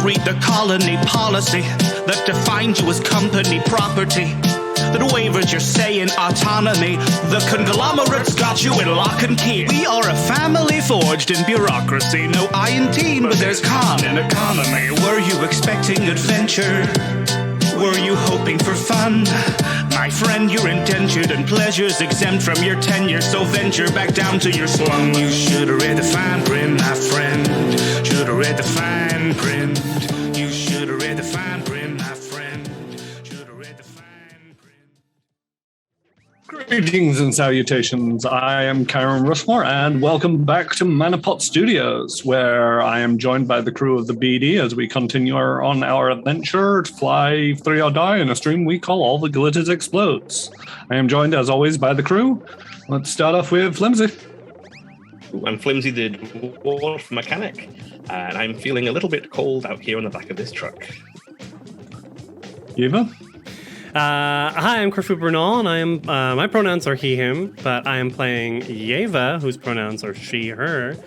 Read the colony policy that defines you as company property. That wavers your say in autonomy. The conglomerate's got you in lock and key. We are a family forged in bureaucracy. No I in team, but there's con in economy. Were you expecting adventure? Were you hoping for fun? My friend, you're indentured and pleasure's exempt from your tenure, so venture back down to your slum. You should've read the fine print, my friend. Should've read the fine print. You should've read the fine print, my friend. Should've read the fine print. Greetings and salutations. I am Karen Rushmore, and welcome back to Manapot Studios, where I am joined by the crew of the BD as we continue on our adventure to fly 3 or die in a stream we call All the Glitters Explodes. I am joined, as always, by the crew. Let's start off with Flimsy. I'm Flimsy, the dwarf mechanic, and I'm feeling a little bit cold out here on the back of this truck. Eva. Hi, I'm Corfu Bernal, and I am my pronouns are he, him, but I am playing Yeva, whose pronouns are she, her.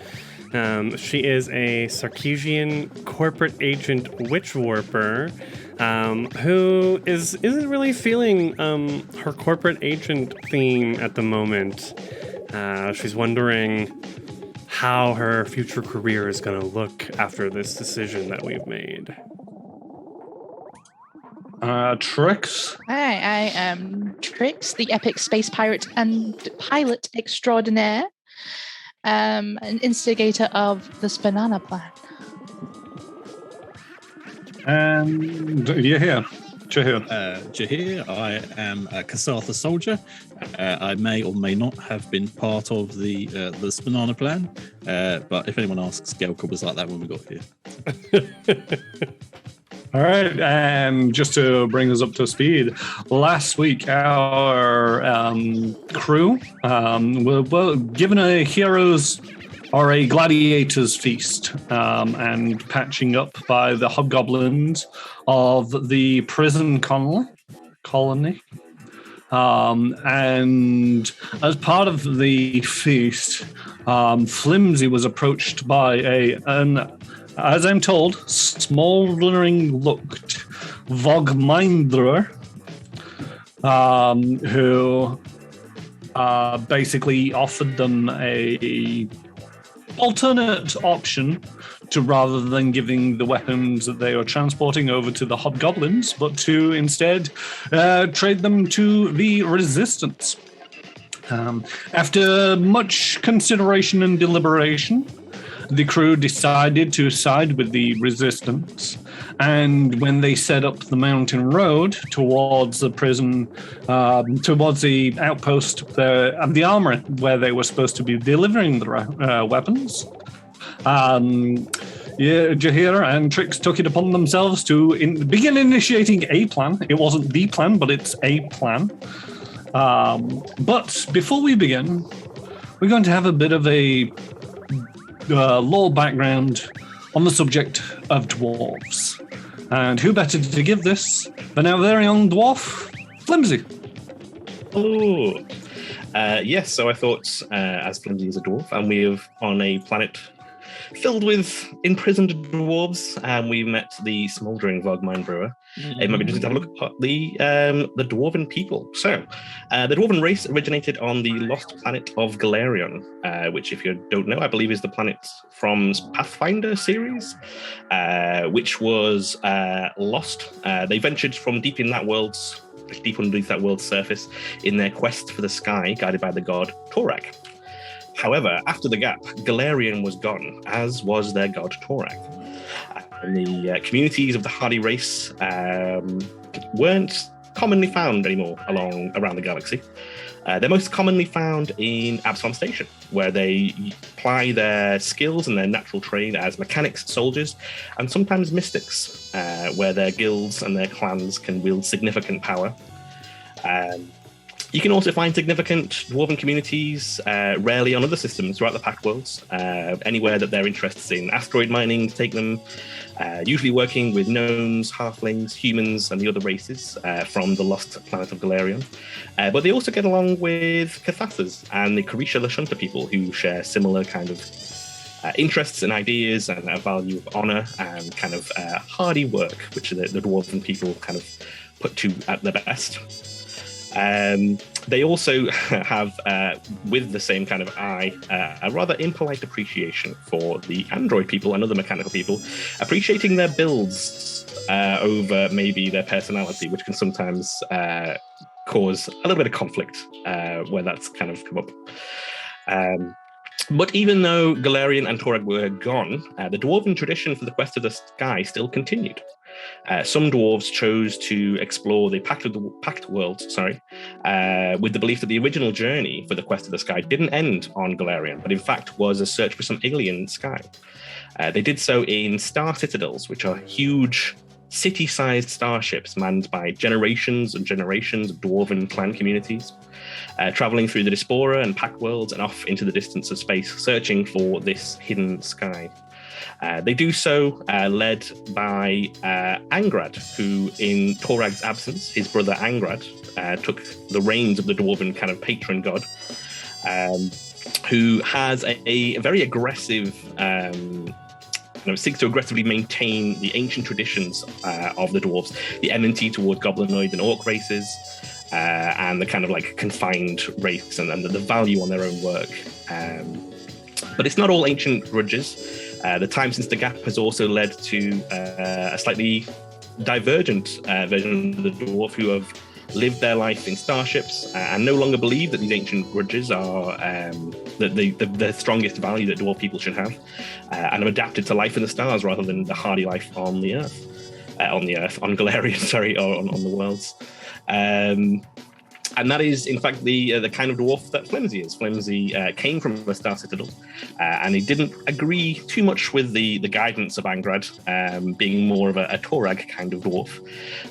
She is a Sarkeesian corporate agent witch warper who isn't really feeling her corporate agent theme at the moment. She's wondering how her future career is going to look after this decision that we've made. Trix. Hi, I am Trix, the epic space pirate and pilot extraordinaire, an instigator of this banana plan. And Jahir. Jahir, I am a Kasatha soldier. I may or may not have been part of the banana plan, but if anyone asks, Gelka was like that when we got here. All right, and just to bring us up to speed, last week our crew were given a hero's or a gladiator's feast and patching up by the hobgoblins of the prison colony. And as part of the feast, Flimsy was approached by as I'm told, smoldering-looked Vogmindrer, who basically offered them a alternate option to, rather than giving the weapons that they were transporting over to the hobgoblins, but to instead trade them to the resistance. After much consideration and deliberation, the crew decided to side with the resistance, and when they set up the mountain road towards the prison, towards the outpost of the armory where they were supposed to be delivering the weapons, Jahir and Trix took it upon themselves to begin initiating a plan. It wasn't the plan, but it's a plan. But before we begin, we're going to have a bit of a lore background on the subject of dwarves. And who better to give this than our very own dwarf, Flimsy? Oh, yes, so I thought, as Flimsy is a dwarf, and we are on a planet filled with imprisoned dwarves, and we met the smouldering Vogmine Brewer. It might be interesting to have a look at the dwarven people. So, the dwarven race originated on the lost planet of Galarion, which, if you don't know, I believe is the planet from Pathfinder series, which was lost. They ventured from deep underneath that world's surface in their quest for the sky, guided by the god Torak. However, after the gap, Galarion was gone, as was their god Torak. And the communities of the hardy race weren't commonly found anymore around the galaxy. They're most commonly found in Absalom Station, where they apply their skills and their natural trade as mechanics, soldiers, and sometimes mystics, where their guilds and their clans can wield significant power. You can also find significant dwarven communities rarely on other systems throughout the Pact Worlds. Anywhere that they're interested in asteroid mining, take them, usually working with gnomes, halflings, humans, and the other races from the lost planet of Galarion. But they also get along with Cathathas and the Carisha Lashunta people who share similar kind of interests and ideas and a value of honor and kind of hardy work, which the dwarven people kind of put to at their best. They also have, with the same kind of eye, a rather impolite appreciation for the android people and other mechanical people, appreciating their builds over maybe their personality, which can sometimes cause a little bit of conflict where that's kind of come up. But even though Galarian and Torag were gone, the dwarven tradition for the Quest of the Sky still continued. Some dwarves chose to explore the Pact World, with the belief that the original journey for the Quest of the Sky didn't end on Galarian, but in fact was a search for some alien sky. They did so in star citadels, which are huge city-sized starships manned by generations and generations of dwarven clan communities, traveling through the Diaspora and Pact worlds and off into the distance of space, searching for this hidden sky. They do so led by Angrad, who, in Torag's absence, his brother Angrad took the reins of the dwarven kind of patron god, who has a very aggressive, seeks to aggressively maintain the ancient traditions of the dwarves, the enmity toward goblinoid and orc races, and the kind of like confined race and the value on their own work. But it's not all ancient grudges. The time since the gap has also led to a slightly divergent version of the dwarf who have lived their life in starships and no longer believe that these ancient grudges are the strongest value that dwarf people should have, and have adapted to life in the stars rather than the hardy life on the Earth, on Galarian, or on the worlds. And that is, in fact, the kind of dwarf that Flimsy is. Flimsy came from a star citadel, and he didn't agree too much with the guidance of Angrad, being more of a Torag kind of dwarf.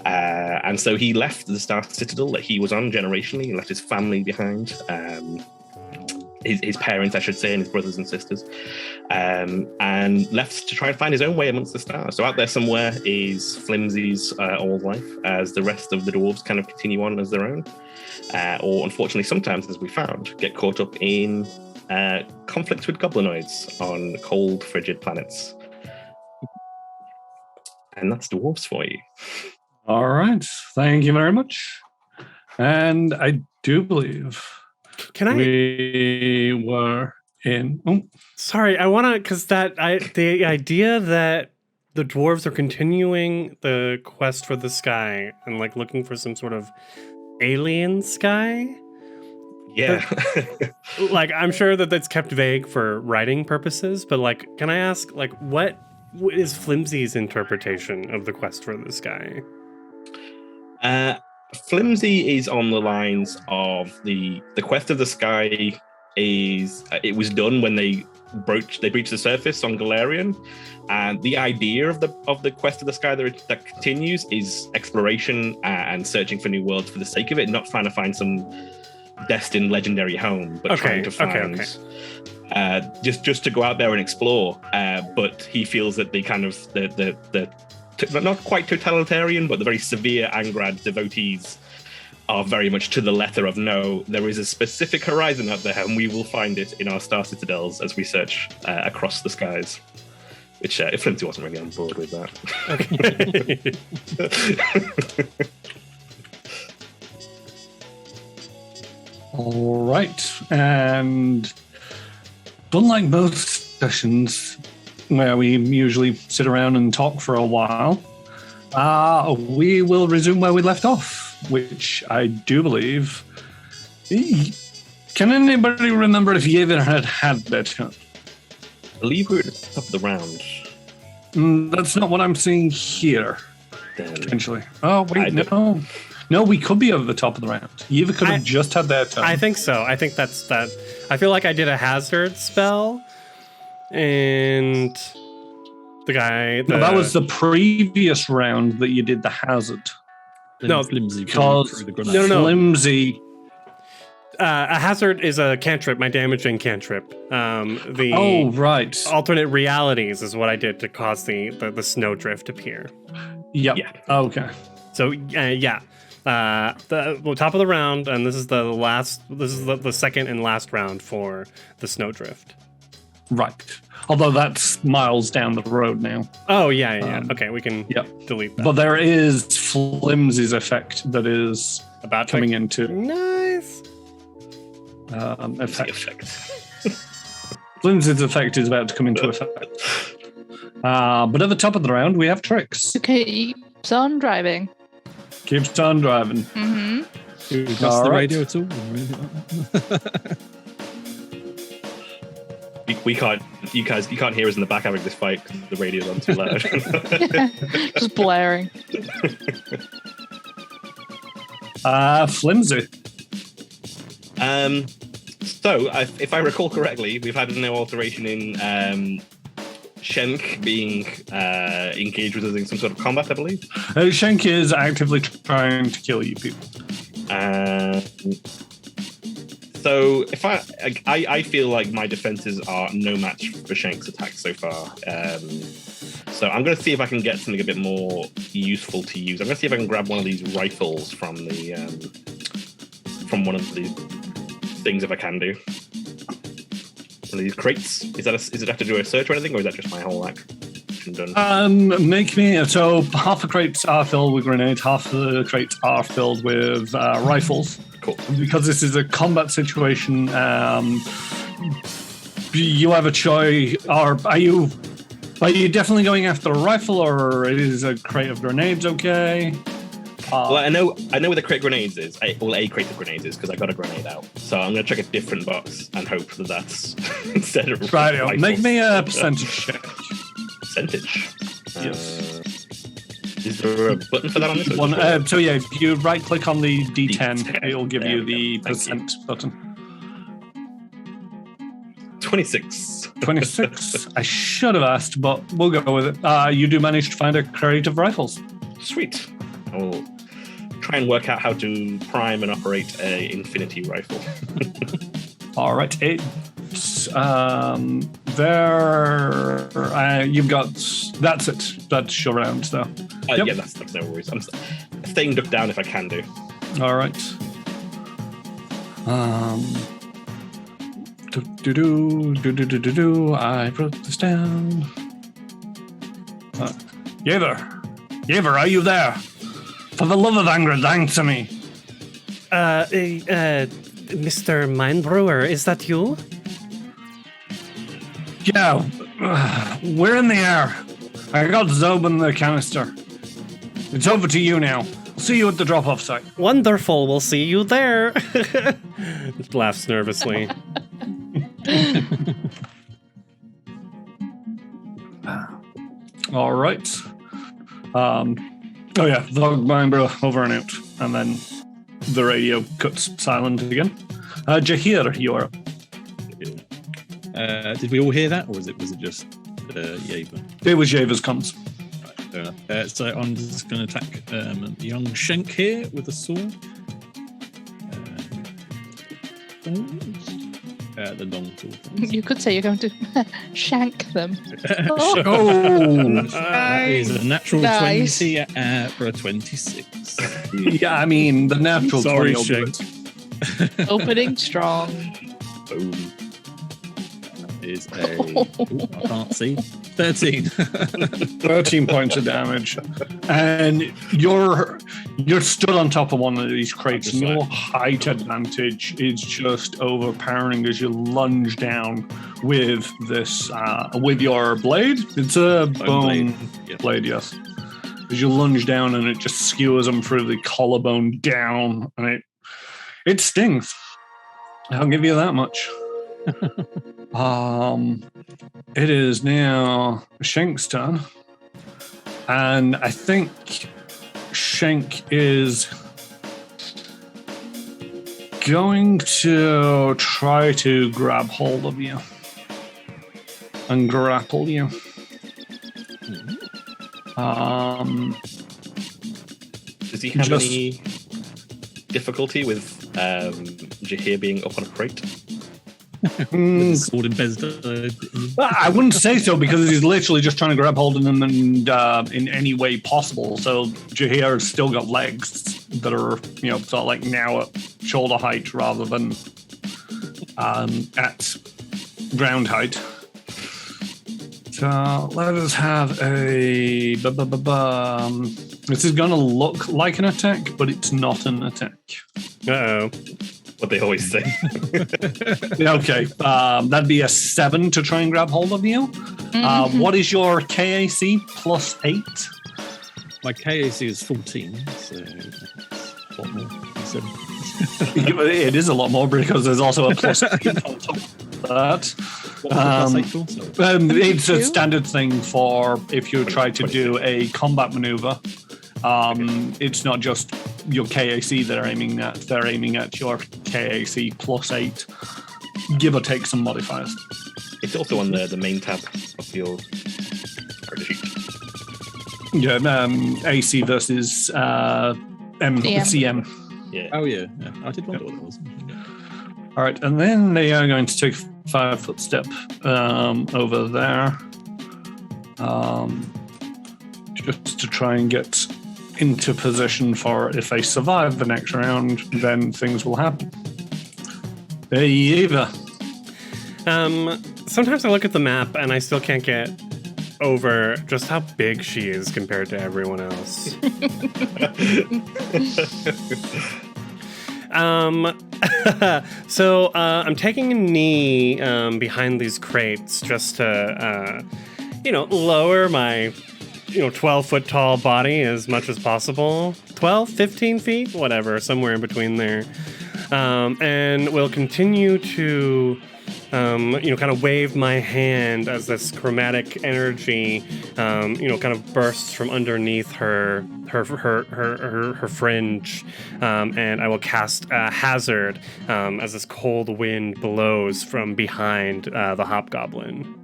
And so he left the star citadel that he was on generationally. He left his family behind, his parents, I should say, and his brothers and sisters, and left to try and find his own way amongst the stars. So out there somewhere is Flimsy's old life, as the rest of the dwarves kind of continue on as their own. Or unfortunately, sometimes, as we found, get caught up in conflicts with goblinoids on cold, frigid planets. And that's dwarves for you. All right. Thank you very much. And I do believe we were in... Oh. Sorry, I want to... Because the idea that the dwarves are continuing the quest for the sky and like looking for some sort of alien sky. Yeah. Like, I'm sure that that's kept vague for writing purposes, but like, can I ask, like, what is Flimsy's interpretation of the quest for the sky? Flimsy is on the lines of the quest of the sky is it was done when they breached the surface on Galarian, and the idea of the quest of the sky that continues is exploration and searching for new worlds for the sake of it, not trying to find some destined legendary home, but trying to find just to go out there and explore. But he feels that the kind of the not quite totalitarian, but the very severe Angrad devotees are very much to the letter of no, there is a specific horizon out there and we will find it in our star citadels as we search across the skies. Which, Flimsy wasn't really on board with that. Okay. All right. And unlike most sessions where we usually sit around and talk for a while, we will resume where we left off, which I do believe... Can anybody remember if Yevon had their turn? I believe we're at the top of the round. That's not what I'm seeing here, Then potentially. Oh, wait, no. No, we could be over the top of the round. Yeva could have just had their turn. I think so. I think that's that. I feel like I did a hazard spell, and the guy... No, that was the previous round that you did the hazard. No, Flimsy. Because no. Flimsy... a hazard is a cantrip, my damaging cantrip. Right. Alternate realities is what I did to cause the snowdrift appear. Yep. Yeah. Okay. So the top of the round, and this is the last. This is the second and last round for the snowdrift. Right. Although that's miles down the road now. Oh, yeah. Okay, we can delete that. But there is Flimsy's effect that is About coming into Nice. effect. Flimsy's effect is about to come into effect. But at the top of the round, we have Tricks. Keeps on driving. Keeps on driving. Mm-hmm. Do we adjust All the right. radio at all? We can't. You can't hear us in the back having this fight because the radio's on too loud. Just blaring. Flimsy. So, if I recall correctly, we've had no alteration in Shenk being engaged with us in some sort of combat, I believe. Shenk is actively trying to kill you people. So if I feel like my defenses are no match for Shenk's attacks so far. So I'm going to see if I can get something a bit more useful to use. I'm going to see if I can grab one of these rifles from the one of these things if I can do. One of these crates. Is it have to do a search or anything, or is that just my whole action done? Make me so half the crates are filled with grenades, half the crates are filled with rifles. Cool. Because this is a combat situation, you have a choice. Or are you definitely going after a rifle, or is a crate of grenades okay? Well, I know where the crate of grenades is. A crate of grenades is because I got a grenade out. So I'm going to check a different box and hope that that's instead of Right. rifles. Make me a percentage check. Percentage. Yes. Is there a button for that on this? So yeah, if you right click on the D10, D10. it'll give There you we the go. Thank percent button. 26. 26. I should have asked, but we'll go with it. You do manage to find a crate of rifles. Sweet. I will try and work out how to prime and operate a infinity rifle. All right, it's there. You've got that's it. That's your round, though. Yep. Yeah, that's no worries. I'm staying ducked down if I can do. All right. I wrote this down. Yaver, are you there? For the love of Angrid, answer me. Mr. Mindbrewer, is that you? Yeah, we're in the air. I got Zob in the canister. It's over to you now. See you at the drop-off site. Wonderful, we'll see you there. It laughs nervously. All right. Oh yeah, Vogbinder over and out, and then the radio cuts silent again. Jahir, you are up. Did we all hear that, or was it just Yaver? It was Yaver's comms. Right, fair enough. So I'm just going to attack young Shenk here with a sword. The long sword. You could say you're going to shank them. That is a natural Nice. 20 for a 26. Yeah, I mean the natural. Sorry, 20 will do Shenk. it. Opening strong. Boom. That is I can't see. 13. 13 points of damage, and you're stood on top of one of these crates, and your height advantage is just overpowering as you lunge down with this with your blade. It's a bone blade, yes. As you lunge down, and it just skewers them through the collarbone down, and it stings. I'll give you that much. It is now Shenk's turn, and I think Shenk is going to try to grab hold of you and grapple you. Does he have any difficulty with Jahir being up on a crate? Sword embedded. I wouldn't say so, because he's literally just trying to grab hold of them and in any way possible. So Jahir's still got legs that are, sort of like now at shoulder height rather than at ground height. let us have a. This is going to look like an attack, but it's not an attack. Uh-oh. What they always say. Okay, that'd be a 7 to try and grab hold of you. What is your KAC plus 8? My KAC is 14, so that's a lot more than 7. It is a lot more because there's also a plus 8 on top of that. It's a standard thing for if you try to do a combat maneuver. It's not just your KAC they're aiming at. They're aiming at your KAC plus 8, give or take some modifiers. It's also on the main tab of your character sheet. Yeah, AC versus CM. Yeah. Oh, yeah. I did wonder what that was. All right, and then they are going to take a 5-foot step over there, just to try and get into position for if they survive the next round, then things will happen. Hey, Eva. Sometimes I look at the map and I still can't get over just how big she is compared to everyone else. So I'm taking a knee behind these crates just to, lower my 12-foot tall body as much as possible. 12, 15 feet, whatever, somewhere in between there. And we'll continue to, kind of wave my hand as this chromatic energy, kind of bursts from underneath her fringe. And I will cast Hazard as this cold wind blows from behind the hobgoblin.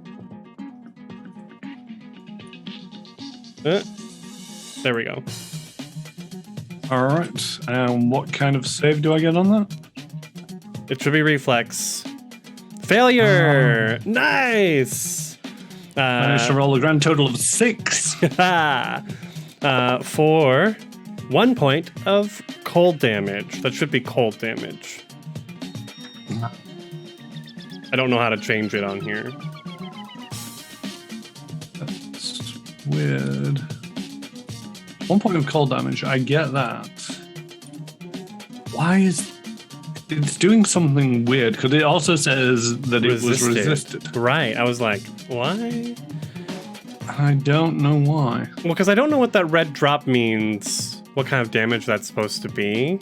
There we go. All right. What kind of save do I get on that? It should be reflex. Failure! Nice! Managed to roll a grand total of 6. For 1 point of cold damage. That should be cold damage. I don't know how to change it on here. That's weird. 1 point of cold damage. I get that. Why is... It's doing something weird, because it also says that it was resisted. Right. I was like, why? I don't know why. Well, because I don't know what that red drop means. What kind of damage that's supposed to be.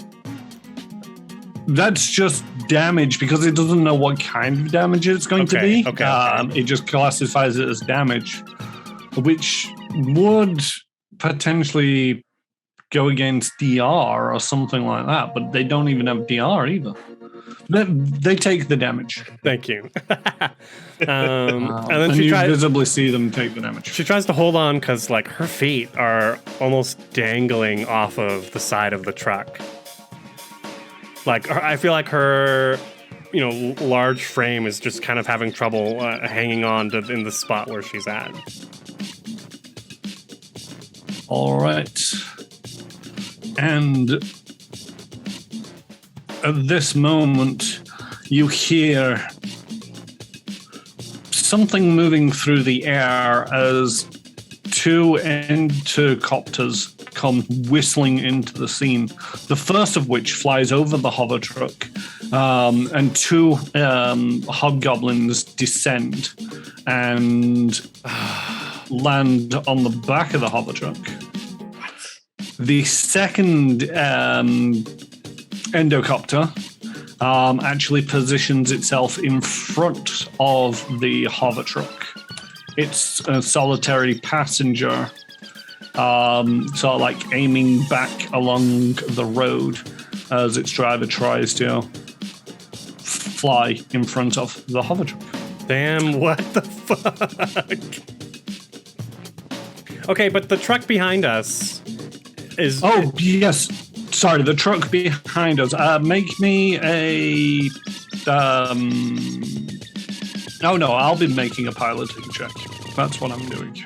That's just damage, because it doesn't know what kind of damage it's going to be. Okay. It just classifies it as damage, which would potentially go against DR or something like that, but they don't even have DR either. They take the damage. Thank you. And then you visibly see them take the damage. She tries to hold on because, her feet are almost dangling off of the side of the truck. I feel like her, large frame is just kind of having trouble hanging on in the spot where she's at. All right. And at this moment, you hear something moving through the air as 2 intercopters come whistling into the scene. The first of which flies over the hover truck, and 2 hobgoblins descend and land on the back of the hover truck. The second endocopter actually positions itself in front of the hover truck. It's a solitary passenger, aiming back along the road as its driver tries to fly in front of the hover truck. Damn, what the fuck? Okay, but the truck behind us is... Oh, yes. Sorry, the truck behind us. Make me a... No, I'll be making a piloting check. That's what I'm doing.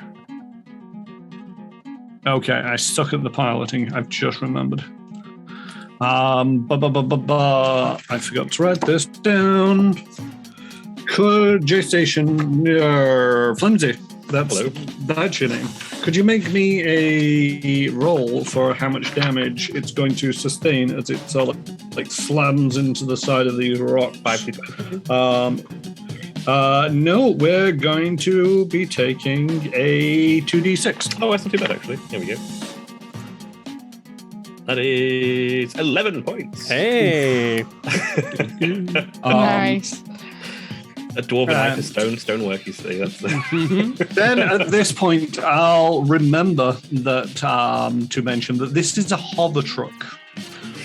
Okay, I suck at the piloting. I've just remembered. I forgot to write this down. J Station, flimsy. That's your name. Could you make me a roll for how much damage it's going to sustain as it like slams into the side of these rocks? 5d6. No, we're going to be taking a 2d6. Oh, that's not too bad, actually. Here we go. That is 11 points. Hey. Nice. A dwarven knife is stonework, you see. That's Then at this point, I'll remember that to mention that this is a hover truck.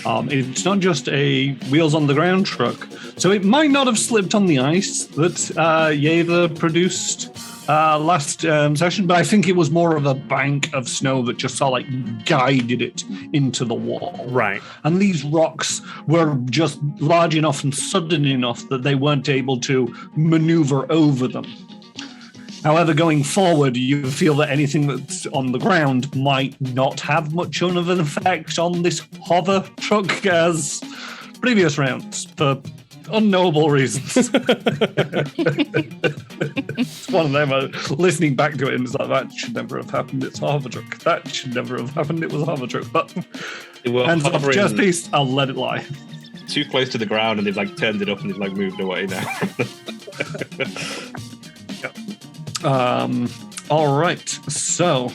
It's not just a wheels on the ground truck, so it might not have slipped on the ice that Yeva produced last session, but I think it was more of a bank of snow that just guided it into the wall. Right. And these rocks were just large enough and sudden enough that they weren't able to maneuver over them. However, going forward, you feel that anything that's on the ground might not have much of an effect on this hover truck as previous rounds for unknowable reasons. It's one of them. Listening back to it, and it's like, that should never have happened. It's a hover truck. That should never have happened. It was a hover truck. But hands off, chest piece. I'll let it lie. Too close to the ground, and they've turned it up and they've moved away now. All right. So,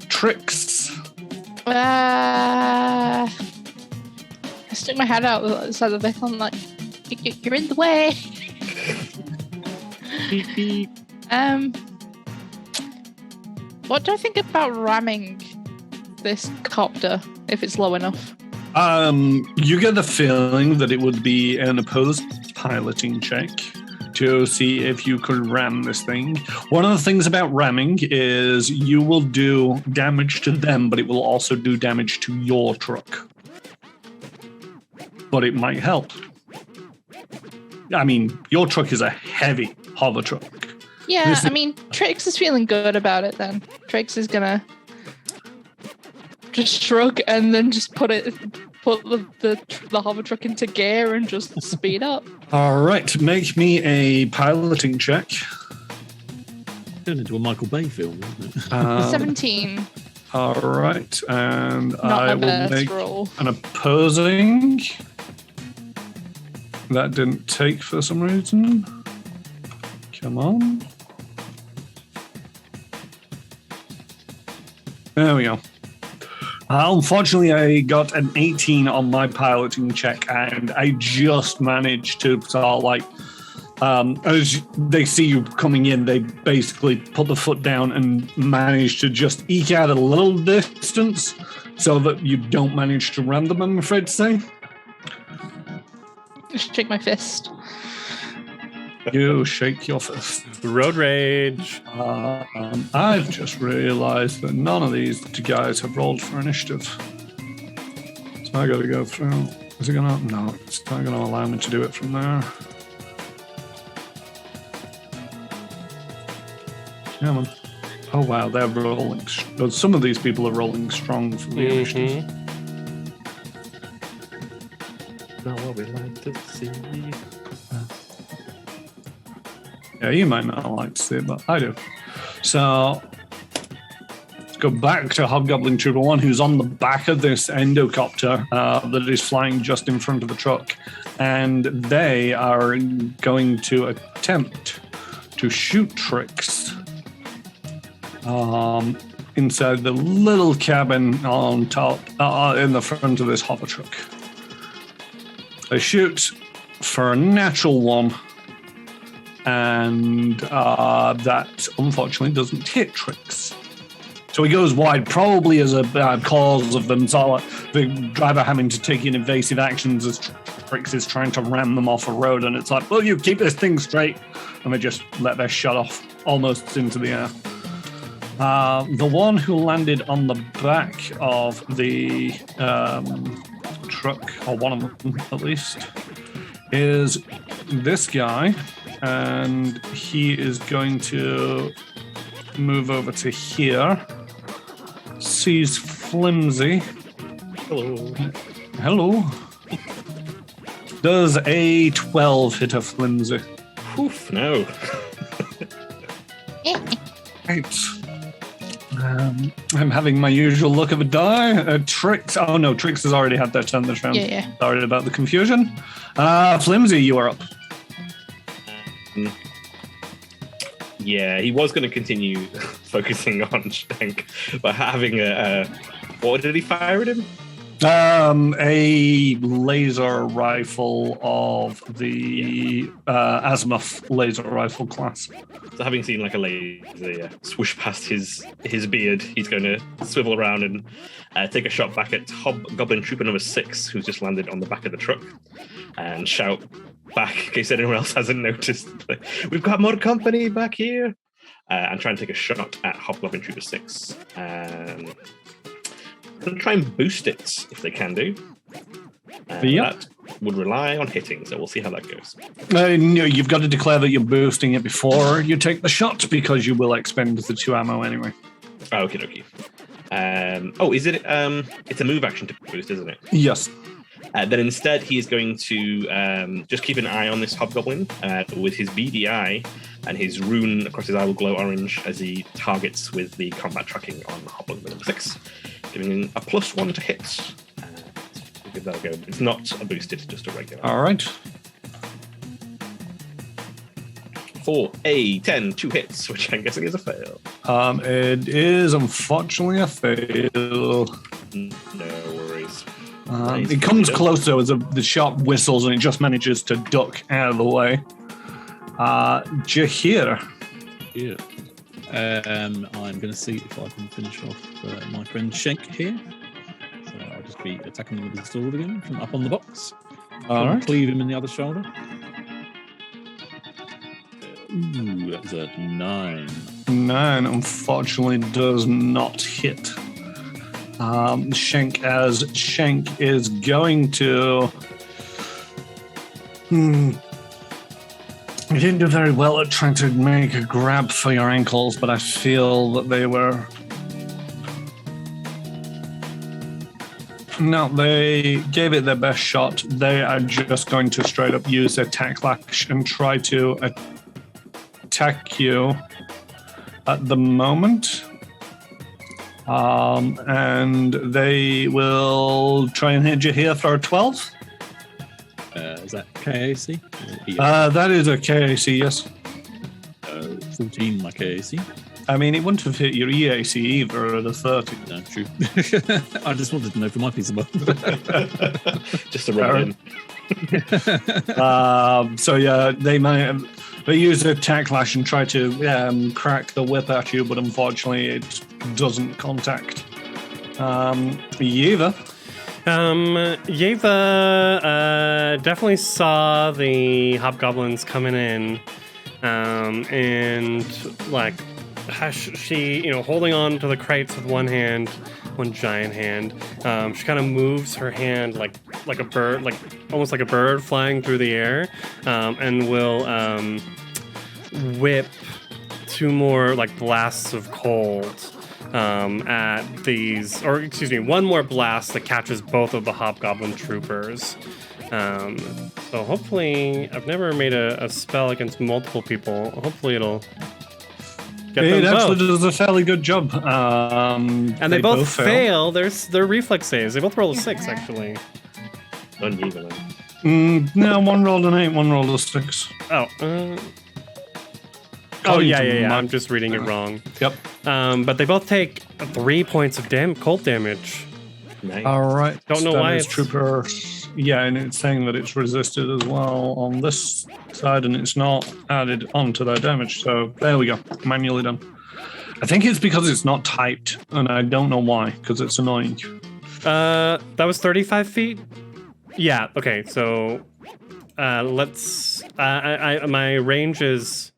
tricks. I stick my head out the side of the vehicle. I'm like, you're in the way. What do I think about ramming this copter if it's low enough? You get the feeling that it would be an opposed piloting check to see if you could ram this thing. One of the things about ramming is you will do damage to them, but it will also do damage to your truck. But it might help. I mean, your truck is a heavy hover truck. Yeah, Trix is feeling good about it then. Trix is gonna just shrug and then just put the hover truck into gear and just speed up. All right, make me a piloting check. Turned into a Michael Bay film, isn't it? 17. All right, and Not I my will best make roll. an opposing. That didn't take for some reason. Come on. There we go. Unfortunately, I got an 18 on my piloting check, and I just managed to as they see you coming in, they basically put the foot down and manage to just eke out a little distance so that you don't manage to ram them, I'm afraid to say. Just shake my fist. You shake your fist. Road rage. I've just realised that none of these guys have rolled for initiative. So I got to go through. Is it gonna? No, it's not going to allow me to do it from there. Come on. Oh wow, they're rolling. Some of these people are rolling strong for the initiative. Not what we like to see. Yeah, you might not like to see it, but I do. So, let's go back to Hobgoblin Trooper 1, who's on the back of this endocopter that is flying just in front of the truck. And they are going to attempt to shoot Trix inside the little cabin on top, in the front of this hover truck. They shoot for a natural one, and that unfortunately doesn't hit Trix. So he goes wide, probably as a cause of them, the driver having to take in evasive actions as Trix is trying to ram them off a road, and it's like, will you keep this thing straight? And they just let their shot off almost into the air. The one who landed on the back of the truck, or one of them at least, is this guy, and he is going to move over to here. Sees Flimsy. Hello. Does a 12 hit a Flimsy? Oof, no. Right. I'm having my usual look of a die. Trix. Oh no, Trix has already had their turn this round. Yeah. Sorry about the confusion. Flimsy, you are up. Yeah, he was going to continue focusing on Shank, but having what did he fire at him? A laser rifle of the Azimuth laser rifle class. So having seen like a laser swoosh past his beard, he's going to swivel around and take a shot back at Hobgoblin Trooper number 6, who's just landed on the back of the truck, and shout back in case anyone else hasn't noticed. We've got more company back here, and try and take a shot at Hobgoblin Trooper 6. Going to try and boost it if they can do. That would rely on hitting, so we'll see how that goes. No, you've got to declare that you're boosting it before you take the shot because you will expend the 2 ammo anyway. Oh, okie dokie. Is it? It's a move action to boost, isn't it? Yes. Then instead, he is going to just keep an eye on this hobgoblin with his beady eye, and his rune across his eye will glow orange as he targets with the combat tracking on hobgoblin number 6, giving him a +1 to hit. We'll give that a go. It's not a boosted, just a regular. All right. 4, a 10, 2 hits, which I'm guessing is a fail. It is unfortunately a fail. No worries. It comes close though as the shot whistles and it just manages to duck out of the way. Jahir. Yeah. I'm going to see if I can finish off my friend Shank here. So I'll just be attacking him with the sword again from up on the box. All right. Cleave him in the other shoulder. Ooh, that's a 9. 9 unfortunately does not hit. Shank is going to. You didn't do very well at trying to make a grab for your ankles, but I feel that they were. No, they gave it their best shot. They are just going to straight up use their tacklash and try to attack you at the moment. And they will try and hit you here for a 12. Is that KAC? That is a KAC, yes. 14, my KAC. I mean, it wouldn't have hit your EAC either at a 30. No, true. I just wanted to know for my piece of work. Just to rub it in. So yeah, they use a tacklash and try to crack the whip at you, but unfortunately it doesn't contact. Yeva. Yeva definitely saw the hobgoblins coming in, and like she, holding on to the crates with one giant hand. She kind of moves her hand like a bird, almost like a bird flying through the air, and will whip 2 more blasts of cold at these, or excuse me, 1 more blast that catches both of the hobgoblin troopers. So hopefully, I've never made a spell against multiple people. Hopefully it'll get them both. It actually does a fairly good job. And they both fail. Their reflex saves. They both roll a 6, actually. Uneven. No, one rolled an 8, one rolled a 6. Yeah. I'm just reading it wrong. Yep. But they both take 3 points of cold damage. Nice. All right. Don't know why it's trooper. Yeah, and it's saying that it's resisted as well on this side, and it's not added onto their damage. So there we go, manually done. I think it's because it's not typed, and I don't know why, because it's annoying. That was 35 feet. Yeah. Okay. So, let's. My range is,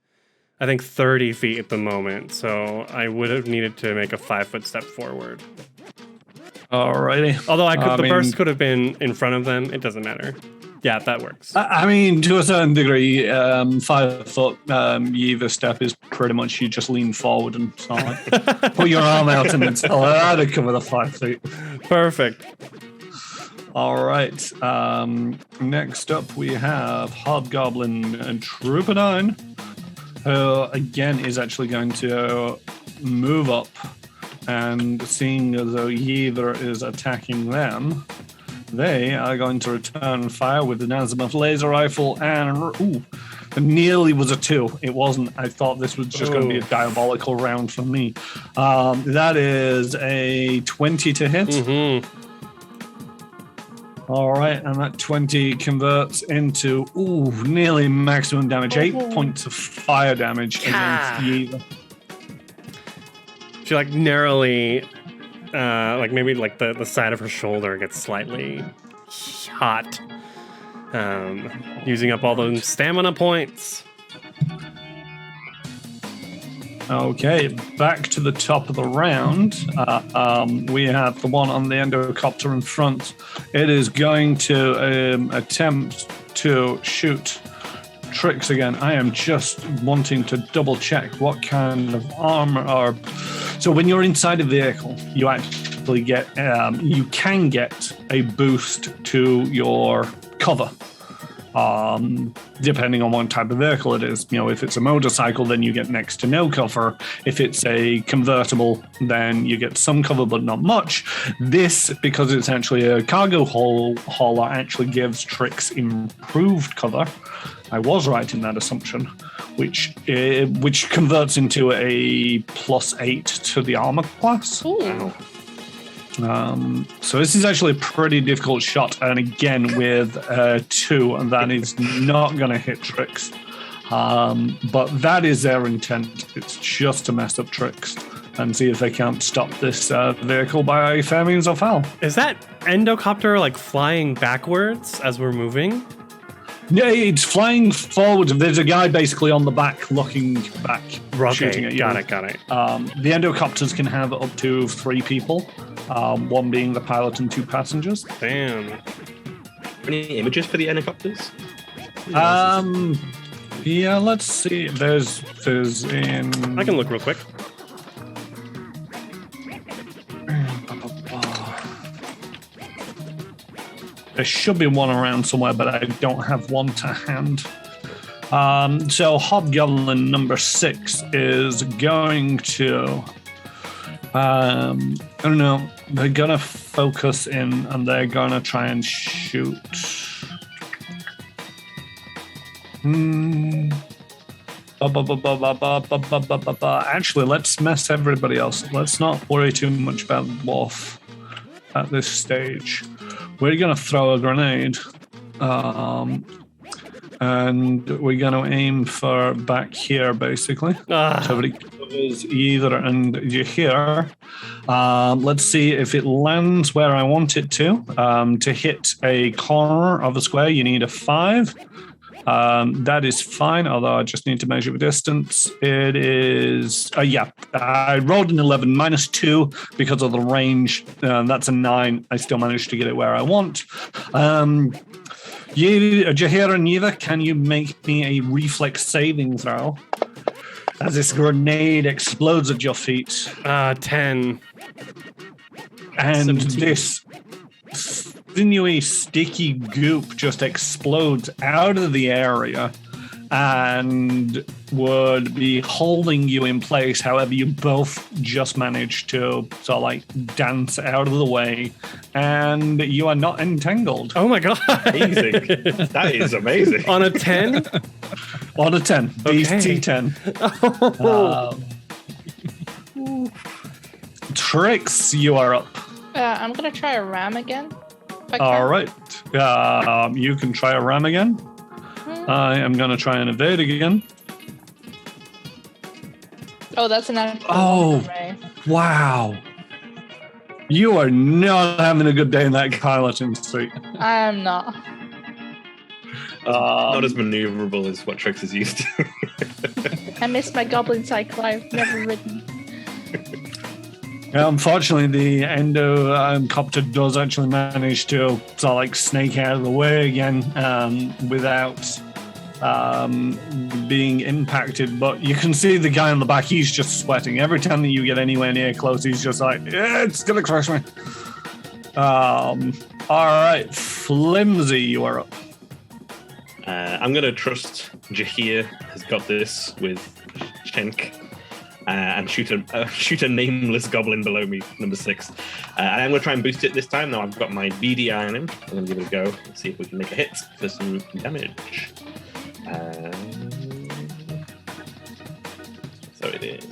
I think, 30 feet at the moment. So I would have needed to make a 5-foot step forward. Alrighty. Although the burst could have been in front of them. It doesn't matter. Yeah, that works. I mean, to a certain degree, 5-foot Yeva step is pretty much you just lean forward and sort of put your arm out and it's allowed to cover the 5 feet. Perfect. All right. Next up, we have Hobgoblin and Trooper 9. who again is actually going to move up, and seeing as though Yeaver is attacking them, they are going to return fire with an azimuth laser rifle, and it nearly was a 2. It wasn't. I thought this was just going to be a diabolical round for me. That is a 20 to hit. Mm-hmm. All right, and that 20 converts into nearly maximum damage. 8 points of fire damage against Yeaver. She narrowly, maybe the side of her shoulder gets slightly hot, using up all those stamina points. Okay, back to the top of the round. We have the one on the endocopter in front. It is going to attempt to shoot Trix again. I am just wanting to double check what kind of armor. So when you're inside a vehicle, you actually get, you can get a boost to your cover. Depending on what type of vehicle it is. If it's a motorcycle, then you get next to no cover. If it's a convertible, then you get some cover, but not much. This, because it's actually a cargo hauler, actually gives Trix improved cover. I was right in that assumption, which converts into a +8 to the armor class. Ooh. So this is actually a pretty difficult shot, and again with 2, and that is not going to hit Trix. But that is their intent. It's just to mess up Trix and see if they can't stop this vehicle by fair means or foul. Is that endocopter flying backwards as we're moving? Yeah, it's flying forward. There's a guy basically on the back looking back, shooting at you. Got it. The endocopters can have up to 3 people, one being the pilot and 2 passengers. Damn. Any images for the endocopters? Yeah, let's see. There's in... I can look real quick. There should be one around somewhere, but I don't have one to hand. So Hobgoblin number 6 is going to... I don't know. They're going to focus in, and they're going to try and shoot... Actually, let's mess everybody else. Let's not worry too much about Dwarf at this stage. We're going to throw a grenade, and we're going to aim for back here, basically. So it covers either and you hear. Let's see if it lands where I want it to. To hit a corner of a square, you need a 5. That is fine, although I just need to measure the distance. It is, I rolled an 11, -2 because of the range. That's a 9. I still managed to get it where I want. Jahir and Yiva, can you make me a reflex saving throw as this grenade explodes at your feet? 10. And 17. This sinewy, sticky goop just explodes out of the area and would be holding you in place. However, you both just managed to dance out of the way, and you are not entangled. Oh my god. Amazing. That is amazing. On a 10? On a 10. Okay. DC 10. Trix, you are up. I'm going to try a ram again. All right. You can try a ram again. I am going to try and evade again. Oh, that's an array. Wow. You are not having a good day in that piloting suite. I am not. Not as maneuverable as what Trix is used to. I miss my goblin cycle. I've never ridden. Unfortunately, the endocopter does actually manage to snake out of the way again without being impacted. But you can see the guy on the back, he's just sweating. Every time that you get anywhere near close, he's just it's going to crush me. All right, Flimsy, you are up. I'm going to trust Jahir has got this with Shenk. And shoot a nameless goblin below me, number 6. And I'm going to try and boost it this time. Now I've got my BDI on him. I'm going to give it a go and see if we can make a hit for some damage. So it is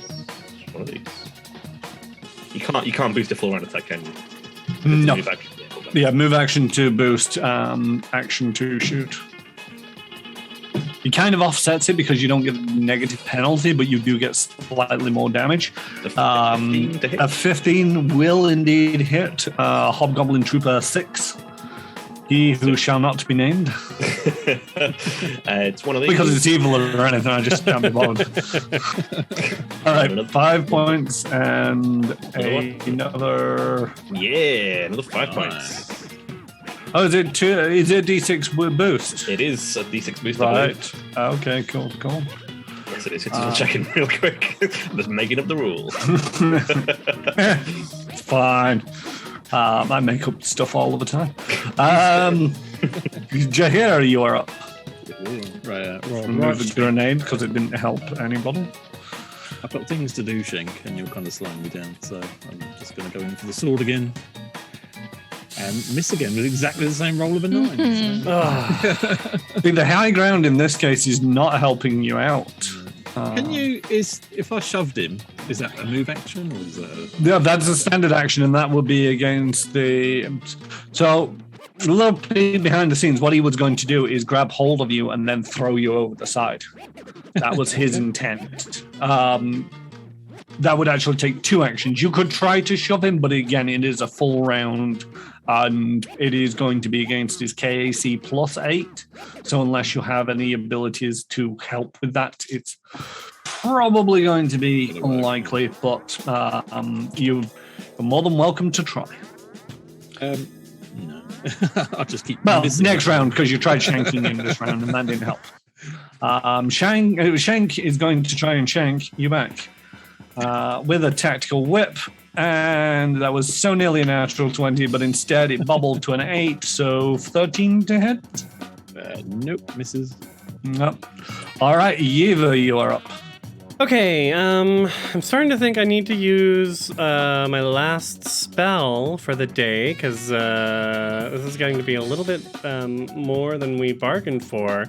one of these. You can't boost a full round attack, can you? No. Move action. Yeah, move action to boost, action to shoot. He kind of offsets it because you don't get a negative penalty, but you do get slightly more damage. A 15 will indeed hit Hobgoblin Trooper 6. He who shall not be named. It's one of these. Because it's evil or anything, I just can't be bothered. All right, 5 points and another... Yeah, another 5 points. Oh, is it D6 boost? It is a D6 boost. Right. Okay, cool. Yes, it is. It's just checking real quick. I'm just making up the rules. It's fine. I make up stuff all the time. Jahir, you are up. Right. Move the grenade because it didn't help anybody. I've got things to do, Shenk, and you're kind of slowing me down, so I'm just going to go in for the sword again. And miss again with exactly the same roll of a 9. See, the high ground in this case is not helping you out. If I shoved him, is that a move action or is that Yeah, that's a standard action, and that would be against the... So, a little bit behind the scenes, what he was going to do is grab hold of you and then throw you over the side. That was his intent. That would actually take 2 actions. You could try to shove him, but again, it is a full round, and it is going to be against his KAC plus 8. So unless you have any abilities to help with that, it's probably going to be unlikely, but you're more than welcome to try. no? I'll just keep... Well, next round, because you tried shanking him this round, and that didn't help. Shank is going to try and shank you back. With a tactical whip, and that was so nearly a natural 20, but instead it bubbled to an 8, so 13 to hit. Nope, misses. Nope. All right, Yeva, you are up. Okay, I'm starting to think I need to use my last spell for the day, because this is going to be a little bit more than we bargained for.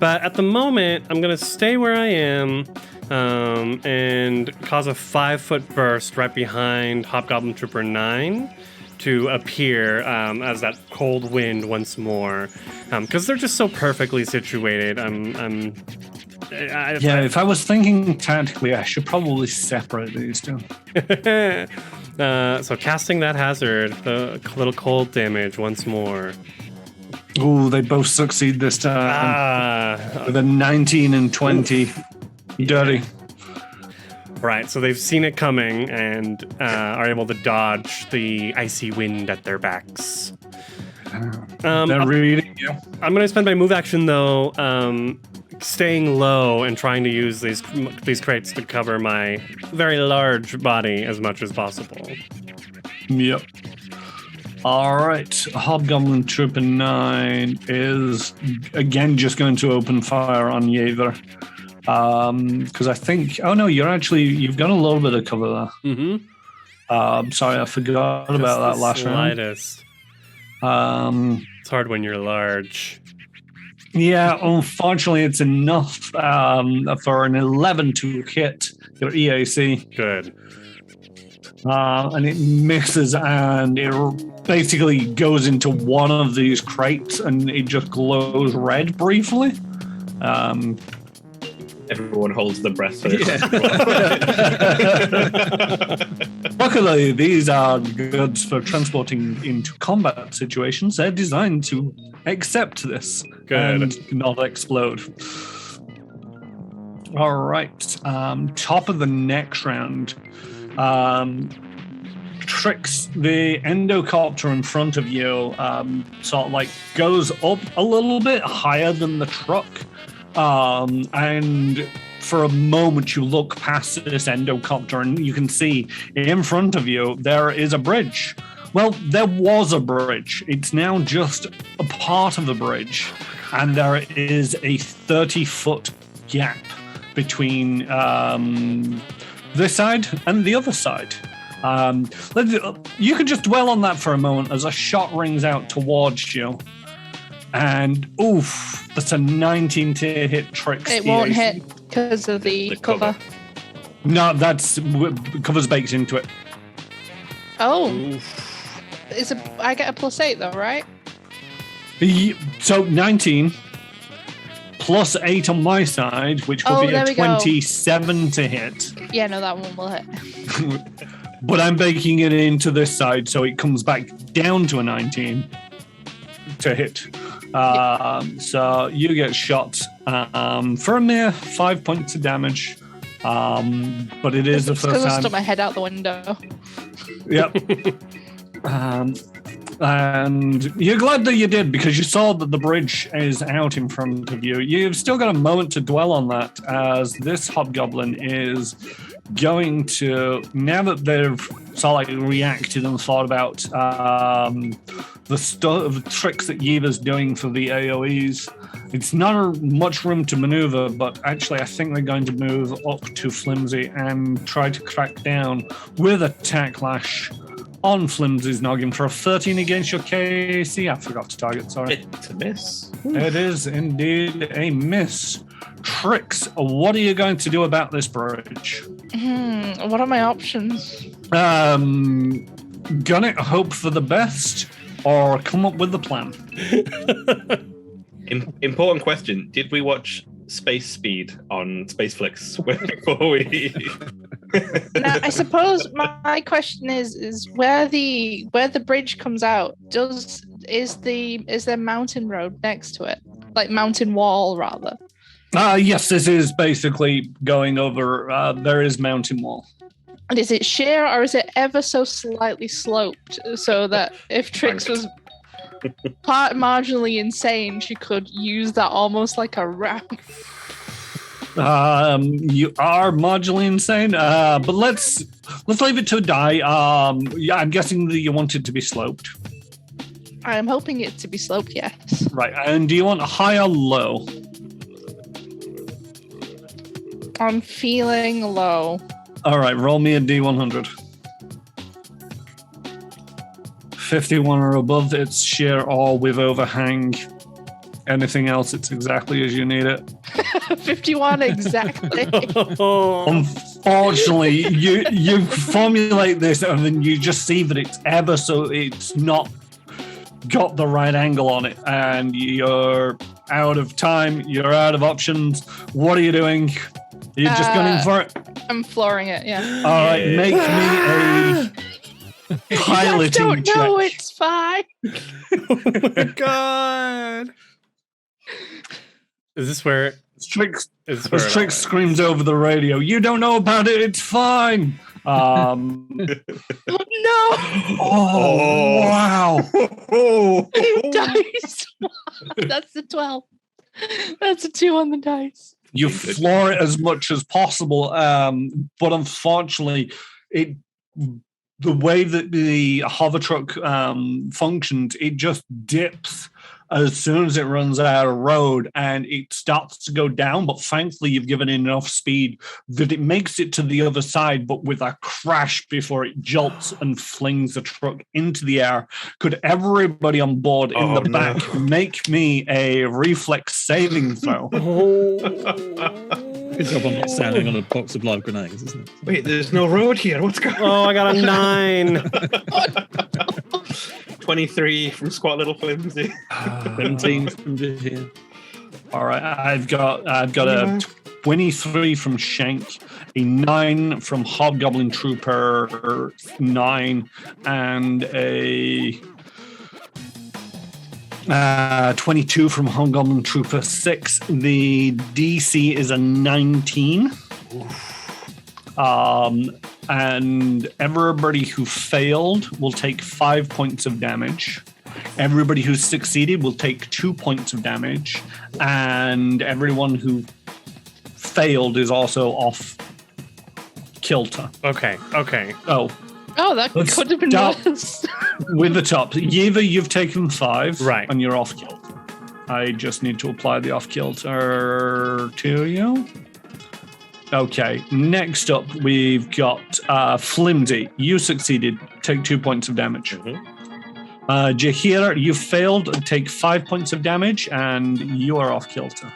But at the moment, I'm going to stay where I am and cause a 5-foot burst right behind Hobgoblin Trooper 9 to appear as that cold wind once more. Because they're just so perfectly situated. If I was thinking tactically, I should probably separate these two. So casting that hazard, the little cold damage once more. Ooh, they both succeed this time. With a 19 and 20. Dirty. Right, so they've seen it coming and are able to dodge the icy wind at their backs. They're reading you. I'm going to spend my move action, though, staying low and trying to use these crates to cover my very large body as much as possible. Yep. All right. Hobgoblin Trooper 9 is again just going to open fire on Yether. Because I think... Oh, no, you've got a little bit of cover there. Mm-hmm. Sorry, I forgot just about that last slightest. round. It's hard when you're large. Yeah, unfortunately, it's enough for an 11 to hit your EAC. Good. And it misses, and it basically goes into one of these crates, and it just glows red briefly. Everyone holds their breath for this. Yeah. Luckily, these are goods for transporting into combat situations. They're designed to accept this and not explode. All right. Top of the next round. Tricks, the endocopter in front of you, sort of like goes up a little bit higher than the truck. And for a moment you look past this endocopter and you can see in front of you there is a bridge. Well, there was a bridge. It's now just a part of the bridge. and there is a 30-foot gap between this side and the other side. You could just dwell on that for a moment as a shot rings out towards you. And oof, that's a 19 to hit Trix. It won't hit because of the cover. No, cover's baked into it. Oh. I get a +8 though, right? So 19 plus 8 on my side, which will be a 27 to hit. Yeah, no, that one will hit. But I'm baking it into this side, so it comes back down to a 19 to hit. So you get shot for a mere 5 points of damage. But it is the first time. I stuck my head out the window. Yep. And you're glad that you did, because you saw that the bridge is out in front of you. You've still got a moment to dwell on that, as this hobgoblin is going to, now that they've sort of reacted and thought about the tricks that Yeva's doing for the AoEs, it's not much room to maneuver, but actually I think they're going to move up to Flimsy and try to crack down with Attack Lash on Flimsy's noggin for a 13 against your KAC. I forgot to target, sorry. It's a miss. It is indeed a miss. Trix, what are you going to do about this bridge? What are my options? Gun it, hope for the best, or come up with the plan. Important question. Did we watch Space Speed on Spaceflix before we... Now, I suppose my question is where the bridge comes out, is there mountain road next to it? Like mountain wall rather? Yes, this is basically going over, there is mountain wall. And is it sheer or is it ever so slightly sloped so that if Trix was marginally insane, she could use that almost like a ramp? You are marginally insane, but let's leave it to a die. Yeah, I'm guessing that you want it to be sloped. I'm hoping it to be sloped, yes. Right, and do you want a high or low? I'm feeling low. All right, roll me a D100. 51 or above, it's sheer or with overhang. Anything else, it's exactly as you need it. 51 exactly. Unfortunately, you formulate this and then you just see that it's not got the right angle on it, and you're out of time, you're out of options. What are you doing? Are you just gunning for it? I'm flooring it, yeah. All right, make me a piloting check. No, it's fine. Oh my god. Is this where Trix screams over the radio, "You don't know about it, it's fine." No. Oh, wow. Dice. That's the 12. That's a 2 on the dice. You floor it as much as possible, but unfortunately, the way that the hover truck functions, it just dips as soon as it runs out of road, and it starts to go down. But thankfully, you've given it enough speed that it makes it to the other side, but with a crash before it jolts and flings the truck into the air. Could everybody on board in the back make me a reflex saving throw? Good job I'm not standing on a box of live grenades, isn't it? Wait, there's no road here. What's going on? Oh, I got a 9. 23 from Squat Little Flimsy. 17 from here. All right, I've got a 23 from Shank, a 9 from Hobgoblin Trooper 9, and a 22 from Hobgoblin Trooper 6. The DC is a 19. And everybody who failed will take 5 points of damage. Everybody who succeeded will take 2 points of damage. And everyone who failed is also off kilter. Okay. Oh, that could have been worse. With the top. Yeva, you've taken 5. Right. And you're off kilter. I just need to apply the off-kilter to you. Okay, next up we've got Flimsy. You succeeded. Take 2 points of damage. Jahir, you failed. Take 5 points of damage, and you are off-kilter.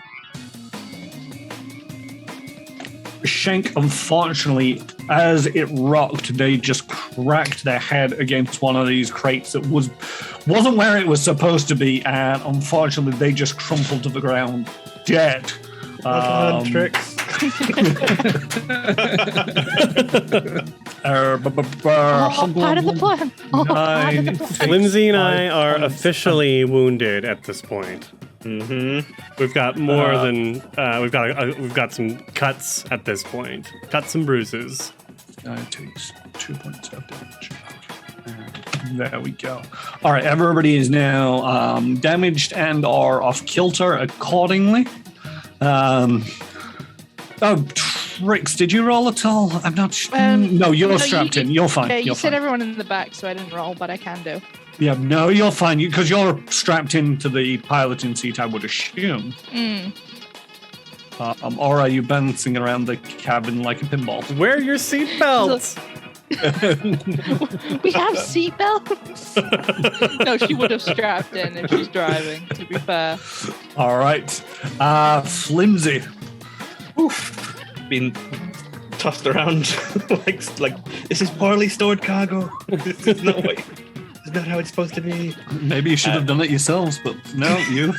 Shank, unfortunately, as it rocked, they just cracked their head against one of these crates that wasn't where it was supposed to be, and unfortunately, they just crumpled to the ground, dead. Tricks. Part of the plan. Flimsy and I are officially wounded at this point. We've got more than we've got some cuts at this point. Cuts and bruises. It takes 2 points of damage. There we go. All right, everybody is now damaged and are off kilter accordingly. Trix, did you roll at all? I'm not sure. No, you're strapped in. You're fine. Yeah, you you're said fine. everyone in the back, so I didn't roll, but I can do. Yeah, no, you're fine because you're strapped into the piloting seat, I would assume. Or are you bouncing around the cabin like a pinball? Wear your seatbelts. We have seatbelts. No, she would have strapped in if she's driving, to be fair. All right. Flimsy. Oof. Been tossed around like this is poorly stored cargo. This is not way. It's not how it's supposed to be. Maybe you should have done it yourselves, but no, you.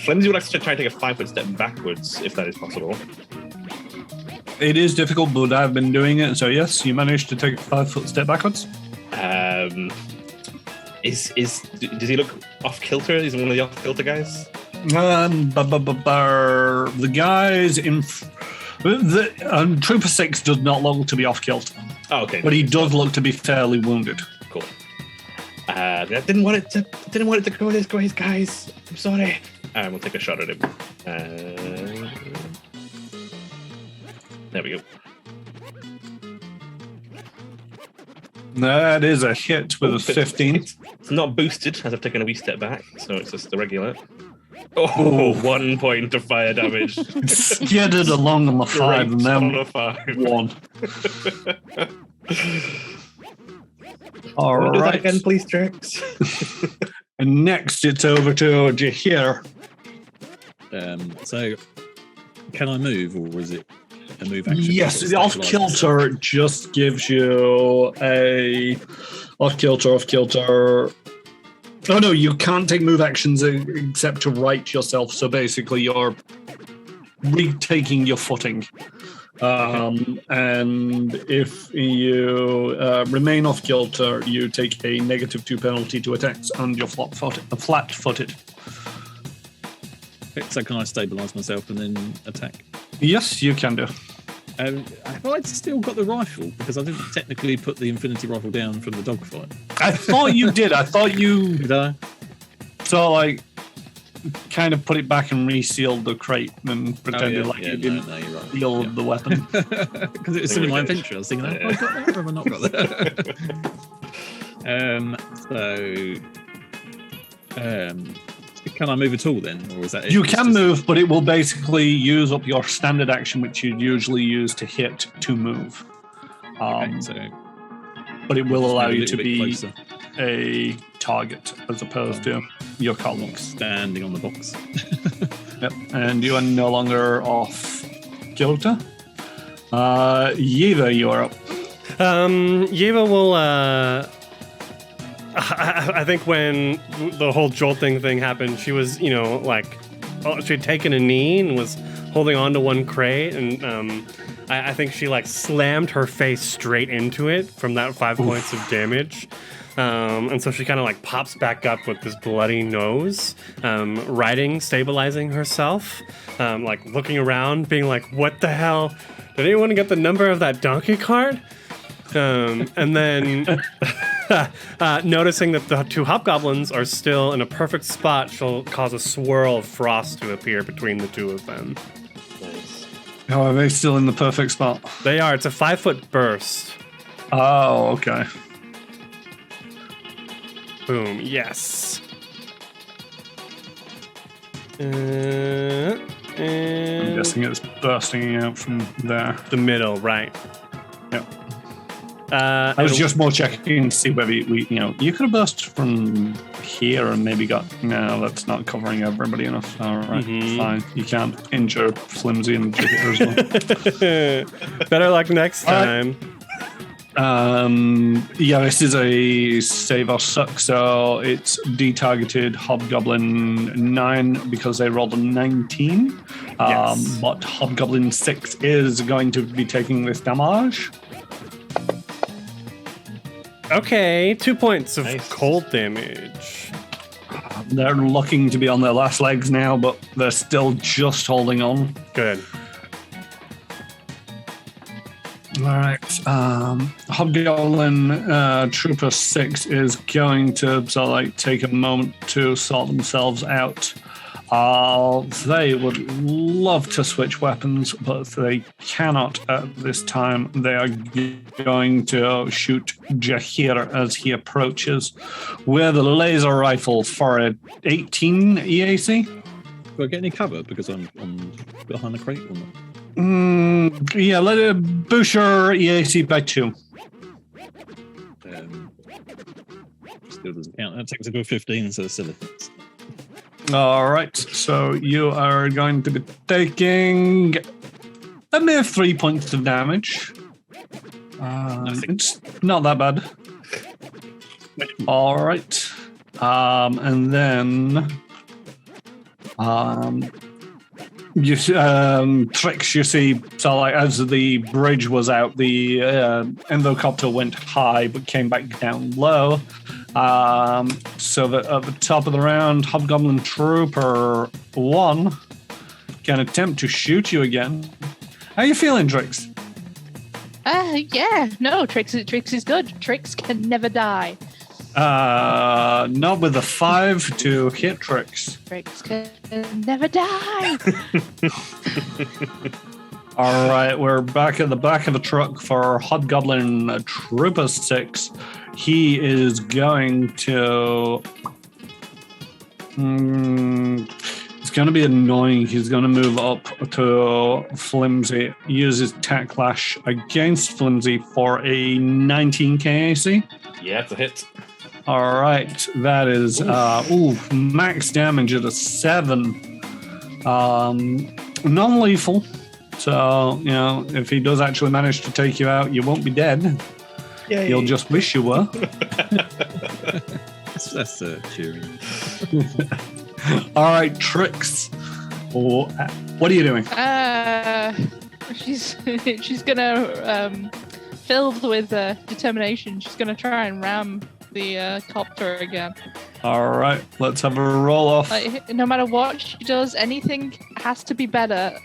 Flimsy would like to try and take a 5-foot step backwards, if that is possible. It is difficult, but I've been doing it, so yes, you managed to take a 5-foot step backwards. Does he look off kilter? Is he one of the off kilter guys? The guys in Trooper 6 does not look to be off kilter. Oh, okay. But he does look to be fairly wounded. Cool. I didn't want it to go this way, guys. I'm sorry. We'll take a shot at him. There we go. That is a hit with a 15. It's not boosted as I've taken a wee step back, so it's just the regular. Oh, 1 point of fire damage. Skidded along on the 5 and then on a 5. 1. All Do that right. again, please, Trix. And next it's over to Jahir. So, can I move, or is it a move action? Yes, the off kilter just gives you a off kilter. Oh no, you can't take move actions except to right yourself. So basically, you're retaking your footing. And if you remain off kilter, you take a -2 penalty to attacks, and you're flat-footed. So can I stabilise myself and then attack? Yes, you can do. Have I still got the rifle? Because I didn't technically put the infinity rifle down from the dogfight. I thought you did. I thought you Did I? kind of put it back and resealed the crate and pretended you didn't steal the weapon. Because it was still in my inventory. I was thinking, have I got that or have I not got that? Can I move at all then, or is that it? You can move, but it will basically use up your standard action, which you'd usually use to hit to move. But it will allow you to be closer. a target as opposed to your colleagues. Standing on the box. Yep, and you are no longer off kilter. Yeva, you are up. Yeva will. I think when the whole jolting thing happened, she was, she had taken a knee and was holding on to one crate, and I think she slammed her face straight into it from that 5 points of damage. And so she kind of pops back up with this bloody nose, stabilizing herself, looking around, being like, what the hell? Did anyone get the number of that donkey cart? And then noticing that the 2 hobgoblins are still in a perfect spot, she'll cause a swirl of frost to appear between the 2 of them. Nice. Oh, are they still in the perfect spot? They are. It's a 5-foot burst. Oh, okay. Boom. Yes. I'm And guessing it's bursting out from there. the middle, right? Yep. I I was just more checking to see whether you could have burst from here and maybe got. No, that's not covering everybody enough. All right, fine. You can't injure Flimsy and Jigger as well. Better luck next time. Yeah, this is a save or suck, so it's detargeted Hobgoblin 9 because they rolled a 19. Yes. But Hobgoblin 6 is going to be taking this damage. Okay, 2 points of Nice. cold damage. They're looking to be on their last legs now, but they're still just holding on. Good. All right. Hobgoblin Trooper 6 is going to take a moment to sort themselves out. They would love to switch weapons, but they cannot at this time. They are going to shoot Jahir as he approaches with a laser rifle for an 18 EAC. Do I get any cover because I'm behind a crate or not? Yeah, let it boost your EAC by 2. Still doesn't count. That takes a good 15, so still hits. All right, so you are going to be taking a mere 3 points of damage. It's not that bad. All right, and then you Trix. You see, so like as the bridge was out, the endocopter went high but came back down low. So that at the top of the round, Hobgoblin Trooper 1 can attempt to shoot you again. How are you feeling, Trix? Yeah. No, Trix is good. Trix can never die. Not with a 5 to hit Trix. Trix can never die. All right, we're back at the back of the truck for Hobgoblin Trooper 6. He is going to... it's going to be annoying. He's going to move up to Flimsy, use his Tacklash against Flimsy for a 19 KAC. Yeah, it's a hit. All right, that is max damage at a 7. Non-lethal. So, if he does actually manage to take you out, you won't be dead. Yay. You'll just wish you were. That's cheering. All right, Trix. What are you doing? She's gonna filled with determination. She's gonna try and ram the copter again. All right, let's have a roll off. Like, no matter what she does, anything has to be better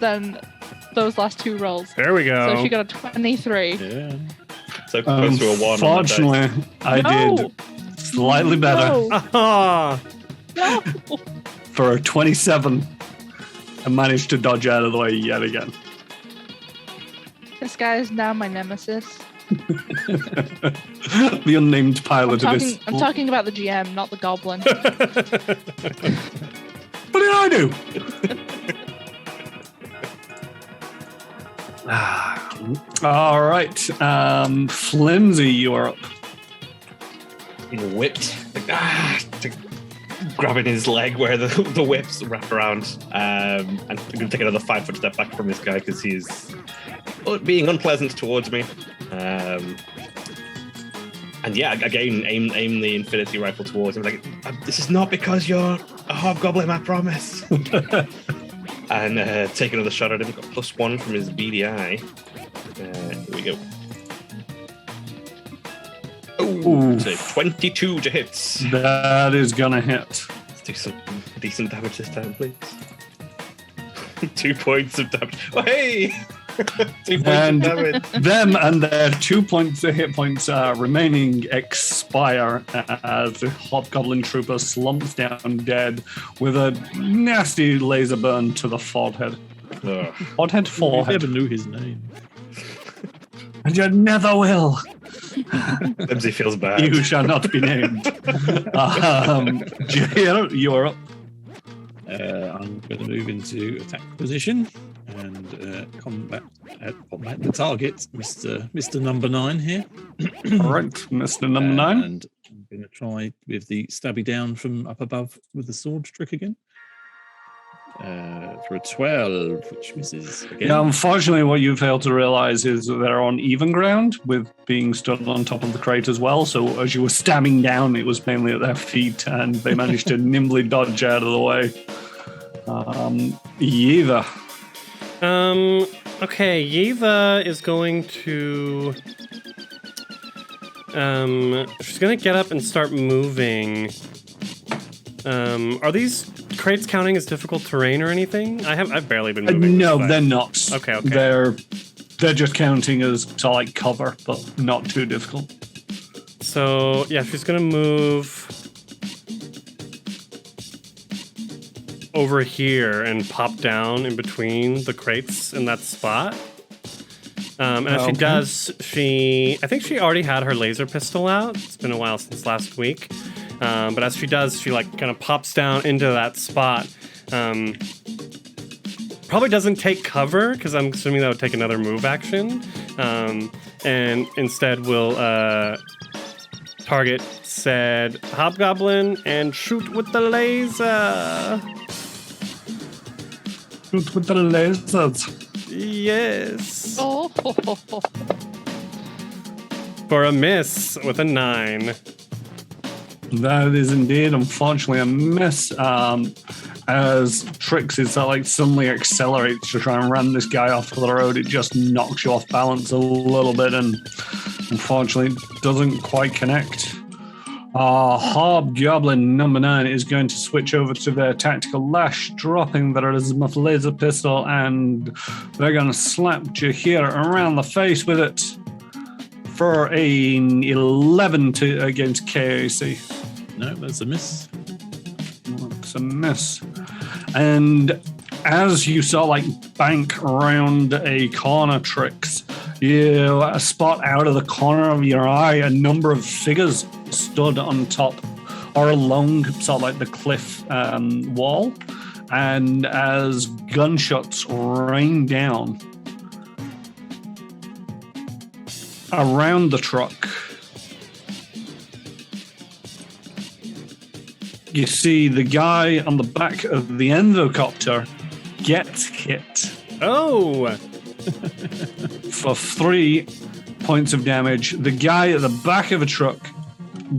than those last 2 rolls. There we go. So she got a 23. Yeah. So close to a 1. Fortunately, I did slightly better Ah, No. for a 27. I managed to dodge out of the way yet again. This guy is now my nemesis. The unnamed pilot of this. I'm talking about the GM, not the goblin. What did I do? All right, Flimsy, you are up. Whipped. Grabbing his leg where the whips wrap around. And I'm going to take another 5-foot step back from this guy because he's being unpleasant towards me. And yeah, again, aim the infinity rifle towards him. Like, this is not because you're a hobgoblin, I promise. And take another shot at him. Got +1 from his BDI. Here we go. Ooh. So 22 to hits. That is gonna hit. Let's do some decent damage this time, please. 2 points of damage. Oh, hey! 2 points And of damage. them and their 2 points of hit points remaining expire as the Hobgoblin Trooper slumps down dead with a nasty laser burn to the forehead. I Forehead? never knew his name. And you never will. Flimsy feels bad. You shall not be named. Jahir, you're up. I'm going to move into attack position and combat the target, Mr. Number 9 here. All right, Mr. Number 9. And I'm going to try with the stabby down from up above with the sword trick again. For a 12, which misses again. Yeah, unfortunately, what you fail to realize is that they're on even ground with being stood on top of the crate as well. So as you were stabbing down, it was mainly at their feet, and they managed to nimbly dodge out of the way. Yeva. Okay, Yeva is going to... she's going to get up and start moving. Are these crates counting as difficult terrain or anything? I've barely been moving. No, they're not. Okay. They're just counting as to like cover, but not too difficult. So yeah, she's gonna move over here and pop down in between the crates in that spot. And as she does, I think she already had her laser pistol out. It's been a while since last week. But as she does, she like kind of pops down into that spot. Probably doesn't take cover because I'm assuming that would take another move action. And instead will target said hobgoblin and shoot with the laser. Shoot with the lasers. Yes. Oh. For a miss with a 9. That is indeed, unfortunately, a miss. As Trixie suddenly accelerates to try and ram this guy off the road, it just knocks you off balance a little bit and unfortunately doesn't quite connect. Hobgoblin number 9 is going to switch over to their tactical lash, dropping their azimuth laser pistol, and they're going to slap Jahir around the face with it for an 11 against KAC. No, that's a miss. It's a miss. And as you sort of bank around a corner, Trix, you spot out of the corner of your eye a number of figures stood on top or along sort of the cliff wall. And as gunshots rain down around the truck, you see the guy on the back of the endocopter gets hit. Oh! For 3 points of damage. The guy at the back of a truck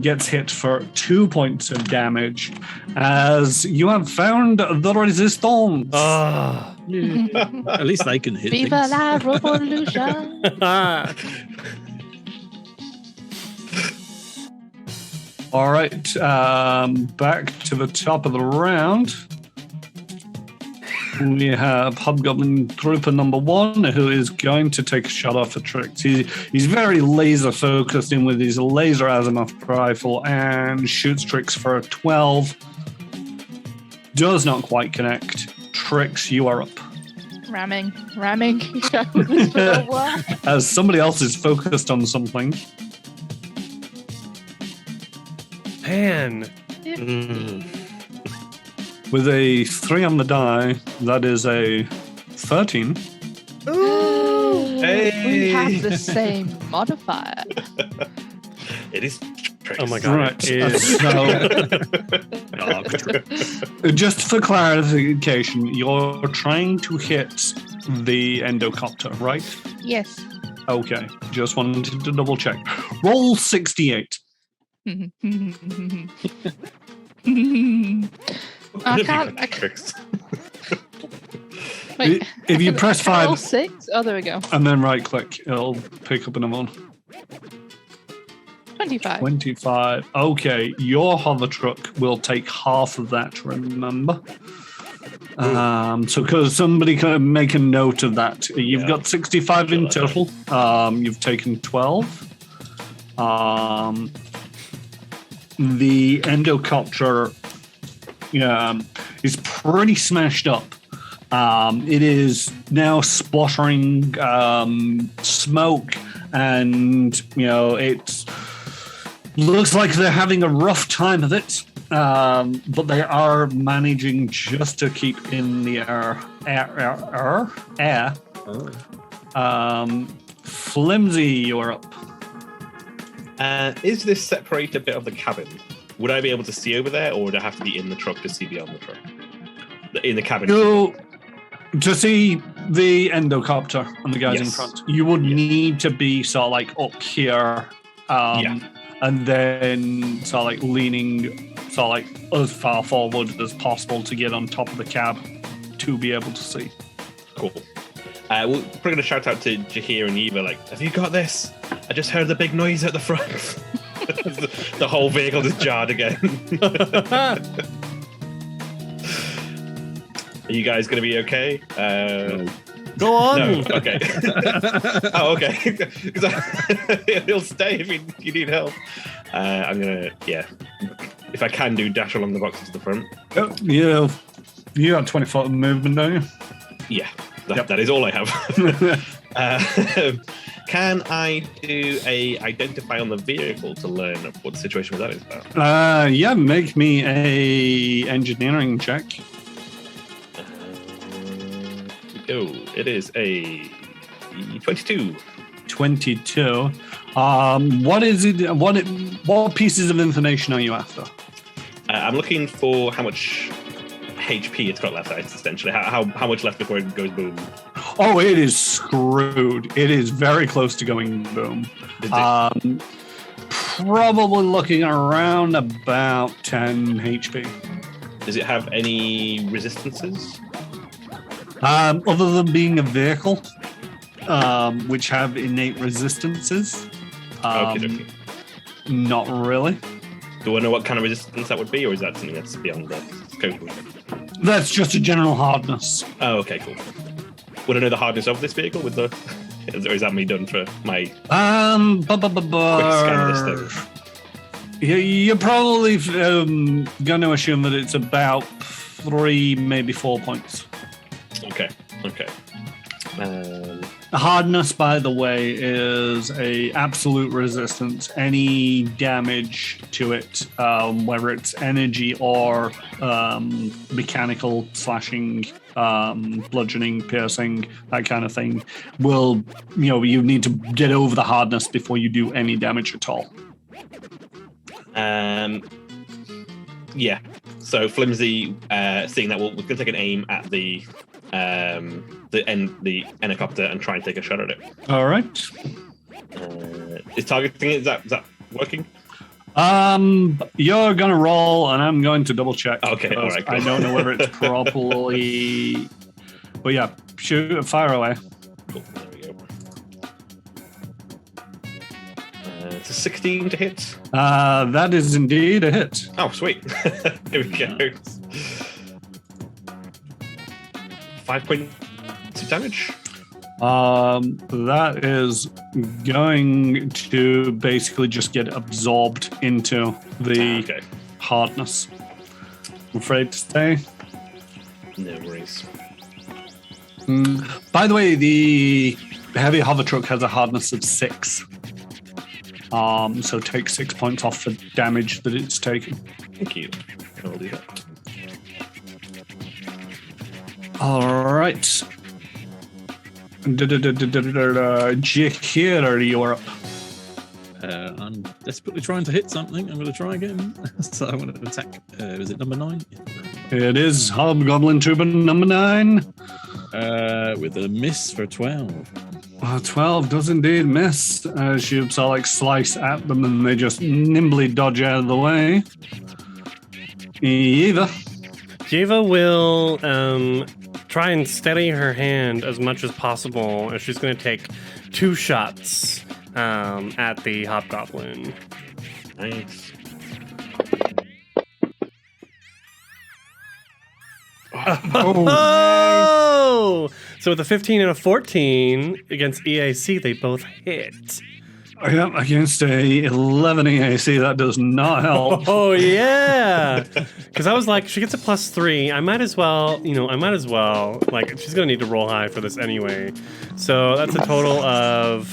gets hit for 2 points of damage as you have found the resistance. At least they can hit Viva things. la revolution! All right, back to the top of the round. We have Hobgoblin Trooper number 1, who is going to take a shot off a Trix. He's very laser focused in with his laser azimuth rifle and shoots Trix for a 12. Does not quite connect. Trix, you are up. Ramming. As somebody else is focused on something. Man. With a 3 on the die, that is a 13. Ooh, Hey. we have the same modifier. It is Trix. Oh my god. Right. It is. So, just for clarification, you're trying to hit the endocopter, right? Yes. Okay. Just wanted to double check. Roll 68. I can't. Trix. Wait, If you press 5 roll 6? Oh, there we go. and then right click, it'll pick up another one. 25. 25. Okay, your hover truck will take half of that, remember? So because somebody can make a note of that. You've got 65 in total. You've taken 12. The endocopter is pretty smashed up. It is now spluttering smoke and it looks like they're having a rough time of it. But they are managing just to keep in the air. Flimsy, you're up. Is this separated bit of the cabin? Would I be able to see over there, or would I have to be in the truck to see beyond the truck? In the cabin. To see the endocopter and the guys in Yes. front, you would need to be sort of like up here, and then sort of like leaning sort of like as far forward as possible to get on top of the cab to be able to see. Cool. We're going to shout out to Jahir and Eva, like, have you got this? I just heard the big noise at the front. The whole vehicle just jarred again. Are you guys going to be okay? Go on. No, okay. Oh, okay. He'll stay if you need help. I'm going to, if I can dash along the boxes to the front. Yeah, you got 20 foot of movement, don't you? Yeah, that is all I have. Can I do a identify on the vehicle to learn what the situation with that is about? Yeah, make me a engineering check. Go. It is a 22. 22. What is it? What pieces of information are you after? I'm looking for how much HP it's got left, essentially. How much left before it goes boom? Oh, it is screwed. It is very close to going boom. Probably looking around about 10 HP. Does it have any resistances? Other than being a vehicle, which have innate resistances, Okay. not really. Do I know what kind of resistance that would be, or is that something that's beyond the scope? That's just a general hardness. Oh, okay, cool. Would I know the hardness of this vehicle with the, or is that me done for my quick scan of this thing? You're probably going to assume that it's about 3, maybe 4 points. Okay. Hardness, by the way, is a absolute resistance. Any damage to it, whether it's energy or mechanical, slashing, bludgeoning, piercing, that kind of thing, will, you need to get over the hardness before you do any damage at all. Yeah. So flimsy, seeing that, we're going to take an aim at the helicopter and try and take a shot at it. All right. Is targeting it? Is that working? You're gonna roll, and I'm going to double check. Okay, all right. Cool. I don't know whether it's properly, but yeah, fire away. Cool. There we go. It's a 16 to hit. That is indeed a hit. Oh, sweet. Here we go. 5 points of damage. That is going to basically just get absorbed into the hardness. I'm afraid to say. No worries. By the way, the heavy hover truck has a hardness of 6. So take 6 points off the damage that it's taken. Thank you. I'll do that. All right. Jahir, you're up. I'm desperately trying to hit something. I'm going to try again. So I'm going to attack. Is it number 9? It is Hobgoblin Tuber number 9. With a miss for 12. 12 does indeed miss as you sort of slice at them and they just nimbly dodge out of the way. Eva will try and steady her hand as much as possible, and she's going to take 2 shots at the hobgoblin. Nice. Oh! So with a 15 and a 14 against EAC, they both hit. Yep, against a 11 EAC, that does not help. Oh yeah, because I was like, she gets a +3. I might as well, like, she's gonna need to roll high for this anyway. So that's a total of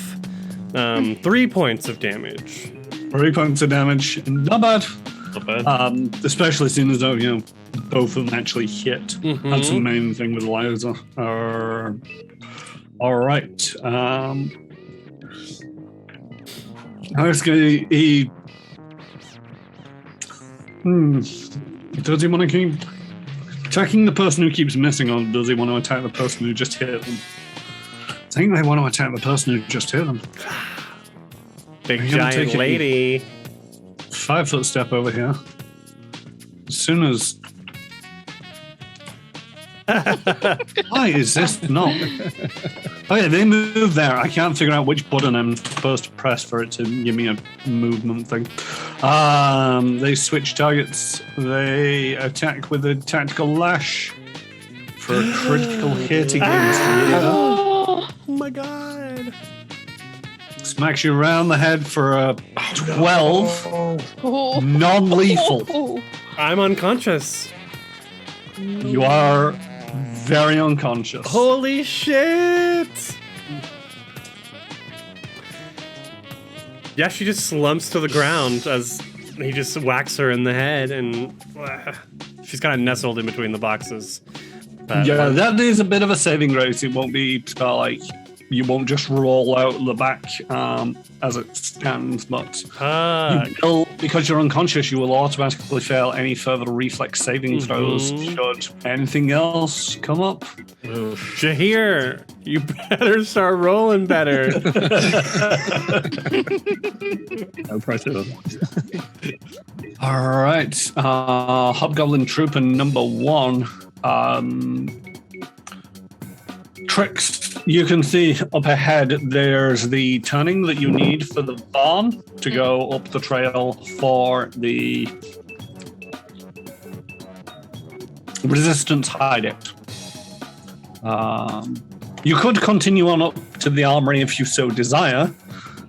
3 points of damage. 3 points of damage. Not bad. Not bad. Especially seeing as though, both of them actually hit. That's the main thing with Liza. All right. Does he want to keep attacking the person who keeps missing, or does he want to attack the person who just hit them? I think they want to attack the person who just hit them. Big giant lady. 5 foot step over here. As soon as. Why is this not? Oh yeah, they move there. I can't figure out which button I'm supposed to press for it to give me a movement thing. They switch targets. They attack with a tactical lash for a critical hit against you. Oh my god. Smacks you around the head for a 12. Non-lethal. I'm unconscious. You are very unconscious. Holy shit! Yeah, she just slumps to the ground as he just whacks her in the head, and she's kind of nestled in between the boxes. But, Yeah, that is a bit of a saving grace. It won't be like you won't just roll out the back as it stands, but you will, because you're unconscious, you will automatically fail any further reflex saving throws should anything else come up. Jahir, you better start rolling better. No pressure. All right, Hobgoblin Trooper number 1. Tricks. You can see up ahead there's the turning that you need for the barn to go up the trail for the resistance hideout. You could continue on up to the armory if you so desire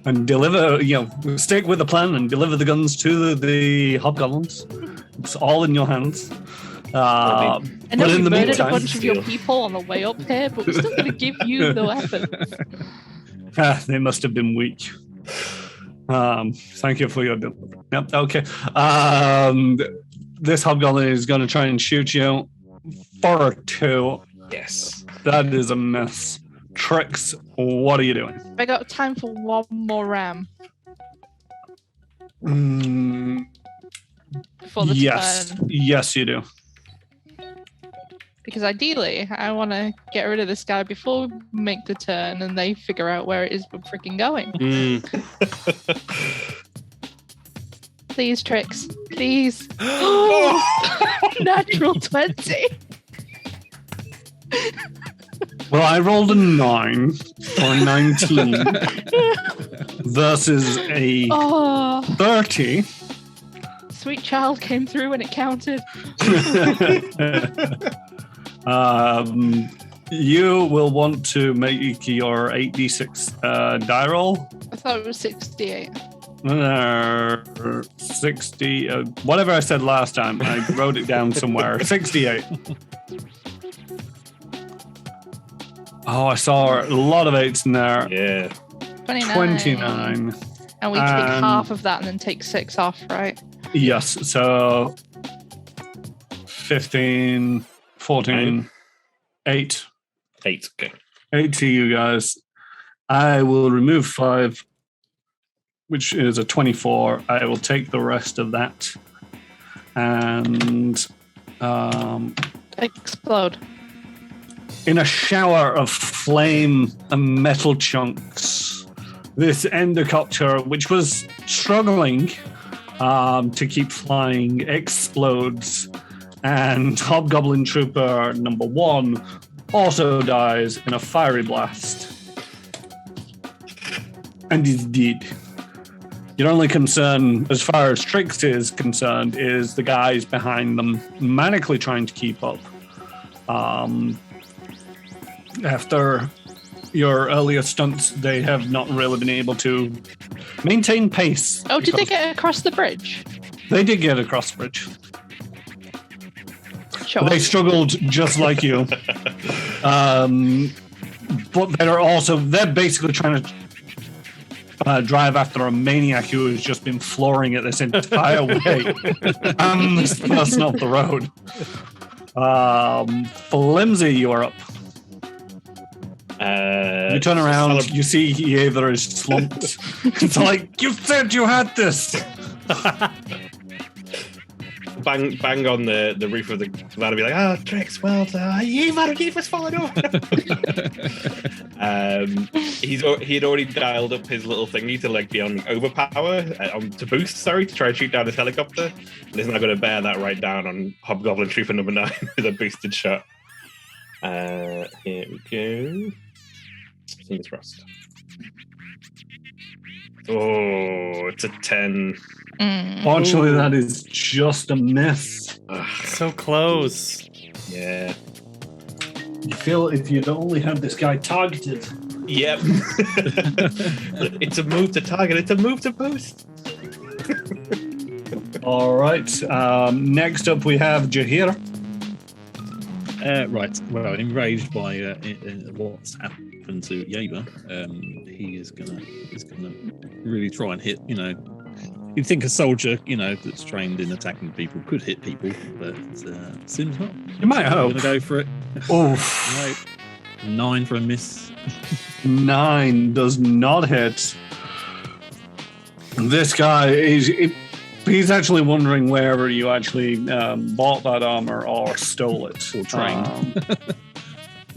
and deliver, stick with the plan and deliver the guns to the hobgoblins. It's all in your hands. I know but we in the murdered meantime, a bunch of your people on the way up here, but we're still going to give you the weapon. They must have been weak. Thank you for your delivery. Yep, okay. This hobgoblin is going to try and shoot you for a 2. Yes. That is a miss. Tricks, what are you doing? I got time for one more ram before the Yes, turn. yes, you do. Because ideally, I want to get rid of this guy before we make the turn and they figure out where it is we're freaking going. Please, Tricks. Please. Natural 20. Well, I rolled a 9 for 19 versus a 30. Sweet child came through when it counted. You will want to make your 8d6 die roll. I thought it was 68. 60, whatever I said last time. I wrote it down somewhere. 68. Oh, I saw a lot of 8s in there. Yeah. 29. And we take half of that and then take 6 off, right? Yes, so 15, 14, 8. 8. Okay. 8 to you guys. I will remove 5, which is a 24. I will take the rest of that and Explode. in a shower of flame and metal chunks, this endocopter, which was struggling to keep flying, explodes, and Hobgoblin Trooper number 1 also dies in a fiery blast and is dead. Your only concern, as far as Trix is concerned, is the guys behind them manically trying to keep up. After your earlier stunts, they have not really been able to maintain pace. Oh, did they get across the bridge? They did get across the bridge. Sure. They struggled just like you. But they're basically trying to drive after a maniac who has just been flooring it this entire way. And this person off the road. Flimsy, you are up. You turn around, you see Yether is slumped. It's like, you said you had this! Bang on the roof of the van and be like, Trix, well done. Yether's falling over. He had already dialed up his little thingy to like be on overpower, to boost, to try and shoot down his helicopter. And he's now going to bear that right down on Hobgoblin Trooper number 9 with a boosted shot. Here we go. Fingers crossed. Oh, it's a 10. Fortunately, that is just a miss. So close. Yeah. You feel if you'd only had this guy targeted. Yep. It's a move to target. It's a move to boost. All right. Next up, we have Jahir. Right. Well, enraged by what's happened to Yether, he is gonna really try and hit. You'd think a soldier, that's trained in attacking people could hit people, but seems not. You might hope. I'm gonna go for it. Oof. Right. 9 for a miss. 9 does not hit. This guy he's actually wondering wherever you actually bought that armor or stole it. Or trained.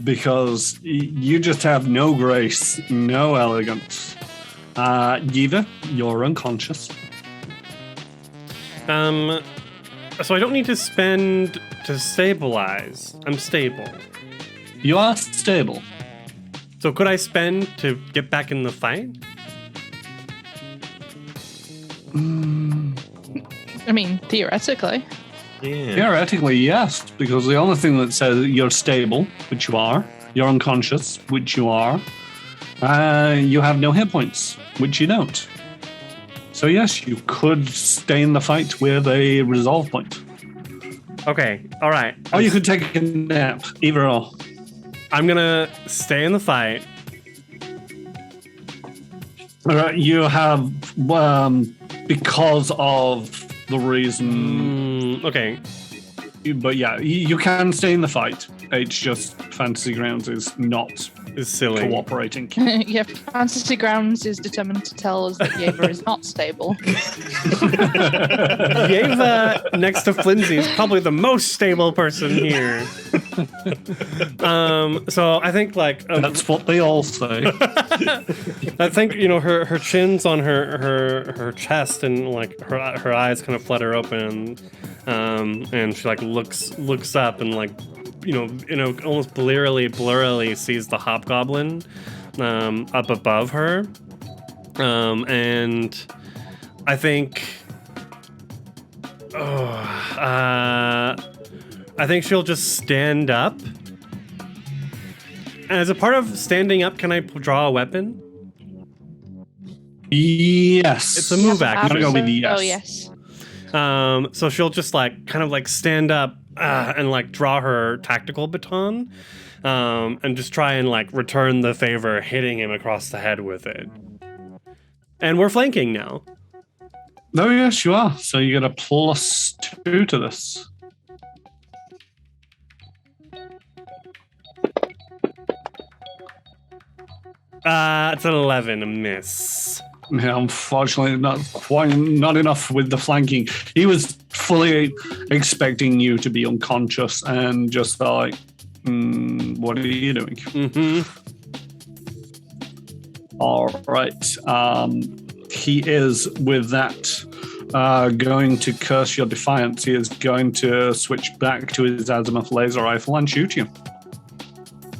Because you just have no grace, no elegance. Yether, you're unconscious. So I don't need to spend to stabilize. I'm stable. You are stable. So could I spend to get back in the fight? I mean, theoretically. Yeah. Theoretically, yes, because the only thing that says you're stable, which you are, you're unconscious, which you are, you have no hit points, which you don't. So yes, you could stay in the fight with a resolve point. Okay, all right. Or you could take a nap, either or. I'm gonna stay in the fight. All right, you have, because of the reason... Okay. But yeah, you can stay in the fight. It's just Fantasy Grounds is not It's silly. cooperating. Yeah, Fantasy Grounds is determined to tell us that Yether is not stable. Yether next to Flimsy is probably the most stable person here. So I think That's what they all say. I think her chin's on her chest and her eyes kind of flutter open, and she looks up and almost blurrily sees the hobgoblin up above her, and I think she'll just stand up. As a part of standing up, can I draw a weapon? Yes. It's a move action. I'm gonna go with yes. Oh, yes. So she'll just stand up and draw her tactical baton, and just try and return the favor, hitting him across the head with it. And we're flanking now. Oh, yes, you are. So you get a +2 to this. It's an 11, a miss. Yeah, unfortunately, not enough with the flanking. He was fully expecting you to be unconscious and just what are you doing? Mm-hmm. All right. He is, with that, going to curse your defiance. He is going to switch back to his azimuth laser rifle and shoot you.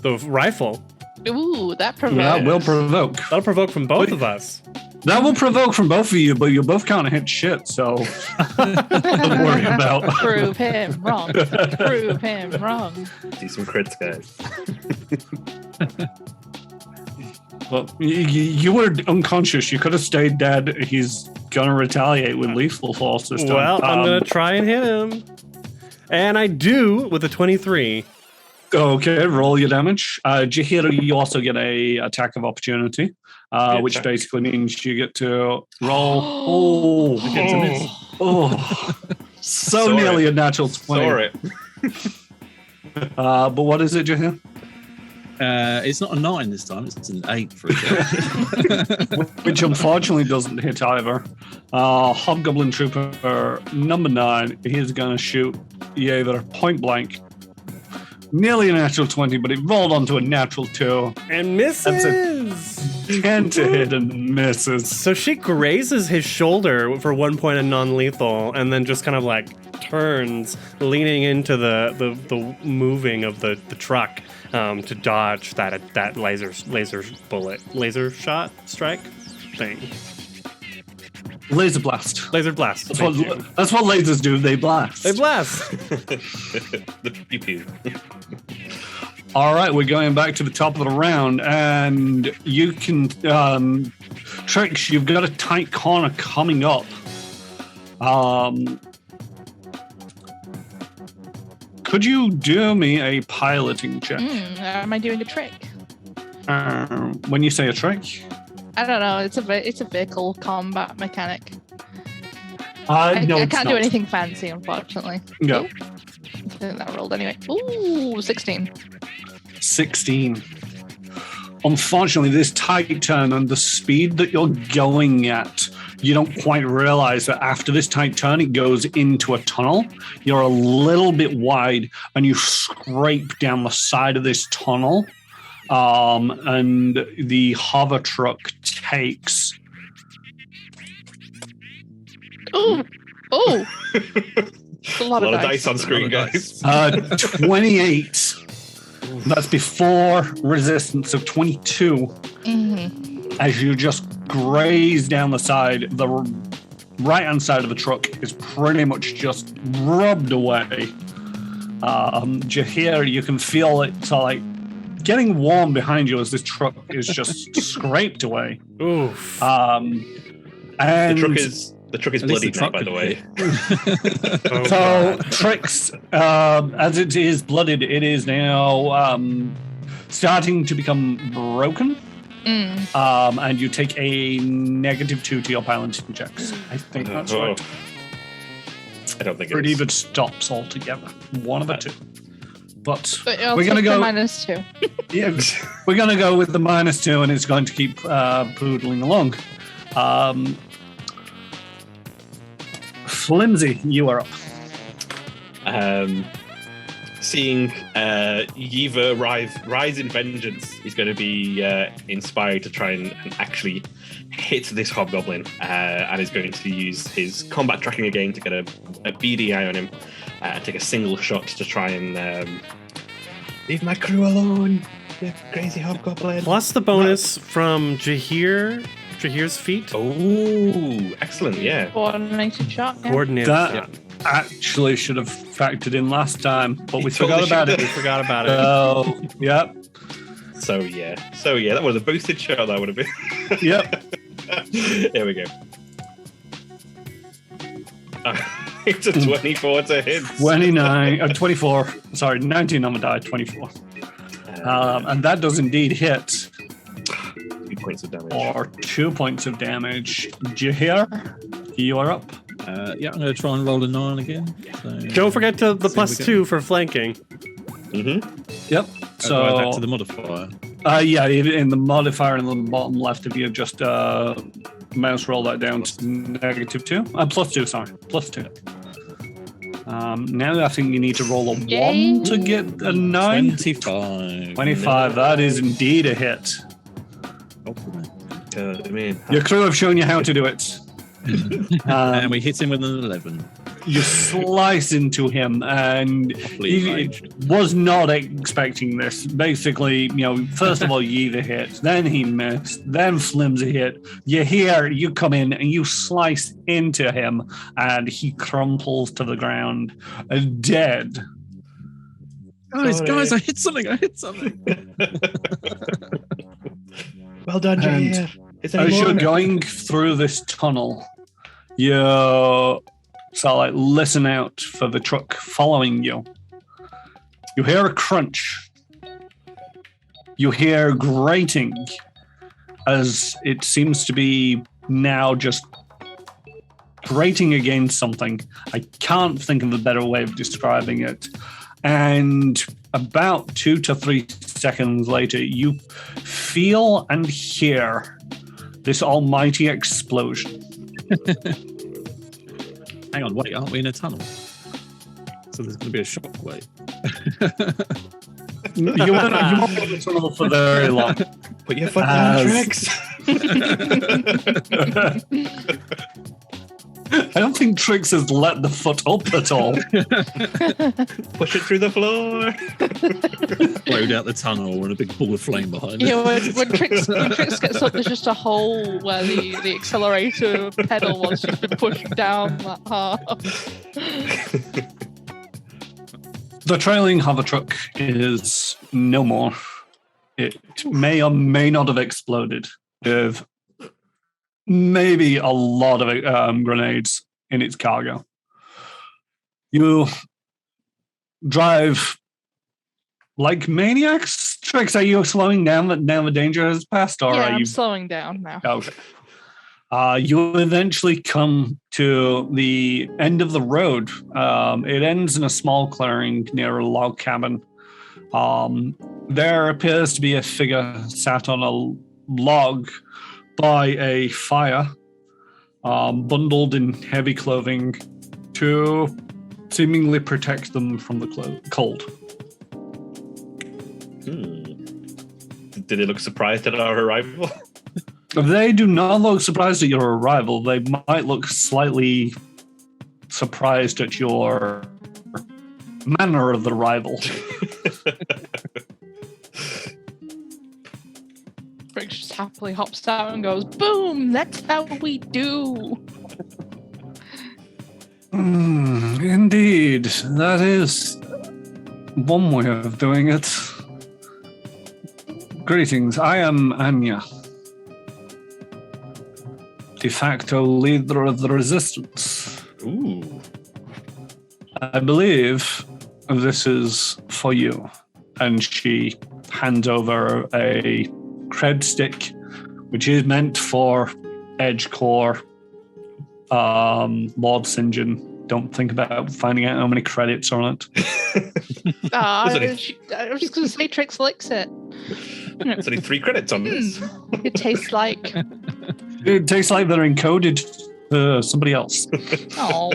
The rifle. Ooh, that provokes. That will provoke. That'll provoke from both of us. That will provoke from both of you, but you both can't hit shit, so don't worry about. Prove him wrong. Prove him wrong. Do some crits, guys. Well, you were unconscious. You could have stayed dead. He's gonna retaliate with lethal force this time. Well, I'm gonna try and hit him, and I do with a 23. Okay, roll your damage. Jahir, you also get a attack of opportunity, which attack. basically means you get to roll. So Saw nearly it. a natural 20. Saw it. But what is it, Jahir? It's not a 9 this time, it's an 8 for a Which unfortunately doesn't hit either. Hobgoblin Trooper number 9, he's going to shoot Yaver point blank. Nearly a natural 20, but it rolled onto a natural 2. And misses. 10 to hit and misses. So she grazes his shoulder for 1 point of non-lethal, and then just kind of like turns, leaning into the moving of the truck to dodge that laser shot strike thing. Laser blast. Laser blast. That's what lasers do. They blast. They blast. The pew pew. All right, we're going back to the top of the round, and you can Trix. You've got a tight corner coming up. Could you do me a piloting check? Am I doing a trick? When you say a trick, I don't know. It's a vehicle combat mechanic. no, I it's can't do not. anything fancy, unfortunately. No. I think that rolled anyway. Ooh, 16. 16. Unfortunately, this tight turn and the speed that you're going at, you don't quite realize that after this tight turn, it goes into a tunnel. You're a little bit wide, and you scrape down the side of this tunnel, and the hover truck takes... Ooh, ooh. It's a lot of dice on screen, A lot of guys. 28. That's before resistance of 22. Mm-hmm. As you just graze down the side, the right-hand side of the truck is pretty much just rubbed away. Jahir, you can feel it like getting warm behind you as this truck is just scraped away. Oof. And The truck is At least bloody the now, truck by could the way. Oh, so God. Trix, as it is blooded, it is now starting to become broken. And you take a -2 to your piloting checks. I think that's right. I don't think Or it it is. even stops altogether. One of the two. But I'll we're gonna take the go. -2. Yeah, we're gonna go with the -2, and it's going to keep poodling along. Flimsy, you are up. Seeing Yiva rise in vengeance, he's going to be inspired to try and actually hit this hobgoblin, and is going to use his combat tracking again to get a beady eye on him, and take a single shot to try and leave my crew alone, you crazy hobgoblin. Plus the bonus from Jahir's feat. Oh, excellent! Yeah. Coordinated shot. Yeah. Coordinated. That actually should have factored in last time, but we You totally forgot about should it. We forgot about it. Oh, yep, So yeah, that was a boosted shot. That would have been. yep. Here we go. It's a 24 to hit. 24. Sorry, 19 on the die, 24. And that does indeed hit 2 points of damage. for 2 points of damage. Jahir, you are up. Yeah, I'm going to try and roll a 9 again. So, Don't forget the see if we +2 for flanking. Yep. So add that to So, the modifier. yeah, in the modifier in the bottom left of you, just mouse roll that down to -2. +2, sorry. +2. Now I think you need to roll a 1 to get a 9. 25. 25, that is indeed a hit. I mean, Your crew have shown you how to do it. And we hit him with an 11. You slice into him, and Properly he ranged. was not expecting this. Basically, first of all, Yiva hit, then he missed, then Flimsy hit. You come in and you slice into him, and he crumples to the ground, dead. Guys, I hit something. well done, And Jahir. Is as you're going through this tunnel, you listen out for the truck following you. You hear a crunch. You hear grating as it seems to be now just grating against something. I can't think of a better way of describing it. And about 2 to 3 seconds later, you feel and hear this almighty explosion. Hang on, wait, aren't we in a tunnel? So there's going to be a shockwave. You won't be in the tunnel for very long. Put your foot down, Trix. I don't think Trix has let the foot up at all. Push it through the floor. Explode out the tunnel and a big ball of flame behind Yeah, it. when Trix gets up, there's just a hole where the accelerator pedal was just been pushed down that hard. The trailing hover truck is no more. It may or may not have exploded with maybe a lot of grenades in its cargo. You drive like maniacs. Trix, are you slowing down that now the danger has passed? Or Yeah, are I'm you slowing down now. Okay. You eventually come to the end of the road. It ends in a small clearing near a log cabin. There appears to be a figure sat on a log by a fire, bundled in heavy clothing to seemingly protect them from the cold. Did they look surprised at our arrival? They do not look surprised at your arrival. They might look slightly surprised at your manner of arrival. Trix just happily hops out and goes, boom, that's how we do. Indeed, that is one way of doing it. Greetings, I am Anya, de facto leader of the resistance. Ooh. I believe this is for you. And she hands over a cred stick, which is meant for Edge Core. Lord Sinjin. Don't think about finding out how many credits are on it. I was just going to say Trix licks it. There's only 3 credits on this. It tastes like... It tastes like they're encoded for somebody else. Oh.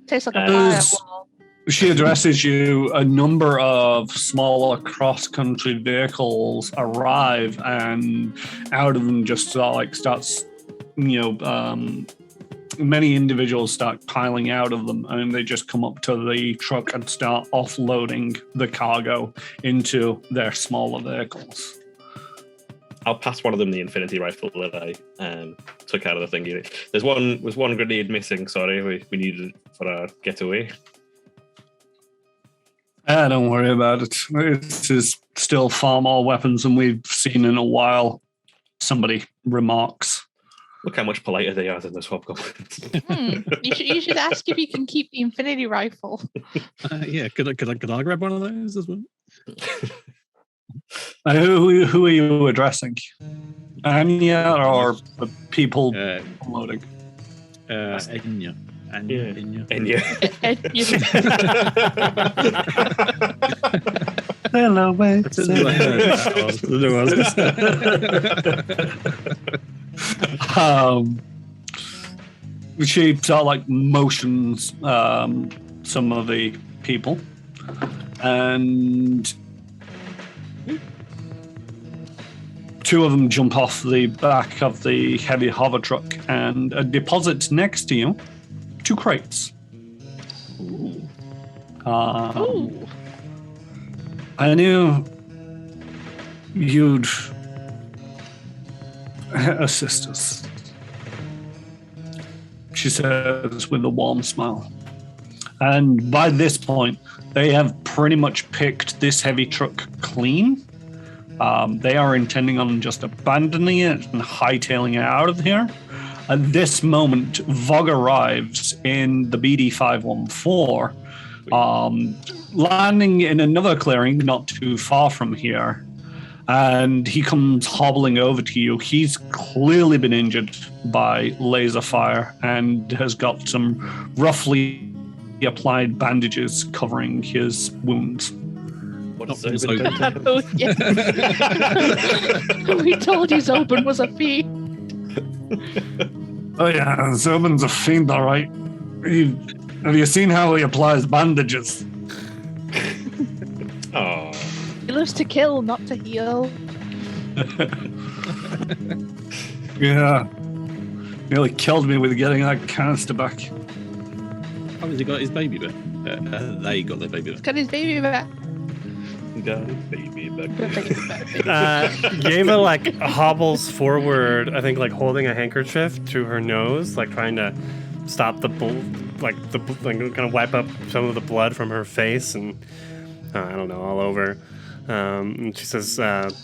Tastes like a As fireball. she addresses you, a number of smaller cross-country vehicles arrive, and out of them just starts, many individuals start piling out of them, and they just come up to the truck and start offloading the cargo into their smaller vehicles. I'll pass one of them the infinity rifle that I took out of the thingy. There's one grenade missing. Sorry, we needed it for our getaway. Don't worry about it. It is still far more weapons than we've seen in a while. Somebody remarks. Look how much politer they are than those hobgoblins. You should ask if you can keep the infinity rifle. Yeah, could I grab one of those as well? Who are you addressing? Anya or the people loading? Enya. Enya. Hello, wait. She sort of motions some of the people, and 2 of them jump off the back of the heavy hover truck and deposit next to you 2 crates. Ooh. I knew you'd assist us, she says with a warm smile. And by this point, they have pretty much picked this heavy truck clean. They are intending on just abandoning it and hightailing it out of here. At this moment, Vog arrives in the BD-514 landing in another clearing not too far from here. And he comes hobbling over to you. He's clearly been injured by laser fire and has got some roughly applied bandages covering his wounds. What Not is from Zobin? Oh, yeah. We told you Zobin was a fiend. Oh yeah, Zobin's a fiend, all right. Have you seen how he applies bandages? Oh, He lives to kill, not to heal. Yeah. Nearly killed me with getting that canister back. Oh, has he got his baby back? They got their baby back. Got his baby back. guys, baby, back. Yeva like hobbles forward, I think like holding a handkerchief to her nose, like trying to stop the kind of wipe up some of the blood from her face and I don't know, all over. And she says, "Thanks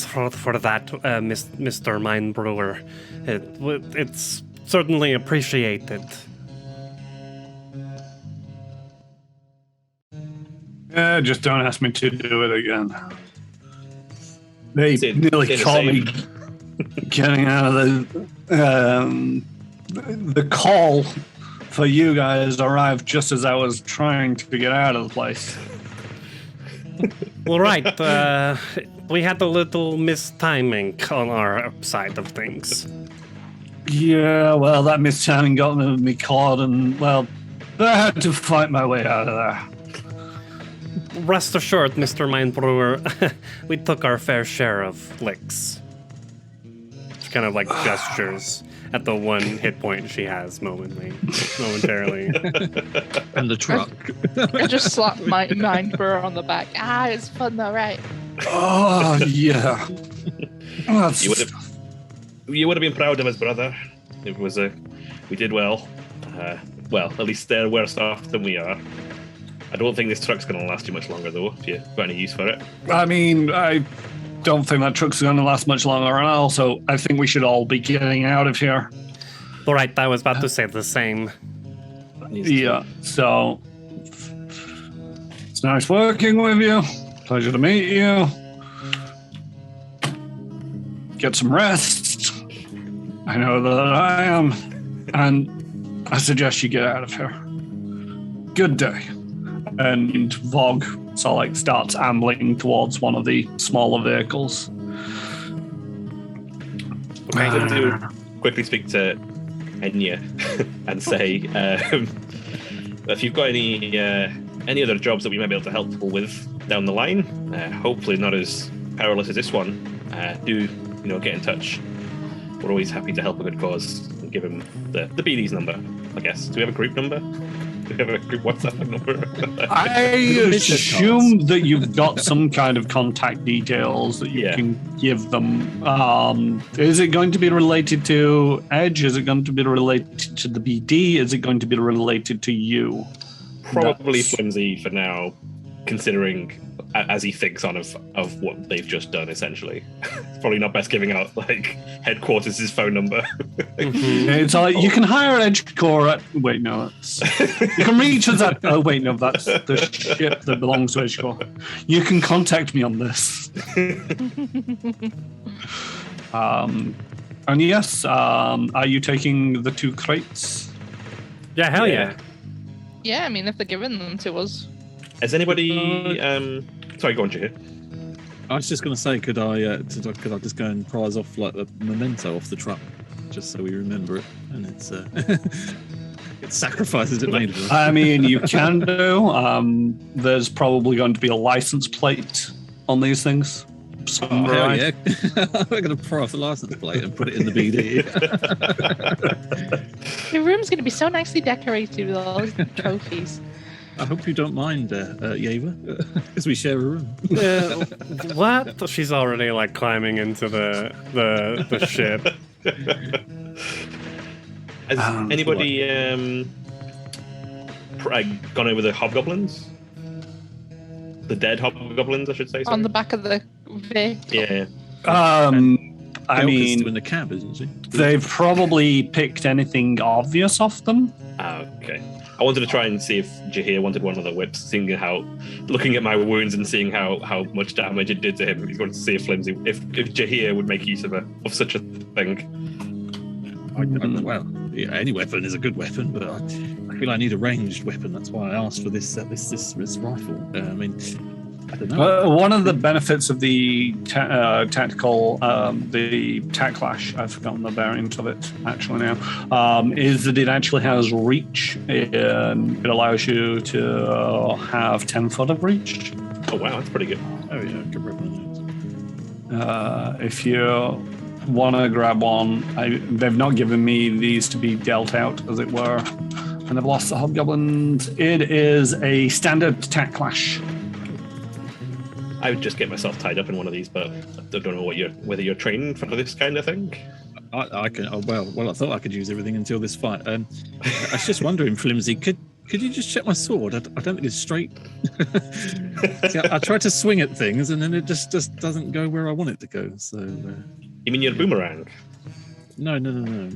for that, Mr. Mine Brewer. It's certainly appreciated." Yeah, just don't ask me to do it again. They Say- nearly say the caught me same. getting out of the call for you guys arrived just as I was trying to get out of the place. Well, right. We had a little mistiming on our side of things. Yeah, well, that mistiming got me caught, and well, I had to fight my way out of there. Rest assured, Mr. Mine Brewer, we took our fair share of licks. She kind of like gestures at the one hit point she has momentarily. And the truck. I just slapped my mind for her on the back. Ah, it's fun though, right? Oh yeah. That's- You would have been proud of us, brother. It was we did well. Well, at least they're worse off than we are. I don't think this truck's going to last you much longer, though, if you've got any use for it. I mean, I don't think that truck's going to last much longer, and also, I think we should all be getting out of here. All right, I was about to say the same. Yeah, so it's nice working with you. Pleasure to meet you. Get some rest. I know that I am, and I suggest you get out of here. Good day. And Vogue starts ambling towards one of the smaller vehicles. I'm going to quickly speak to Enya and say, if you've got any other jobs that we might be able to help people with down the line, hopefully not as perilous as this one, do get in touch. We're always happy to help a good cause and give him the BD's number, I guess. Do we have a group number? Do we have a group WhatsApp number? I assume that you've got some kind of contact details that you can give them. Is it going to be related to Edge? Is it going to be related to the BD? Is it going to be related to you? Probably flimsy for now, considering as he thinks on of what they've just done, essentially. It's probably not best giving out headquarters' phone number. It's like you can hire Edge Corps at. Wait, no, that's. You can reach us at. Oh, wait, no, that's the ship that belongs to Edge Corps. You can contact me on this. And yes, are you taking the 2 crates? Yeah, hell yeah. Yeah, I mean, if they're giving them to us. Has anybody? Sorry, go on, Jahir. I was just going to say, could I just go and prize off like the memento off the truck, just so we remember it, and it's sacrifices it made. I mean, you can do. There's probably going to be a license plate on these things. Oh, hell yeah. We're going to pry off the license plate and put it in the BD. Your room's going to be so nicely decorated with all those trophies. I hope you don't mind, Yeva, because we share a room. What? She's already like climbing into the ship. Has anybody gone over the hobgoblins? The dead hobgoblins, I should say. Sorry. On the back of the vehicle. Yeah. I Gelka's mean, still in the cab, isn't she? they've probably picked anything obvious off them. Okay. I wanted to try and see if Jahir wanted one of the whips, looking at my wounds and seeing how much damage it did to him. He's going to see if Jahir would make use of such a thing. Well, yeah, any weapon is a good weapon, but I feel I need a ranged weapon. That's why I asked for this rifle. I mean, I don't know. One of the benefits of the tactical, the Tacklash, I've forgotten the variant of it actually now, is that it actually has reach. And it allows you to have 10 foot of reach. Oh wow, that's pretty good. Oh yeah, good weapon. If you want to grab one, they've not given me these to be dealt out, as it were, and I've lost the hobgoblins. It is a standard Tacklash. I would just get myself tied up in one of these, but I don't know whether you're trained for this kind of thing. I can. Oh, well, I thought I could use everything until this fight. I was just wondering, Flimsy, could you just check my sword? I don't think it's straight. See, I tried to swing at things, and then it just doesn't go where I want it to go. So. You mean your boomerang? No.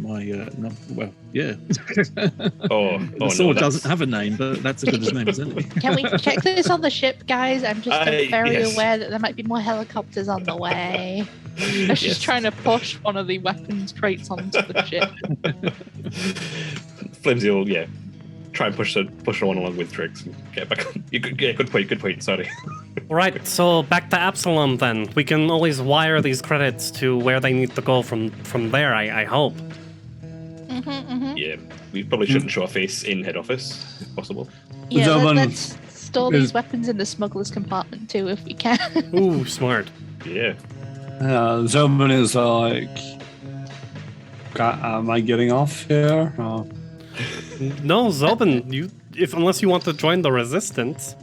Well, yeah. The sword doesn't have a name, but that's a good as name, isn't it? Can we check this on the ship, guys? I'm just very yes. aware that there might be more helicopters on the way. I was just trying to push one of the weapons crates onto the ship. Flimsy will, try and push one along with Trix and get back on. Good point, sorry. Right, so back to Absalom then. We can always wire these credits to where they need to go from there, I hope. Yeah, we probably shouldn't show our face in head office, if possible. Yeah, Zoban let's store these weapons in the smuggler's compartment too, if we can. Ooh, smart. Yeah. Zoban is like, am I getting off here? Oh. No, Zobin, unless you want to join the resistance.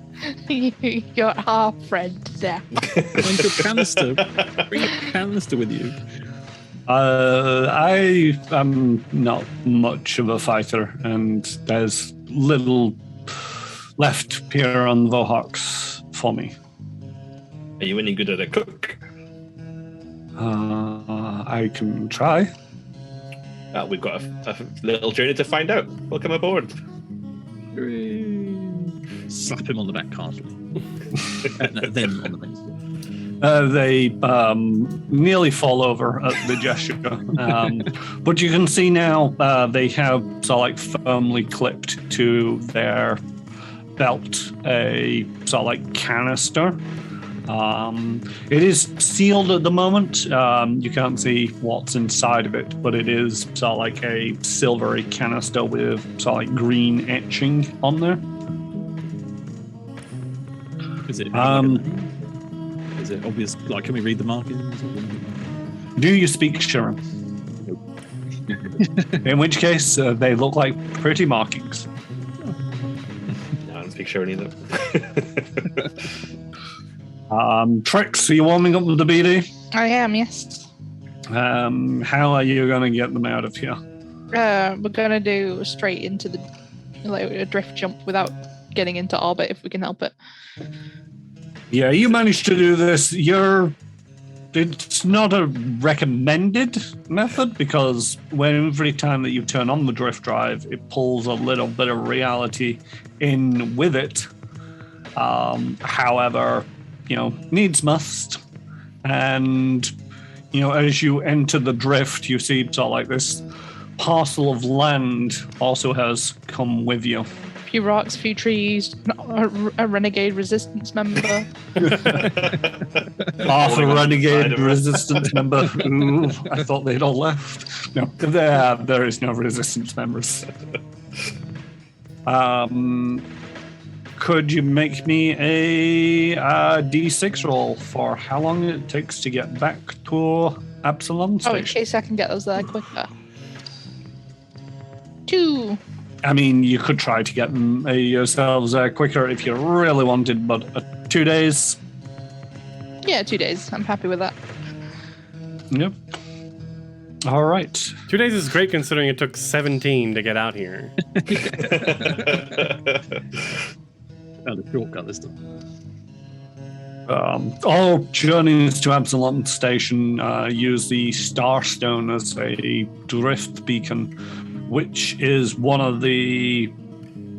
You're our friend there. Bring your canister. Bring your canister with you. I am not much of a fighter, and there's little left here on Vohawks for me. Are you any good at a cook? I can try. We've got a little journey to find out. Welcome aboard. Slap him on the back, Castle. Them on the back. They nearly fall over at the gesture. But you can see now they have firmly clipped to their belt a canister. It is sealed at the moment. You can't see what's inside of it, but it is a silvery canister with green etching on there. Is it obvious? Can we read the markings? Do you speak Shirin? In which case, they look like pretty markings. No, I don't speak Shirin either. Trix, are you warming up with the BD? I am, yes. How are you going to get them out of here? We're going to do straight into a drift jump without getting into orbit if we can help it. Yeah, you managed to do this. It's not a recommended method because every time that you turn on the drift drive, it pulls a little bit of reality in with it. However, needs must. And, as you enter the drift, you see this parcel of land also has come with you. Few rocks, few trees, a renegade resistance member. Half a renegade resistance member. Ooh, I thought they'd all left. No, there is no resistance members. Could you make me a D6 roll for how long it takes to get back to Absalom Station? In case I can get us there quicker. 2. I mean, you could try to get them yourselves quicker if you really wanted, but 2 days? Yeah, 2 days. I'm happy with that. Yep. All right. 2 days is great considering it took 17 to get out here. Found a shortcut this time. All journeys to Absalom Station use the Starstone as a drift beacon, which is one of the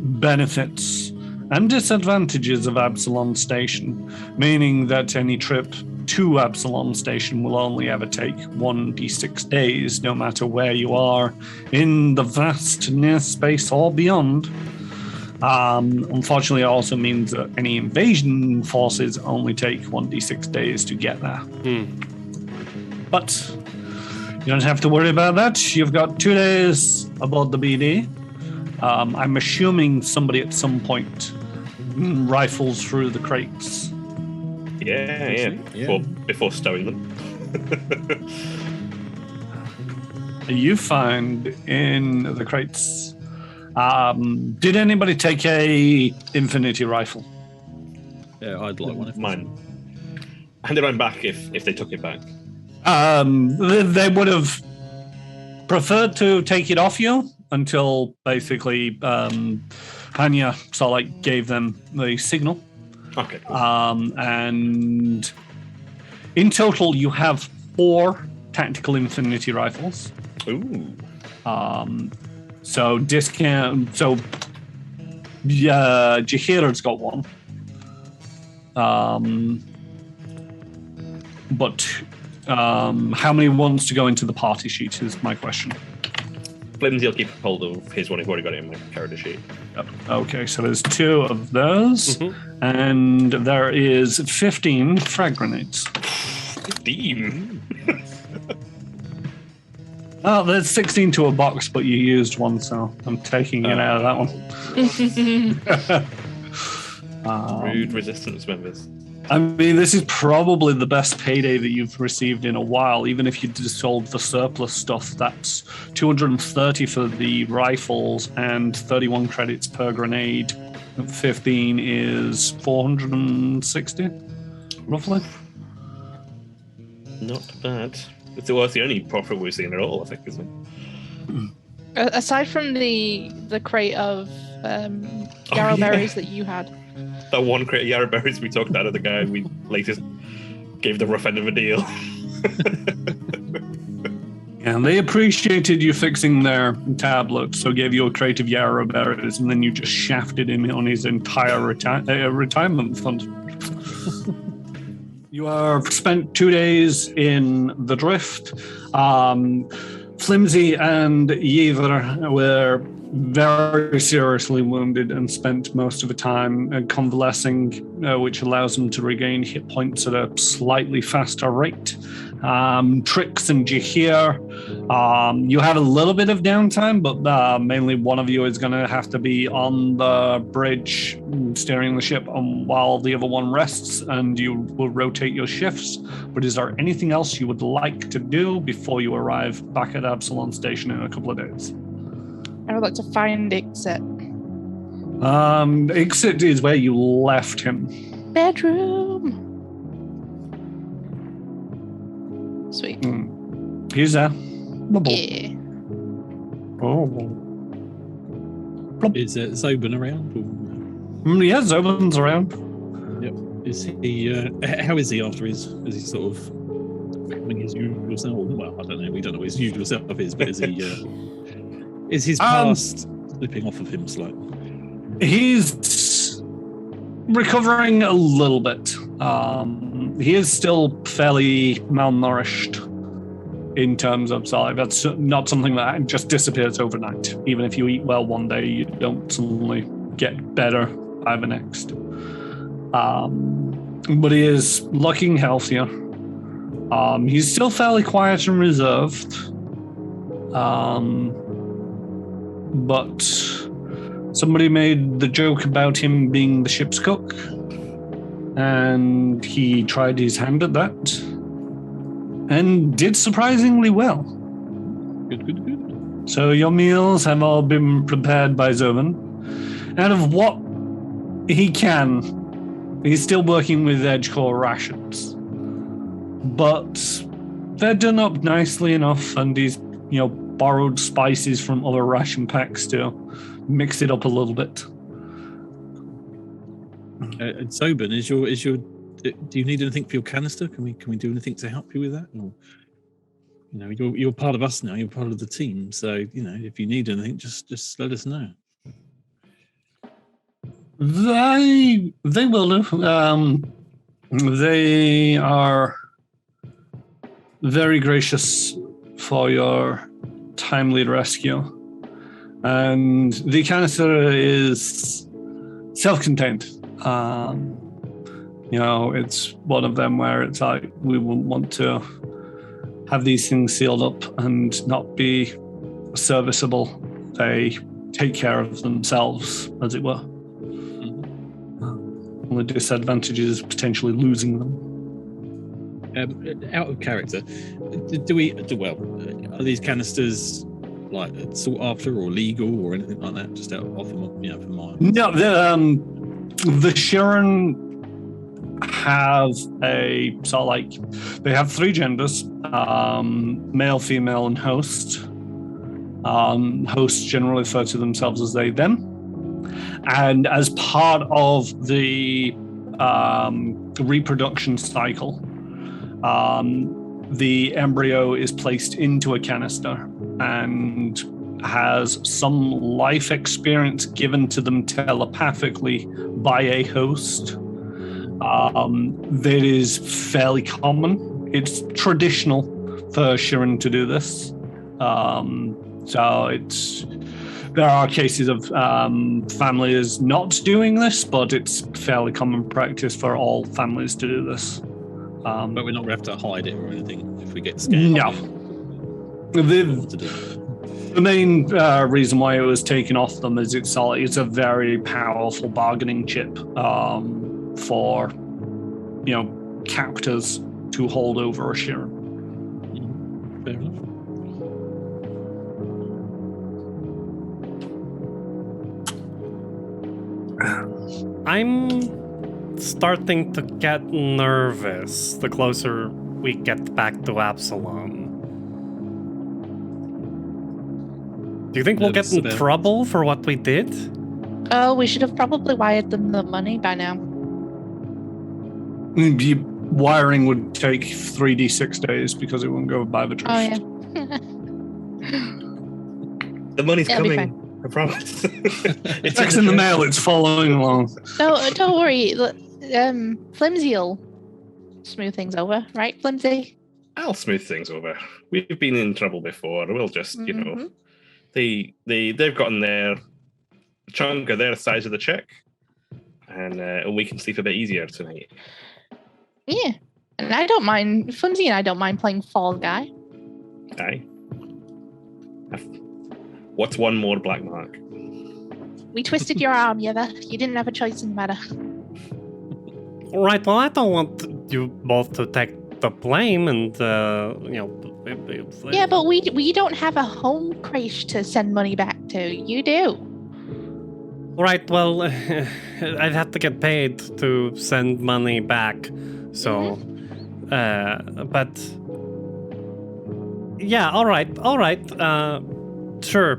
benefits and disadvantages of Absalom Station, meaning that any trip to Absalom Station will only ever take 1d6 days, no matter where you are in the vast near space or beyond. Unfortunately, it also means that any invasion forces only take 1d6 days to get there. But you don't have to worry about that. You've got 2 days aboard the BD. I'm assuming somebody at some point rifles through the crates. Yeah. Before stowing them. You find in the crates. Did anybody take a infinity rifle? Yeah, I'd like one. Mine. Hand it on back if they took it back. They would have preferred to take it off you until basically Hanya gave them the signal. Okay. Cool. And in total, you have 4 tactical infinity rifles. Ooh. So discount. So Jahira's got one. But how many wants to go into the party sheet is my question. Flimsy will keep hold of his one. He's already got it in my character sheet. Yep. Okay, so there's 2 of those, and there is 15 frag grenades. 15. Oh, there's 16 to a box, but you used one, so I'm taking it out of that one. Rude resistance members. I mean, this is probably the best payday that you've received in a while. Even if you just sold the surplus stuff, that's 230 for the rifles and 31 credits per grenade. 15 is 460, roughly. Not bad. It's the only profit we've seen at all, I think, isn't it? Aside from the crate of yarrow berries that you had. That one crate of yarrow berries we talked out of the guy we later gave the rough end of a deal. And they appreciated you fixing their tablet, so gave you a crate of yarrow berries, and then you just shafted him on his entire retirement fund. You are spent 2 days in the drift. Flimsy and Yever were very seriously wounded and spent most of the time convalescing, which allows them to regain hit points at a slightly faster rate. Trix and Jahir, you have a little bit of downtime, but mainly one of you is going to have to be on the bridge steering the ship while the other one rests, and you will rotate your shifts. But is there anything else you would like to do before you arrive back at Absalom Station in a couple of days? I would like to find Exit. Exit is where you left him. Bedroom. Sweet. He's there. Yeah. Oh. Is Zobin around? Yeah, Zobin's around. Yep. Is he? How is he after his? Is he sort of becoming his usual self? Well, I don't know. We don't know what his usual self is, but is he? Is his past slipping off of him slightly? He's recovering a little bit. He is still fairly malnourished in terms of size. That's not something that just disappears overnight. Even if you eat well one day, you don't suddenly get better by the next. But he is looking healthier. He's still fairly quiet and reserved. But somebody made the joke about him being the ship's cook, and he tried his hand at that and did surprisingly well. Good. So your meals have all been prepared by Zobin. Out of what he can, he's still working with Edgecore rations, but they're done up nicely enough, and he's borrowed spices from other ration packs to mix it up a little bit. And Zobin, do you need anything for your canister? Can we do anything to help you with that? Or, you're part of us now. You're part of the team. So if you need anything, just let us know. They will do. They are very gracious for your timely rescue. And the canister is self-contained. It's one of them where it's like we wouldn't want to have these things sealed up and not be serviceable. They take care of themselves, as it were. The disadvantage is potentially losing them. Out of character, are these canisters like sought after or legal or anything like that? Just out of for mine. No, the Sharon have a sort of like they have 3 genders: male, female, and host. Hosts generally refer to themselves as they, them. And as part of the reproduction cycle, the embryo is placed into a canister and has some life experience given to them telepathically by a host. That is fairly common. It's traditional for Shirin to do this. There are cases of families not doing this, but it's fairly common practice for all families to do this. But we're not going to have to hide it or anything if we get scared. No. The main reason why it was taken off them is it's a very powerful bargaining chip for, captors to hold over a Shirin. Fair enough. I'm starting to get nervous the closer we get back to Absalom. Do you think we'll get in trouble for what we did? Oh, we should have probably wired them the money by now. The wiring would take 3d6 days because it wouldn't go by the truth. Oh, yeah. The money's It'll be coming. fine. I promise. It's in the mail. It's following along. No, don't worry. Flimsy'll smooth things over, right, Flimsy? I'll smooth things over. We've been in trouble before. We'll just, they've gotten their chunk of their size of the check, and we can sleep a bit easier tonight. Yeah, and I don't mind. Flimsy and I don't mind playing Fall Guy. Aye. What's one more black mark? We twisted your arm, Yeva. You didn't have a choice in the matter. Right, well, I don't want you both to take the blame and, Yeah, but we don't have a home crèche to send money back to. You do. Right, well, I'd have to get paid to send money back, so, but, yeah, all right, sure,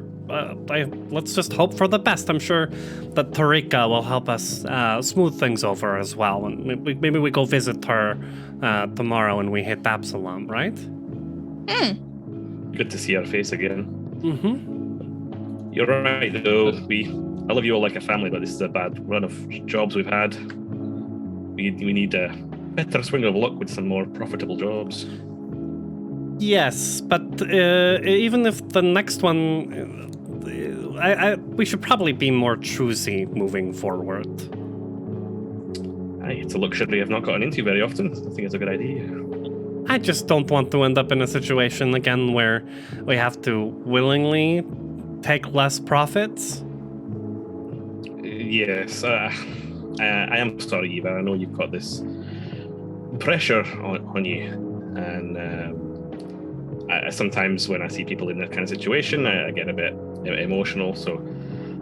let's just hope for the best. I'm sure that Tarika will help us smooth things over as well, and maybe we go visit her tomorrow when we hit Absalom, right? Good to see her face again. Mm-hmm. You're right, though. I love you all like a family, but this is a bad run of jobs we've had. We need a better swing of luck with some more profitable jobs. Yes, but even if the next one, we should probably be more choosy moving forward. Aye, it's a luxury I've not gotten into very often. I think it's a good idea. I just don't want to end up in a situation again where we have to willingly take less profits. Yes, I am sorry, Eva. I know you've got this pressure on you, and sometimes when I see people in that kind of situation, I get a bit emotional. So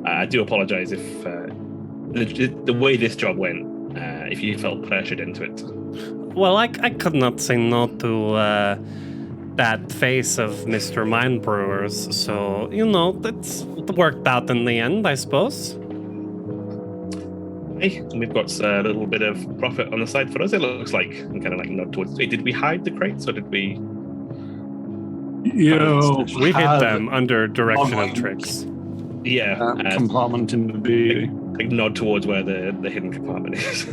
I do apologize if the way this job went, if you felt pressured into it. Well, I could not say no to that face of Mr. Mind Brewers, so, that's worked out in the end, I suppose. Hey, we've got a little bit of profit on the side for us, it looks like. I'm kind of like nod towards... Wait, did we hide the crates, or did we... We hid them under direction of Trix. Yeah. Compartment in the B. nod towards where the hidden compartment is.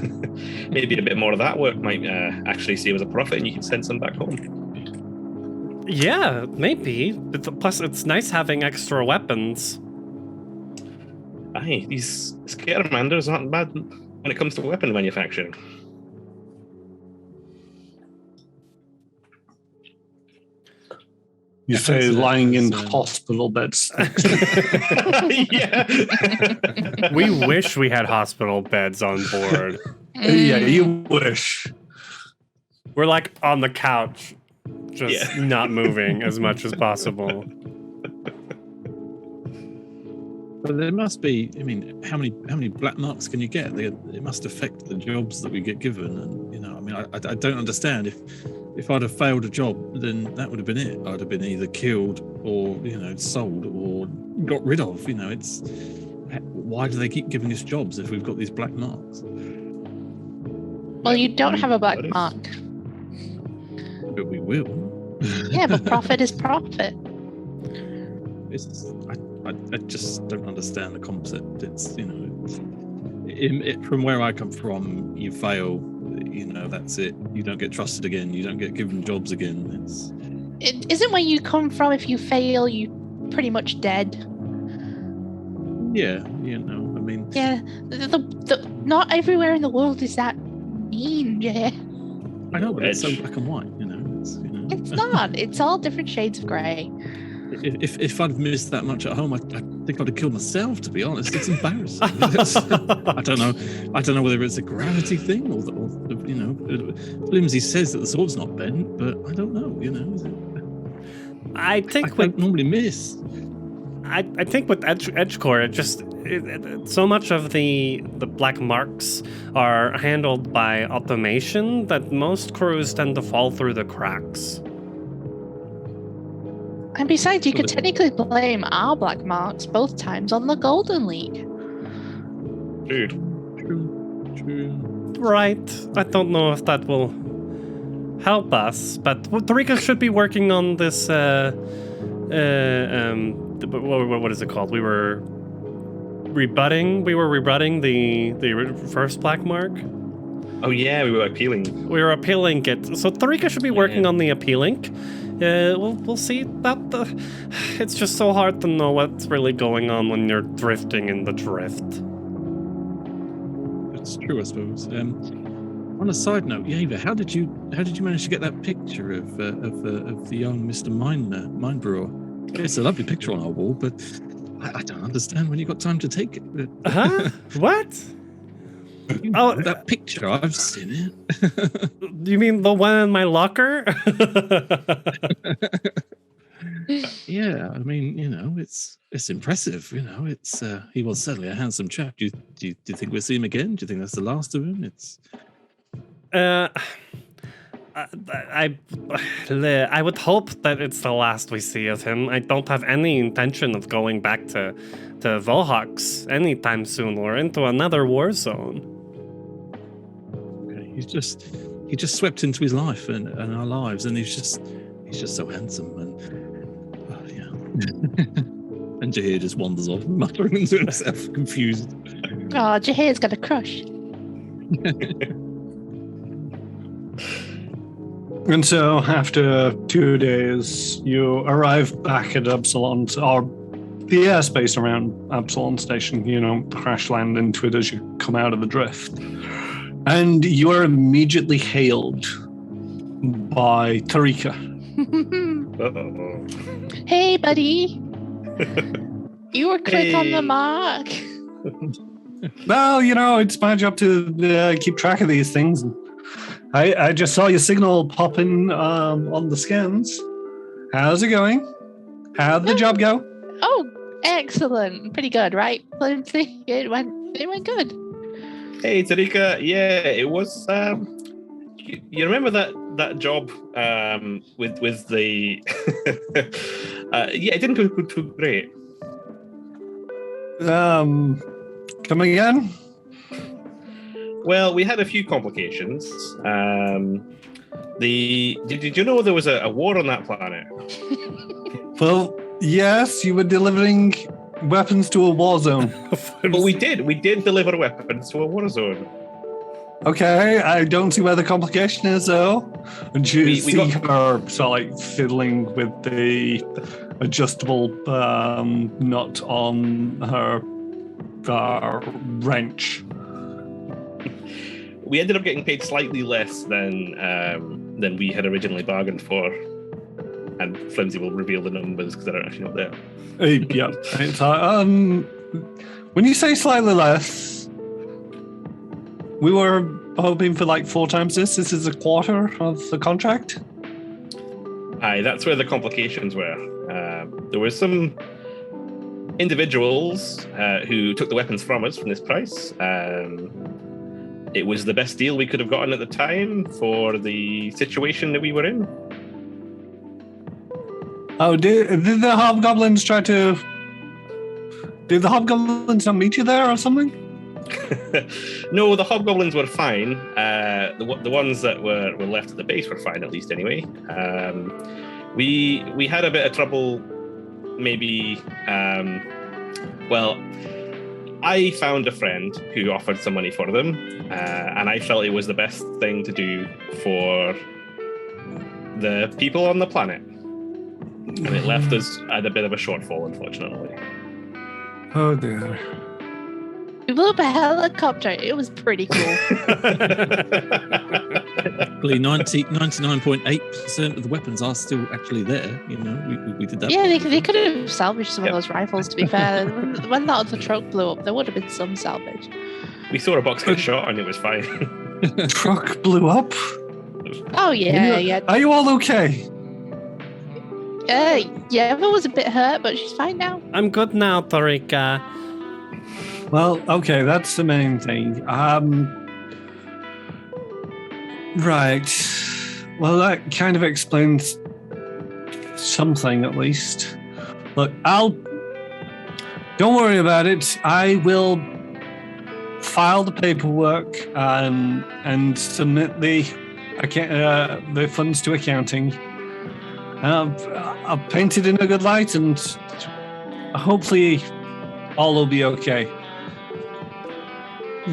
Maybe a bit more of that work might actually see you as a profit, and you can send some back home. Yeah, maybe. Plus, it's nice having extra weapons. Aye, these scaremanders aren't bad when it comes to weapon manufacturing. You say lying in hospital beds. Yeah. We wish we had hospital beds on board. Yeah, you wish. We're like on the couch, just not moving as much as possible. But there must be. I mean, how many black marks can you get? It must affect the jobs that we get given, and I mean, I don't understand if I'd have failed a job, then that would have been it. I'd have been either killed or sold or got rid of. It's why do they keep giving us jobs if we've got these black marks? Well, you don't have a black mark. But we will. Yeah, but profit is profit. I just don't understand the concept. It's from where I come from, you fail, that's it. You don't get trusted again. You don't get given jobs again. It isn't where you come from. If you fail, you pretty much dead. Yeah, I mean. Yeah, not everywhere in the world is that mean, Jay. I know, but it's so black and white. It's not. It's all different shades of grey. If I'd missed that much at home, I think I'd have killed myself. To be honest, it's embarrassing. I don't know whether it's a gravity thing or Flimsy says that the sword's not bent, but I don't know. I think I don't normally miss. I think with Edgecore, so much of the black marks are handled by automation that most crews tend to fall through the cracks. And besides, you could technically blame our black marks both times on the Golden League. Dude. True. Right. I don't know if that will help us, but Tarika should be working on this. What is it called? We were rebutting the first black mark. Oh yeah, we were appealing. We were appealing it. So Tarika should be working on the appealing. We'll see about it's just so hard to know what's really going on when you're drifting in the drift. It's true, I suppose. On a side note, Yeva, how did you manage to get that picture of the young Mr. Mind Brewer? It's a lovely picture on our wall, but I don't understand when you got time to take it. Huh? What? That picture, I've seen it. You mean the one in my locker? Yeah, I mean, it's impressive. It's he was certainly a handsome chap. Do you think we'll see him again? Do you think that's the last of him? I would hope that it's the last we see of him. I don't have any intention of going back to Vohawks anytime soon or into another war zone. Okay, he just swept into his life and our lives, and he's just so handsome and and Jahir just wanders off, muttering to himself, confused. Oh, Jahir's got a crush. And so, after 2 days, you arrive back at Absalom, or the airspace around Absalom Station, crash land into it as you come out of the drift. And you are immediately hailed by Tarika. Uh-oh. Hey, buddy. You were quick on the mark. Well, it's my job to keep track of these things. I just saw your signal popping on the scans. How's it going? How'd the job go? Oh, excellent. Pretty good, right? It went good. Hey, Tarika. Yeah, it was. You remember that job with the? Yeah, it didn't go too great. Come again? Well, we had a few complications. Did you know there was a war on that planet? Well, yes, you were delivering weapons to a war zone. But we did deliver weapons to a war zone. Okay, I don't see where the complication is, though. And you We see her sort of like fiddling with the adjustable nut on her wrench. We ended up getting paid slightly less than we had originally bargained for, and Flimsy will reveal the numbers because I don't actually know what they are. Yeah, it's when you say slightly less, we were hoping for like 4 times this. This is a quarter of the contract. Aye, that's where the complications were. There were some individuals who took the weapons from us from this price. It was the best deal we could have gotten at the time for the situation that we were in. Oh, did the hobgoblins try to... Did the hobgoblins not meet you there or something? No, the hobgoblins were fine. The ones that were left at the base were fine, at least anyway. We had a bit of trouble, maybe. I found a friend who offered some money for them, and I felt it was the best thing to do for the people on the planet. And it left us at a bit of a shortfall, unfortunately. Oh dear. We blew up a helicopter. It was pretty cool. Probably 99.8% of the weapons are still actually there. You know, we did that. Yeah, they could have salvaged some of those rifles, to be fair. When that other truck blew up, there would have been some salvage. We saw a box get shot and it was fine. Truck blew up? Oh, yeah. Are you all okay? Yeah, Eva was a bit hurt, but she's fine now. I'm good now, Tarika. Well, okay, that's the main thing. Right. Well, that kind of explains something, at least. Look, don't worry about it. I will file the paperwork and submit the funds to accounting. I'll paint it in a good light, and hopefully all will be okay.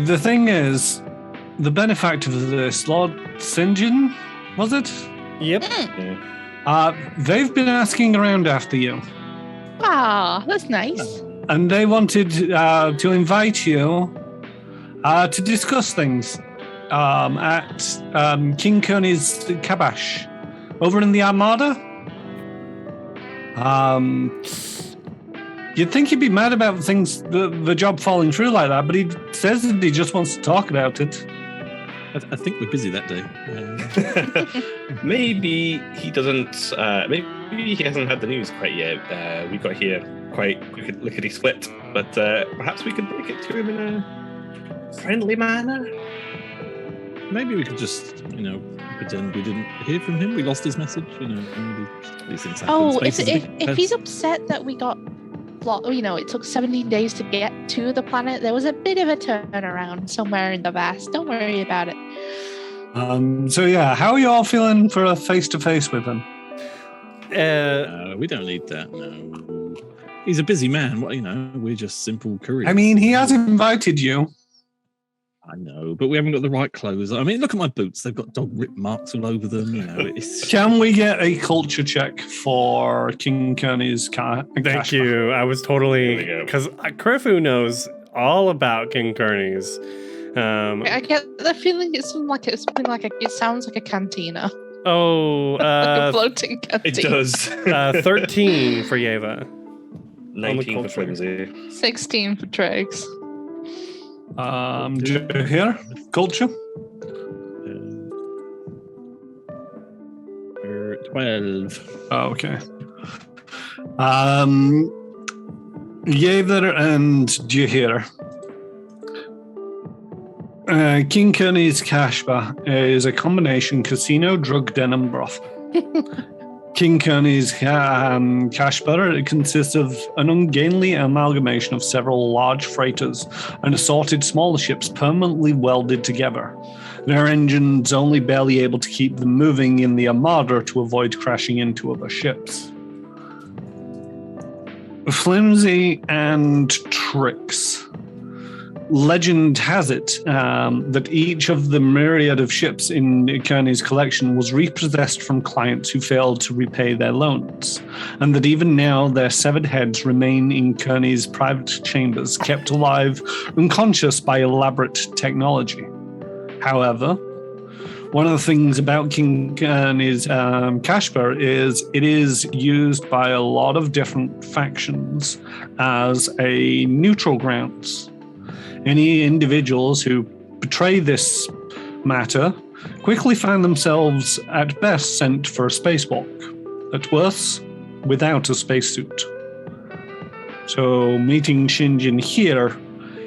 The thing is, the benefactor of this, Lord Sinjin, was it? Yep. They've been asking around after you. Ah, that's nice. And they wanted to invite you to discuss things at King Kearney's Kabash over in the Armada. You'd think he'd be mad about the job falling through like that, but he says that he just wants to talk about it. I think we're busy that day. Maybe he doesn't. Maybe he hasn't had the news quite yet. We got here quite lickety split, but perhaps we could break it to him in a friendly manner. Maybe we could just, pretend we didn't hear from him. We lost his message. Maybe these things happen. Oh, if he's upset that we got it took 17 days to get to the planet, there was a bit of a turnaround somewhere in the vast. Don't worry about it. So yeah, how are you all feeling for a face-to-face with him? We don't need that, no. He's a busy man. We're just simple couriers. I mean, he has invited you. I know, but we haven't got the right clothes. I mean, look at my boots. They've got dog rip marks all over them. Can we get a culture check for King Kearney's Thank you. I was totally... Because Krifu knows all about King Kearney's. I get the feeling it sounds like a cantina. Oh, like a floating cantina. It does. 13 for Yeva. 19 for Flimsy. 16 for Tregs. Here, culture. 12. Oh, okay. Yaver and Jahir. King Kearney's Cash Bar is a combination casino, drug den, and brothel. King Kearney's cash bar, it consists of an ungainly amalgamation of several large freighters and assorted smaller ships permanently welded together. Their engines only barely able to keep them moving in the Armada to avoid crashing into other ships. flimsy and tricks. Legend has it that each of the myriad of ships in Kearney's collection was repossessed from clients who failed to repay their loans, and that even now their severed heads remain in Kearney's private chambers, kept alive, unconscious by elaborate technology. However, one of the things about King Kearney's Kashbar is it is used by a lot of different factions as a neutral grounds. Any individuals who betray this matter quickly find themselves at best sent for a spacewalk, at worst, without a spacesuit. So meeting Sinjin here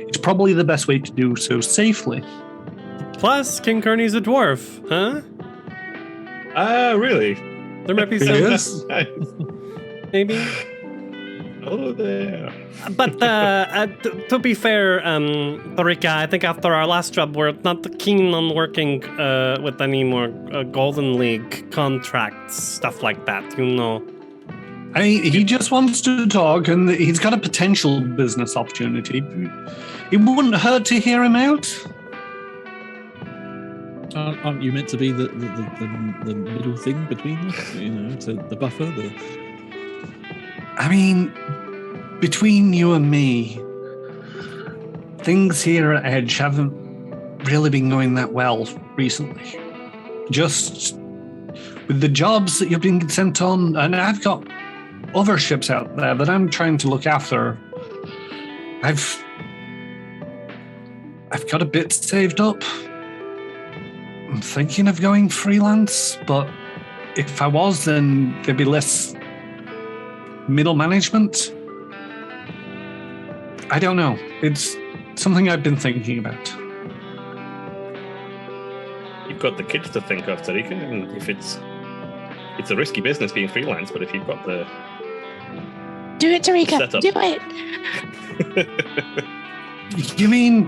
is probably the best way to do so safely. Plus, King Kearney's a dwarf, huh? Really? There might be some... Yes. Maybe? Oh, there. But to be fair, Tarika, I think after our last job, we're not keen on working with any more Golden League contracts, stuff like that, you know. I mean, he just wants to talk, and he's got a potential business opportunity. It wouldn't hurt to hear him out. Aren't you meant to be the middle thing between us? You know, the buffer? I mean, between you and me, things here at Edge haven't really been going that well recently. Just with the jobs that you've been sent on, and I've got other ships out there that I'm trying to look after. I've got a bit saved up. I'm thinking of going freelance, but if I was, then there'd be less middle management. I don't know. It's something I've been thinking about. You've got the kids to think of, Tarika, and if it's a risky business being freelance, but if you've got the Do it, Tarika. setup. Do it. You mean,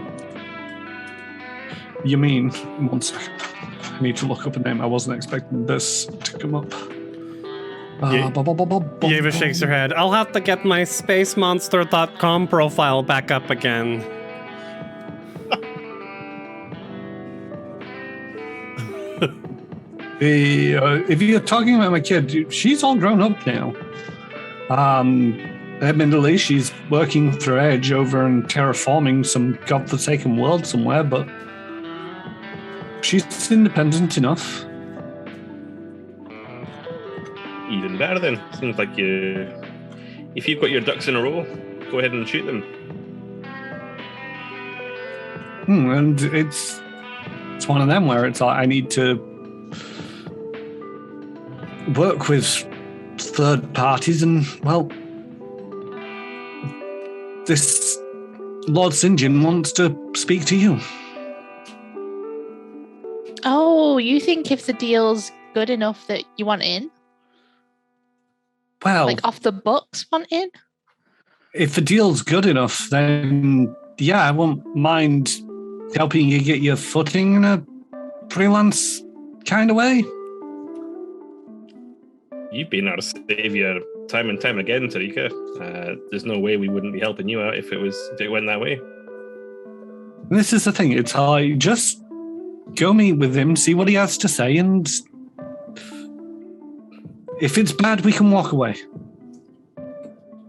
one second. I need to look up a name. I wasn't expecting this to come up. Yeva shakes her head. I'll have to get my spacemonster.com profile back up again. If you're talking about my kid, she's all grown up now. Admittedly, she's working for Edge over in terraforming some godforsaken world somewhere, but she's independent enough. Even better then. Seems like if you've got your ducks in a row, go ahead and shoot them. And it's one of them where it's like I need to work with third parties, and well, this Lord Sinjin wants to speak to you. Oh, you think if the deal's good enough that you want in? Well, Like off the books want in? if the deal's good enough, then yeah, I won't mind helping you get your footing in a freelance kind of way. You've been our savior time and time again, Tarika. There's no way we wouldn't be helping you out if it went that way. And this is the thing, it's like just go meet with him, see what he has to say, and if it's bad, we can walk away.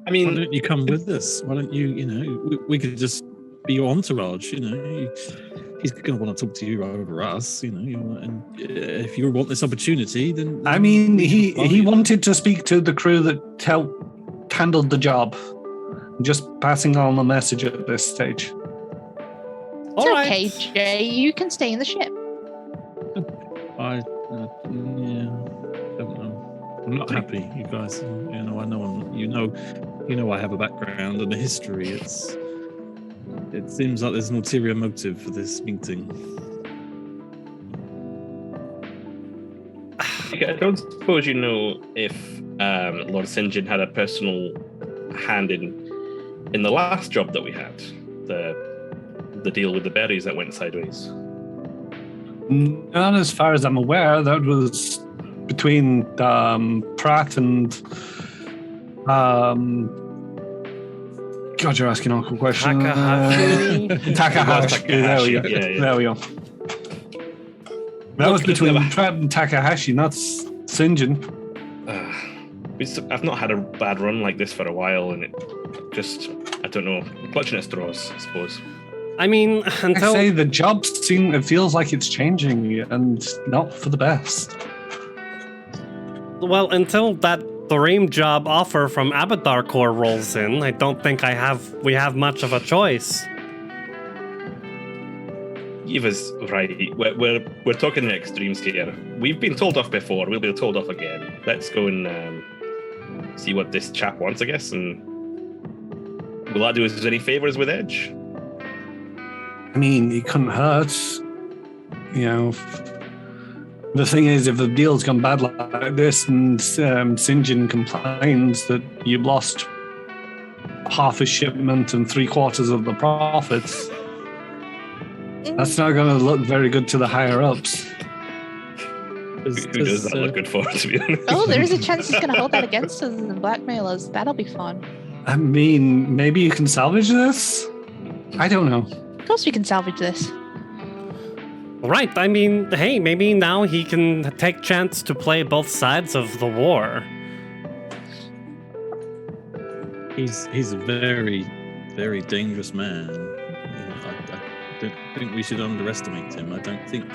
I mean, Why don't you come with us? Why don't you, we could just be your entourage, He's going to want to talk to you over us, and if you want this opportunity, then... I mean, he wanted to speak to the crew that handled the job. Just passing on the message at this stage. It's okay, Jay. You can stay in the ship. I don't know. I'm not happy, you guys. I know I have a background and a history. It seems like there's an ulterior motive for this meeting. I don't suppose you know if Lord Sinjin had a personal hand in the last job that we had, the deal with the berries that went sideways. Not as far as I'm aware. That was between Pratt and God, you're asking awkward questions. Takahashi. Takahashi. There we go. Yeah. There we go. That was between Trad and Takahashi, not Sinjin. I've not had a bad run like this for a while, and it just, I don't know, clutching at straws, I suppose. I mean, I say the job scene, it feels like it's changing and not for the best. Well, until that dream job offer from Abadar Corps rolls in, I don't think we have much of a choice. Eva's right. We're talking in extremes here. We've been told off before. We'll be told off again. Let's go and see what this chap wants, I guess. And will that do us any favors with Edge? I mean, it couldn't hurt. You know, the thing is, if the deal's gone bad like this and Sinjin complains that you've lost half a shipment and 3/4 of the profits, that's not going to look very good to the higher-ups. Who does that look good for, to be honest? Oh, there is a chance he's going to hold that against us and blackmail us. That'll be fun. I mean, maybe you can salvage this? I don't know. Of course we can salvage this. Right, I mean, hey, maybe now he can take chance to play both sides of the war. He's a very, very dangerous man. I don't think we should underestimate him. I don't think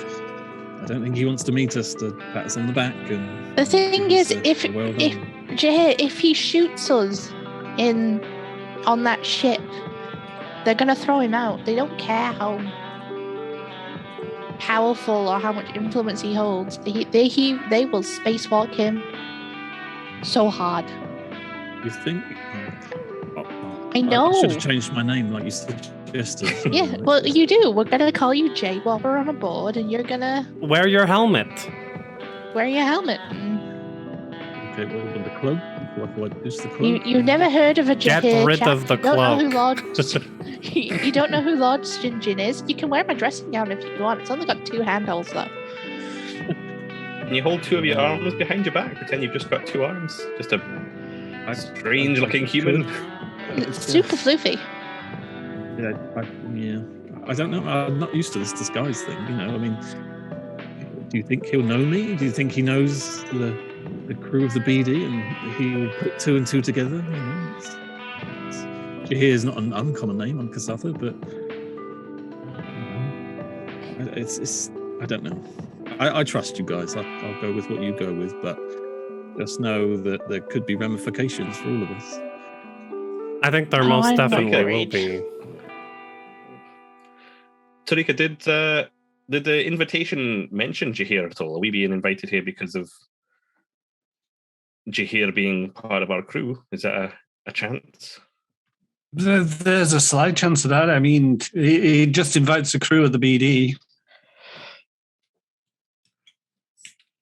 he wants to meet us to pat us on the back. And The thing is, if well done. Jahir, if he shoots us on that ship, they're gonna throw him out. They don't care how powerful or how much influence he holds. They will spacewalk him so hard. You think? I know. I should have changed my name like you suggested. Yeah, well, you do. We're gonna call you Jay while we're on a board, and you're gonna Wear your helmet. wear your helmet. Okay, well, with the cloak. What is the cloak? You never heard of a Get Jahir rid chap. of the You don't know who cloak. you don't know who Lord Sinjin is. You can wear my dressing gown if you want. It's only got 2 handles though. Can you hold 2 of your arms behind your back? Pretend you've just got 2 arms. Just a strange-looking human. It's super floofy. Yeah, I don't know. I'm not used to this disguise thing. You know, I mean, do you think he'll know me? Do you think he knows the crew of the BD and he'll put 2 and 2 together? You know, Jahir is not an uncommon name on Kasatha, but you know, it's I don't know. I trust you guys. I'll go with what you go with, but just know that there could be ramifications for all of us. I think there Oh, most I'm definitely not will worried. be. Tarika, did the invitation mention Jahir at all? Are we being invited here because of Jahir being part of our crew? Is that a chance? There's a slight chance of that. I mean, he just invites the crew of the BD.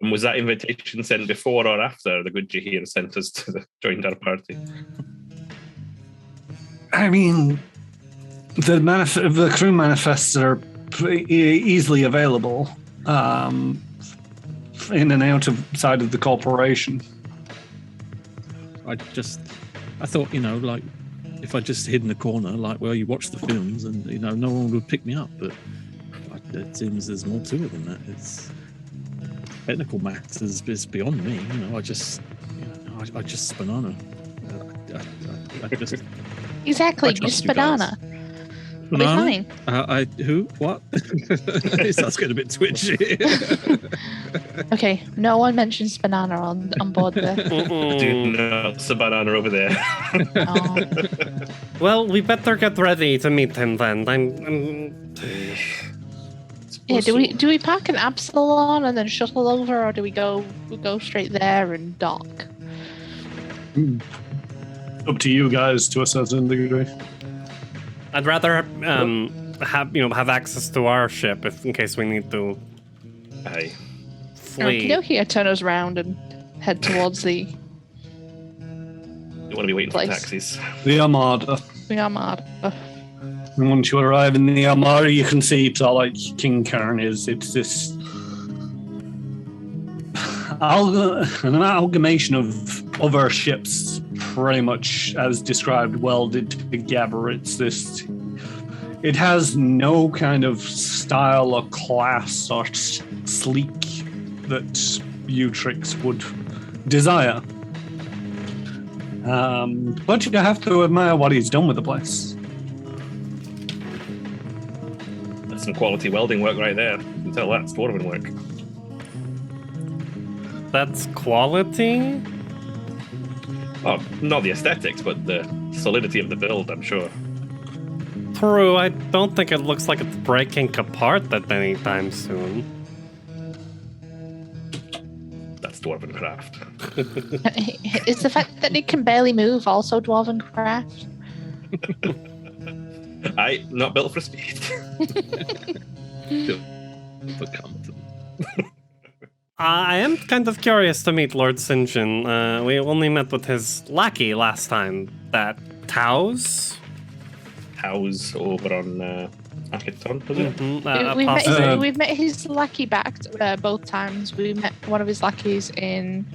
And was that invitation sent before or after the good Jahir sent us to join our party? I mean, the crew manifests are easily available in and out of side of the corporation. I thought, you know, like if I just hid in the corner, like, well, you watch the films and, you know, no one would pick me up. But it seems there's more to it than that. It's technical matters is beyond me. You know, I just banana. I just Exactly, I trust just you guys. banana. We'll be fine. Who? What? It starts getting a bit twitchy. Okay, no one mentions banana on board there. Dude, no, it's a banana over there. Oh. Well, we better get ready to meet him then. Yeah, do we park in Absalom and then shuttle over, or do we go straight there and dock? Up to you guys to a certain degree. I'd rather have access to our ship in case we need to Aye. flee. Okay, I turn us around and head towards the Don't want to be waiting Place. for taxis. The Armada. Armada. And once you arrive in the Armada, you can see it's all like King Kern is. It's this an amalgamation of other ships pretty much as described, welded together. It has no kind of style or class or sleek that Utrix would desire. But you have to admire what he's done with the place. That's some quality welding work right there. You can tell that's dwarven work. That's quality? Oh, not the aesthetics, but the solidity of the build, I'm sure. True, I don't think it looks like it's breaking apart that anytime soon. That's dwarven craft. Is the fact that it can barely move also dwarven craft? Not built for speed. Built for comfort. I am kind of curious to meet Lord Sinjin. We only met with his lackey last time. That Taos? Taos over on Akiton, was it? We've met his lackey back both times. We met one of his lackeys in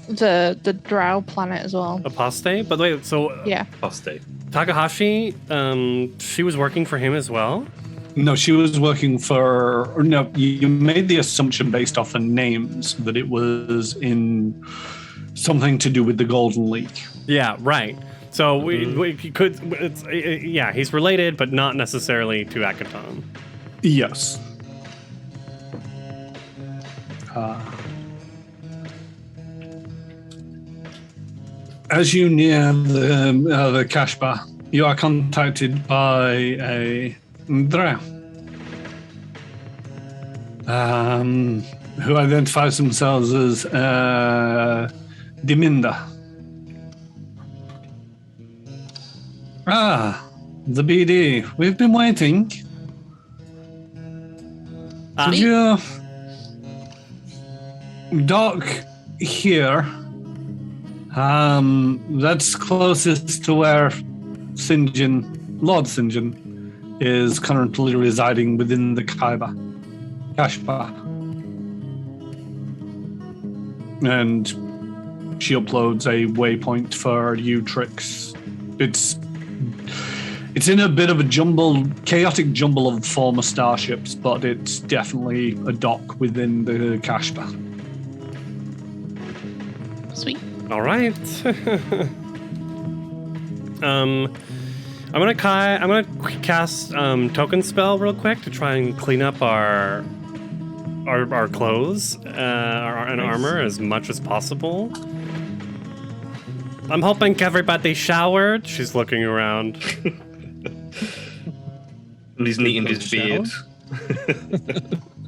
the Drow planet as well. Apostate? But wait, so Yeah. Apostate. Takahashi, she was working for him as well? No, she was working for... No, you made the assumption based off the names that it was in something to do with the Golden League. Yeah, right. So we could... yeah, he's related, but not necessarily to Akaton. Yes. As you near the cash bar, you are contacted by a Drow, who identifies themselves as Diminda. The BD. We've been waiting. Could you dock here? That's closest to where Lord Sinjin, is currently residing within the Kashba. And she uploads a waypoint for Utrix. It's in a bit of a chaotic jumble of former starships, but it's definitely a dock within the Kashba. Sweet. All right. I'm gonna cast token spell real quick to try and clean up our clothes and armor as much as possible. I'm hoping everybody showered. She's looking around. And he's neating his beard.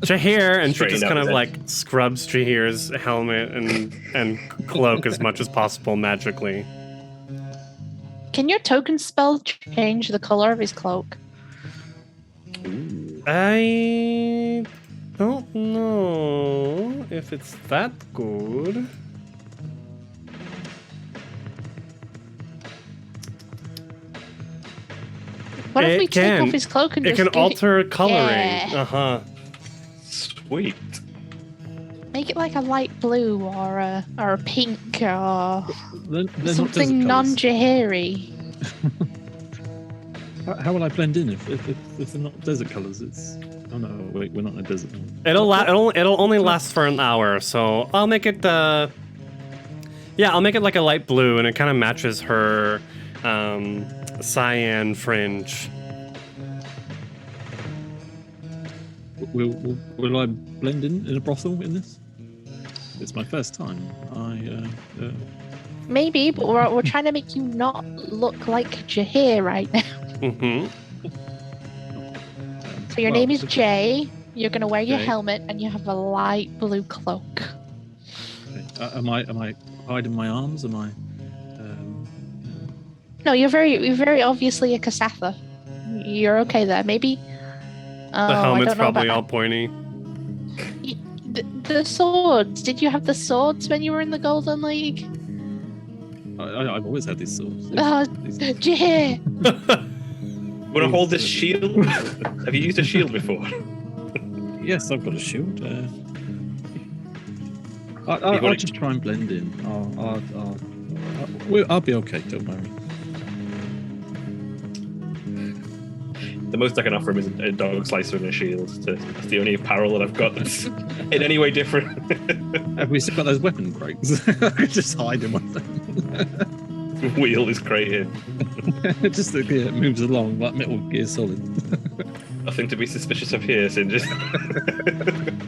Jahir, and she Straighten just up kind of his like scrubs Jahir's helmet and cloak as much as possible magically. Can your token spell change the color of his cloak? I don't know if it's that good. What if we take can. off his cloak and It just can give alter coloring. Yeah. Uh-huh. Sweet. Make it like a light blue or a pink or They're not something desert colours. non-Jahiri. How will I blend in if they're not desert colours? Oh no, wait, we're not in a desert. It'll only last for an hour, so I'll make it I'll make it like a light blue, and it kind of matches her cyan fringe. Will I blend in a brothel in this? It's my first time. Maybe, but we're trying to make you not look like Jahir right now. Mm-hmm. So your name is Jay. You're gonna wear your helmet and you have a light blue cloak. Am I hiding my arms? Am I? No, you're very obviously a Kasatha. You're okay there. Maybe. The helmet's probably all pointy. The swords. Did you have the swords when you were in the Golden League? I've always had these swords. Jahir. Want to hold this shield? Have you used a shield before? Yes, I've got a shield. I'll just try and blend in. I'll be okay, don't worry. The most I can offer him is a dog slicer and a shield. That's the only apparel that I've got that's in any way different. Have we still got those weapon crates? I could just hide in one of them. Wheel is created. Just it moves along like Metal Gear Solid. Nothing to be suspicious of here, Sinjin.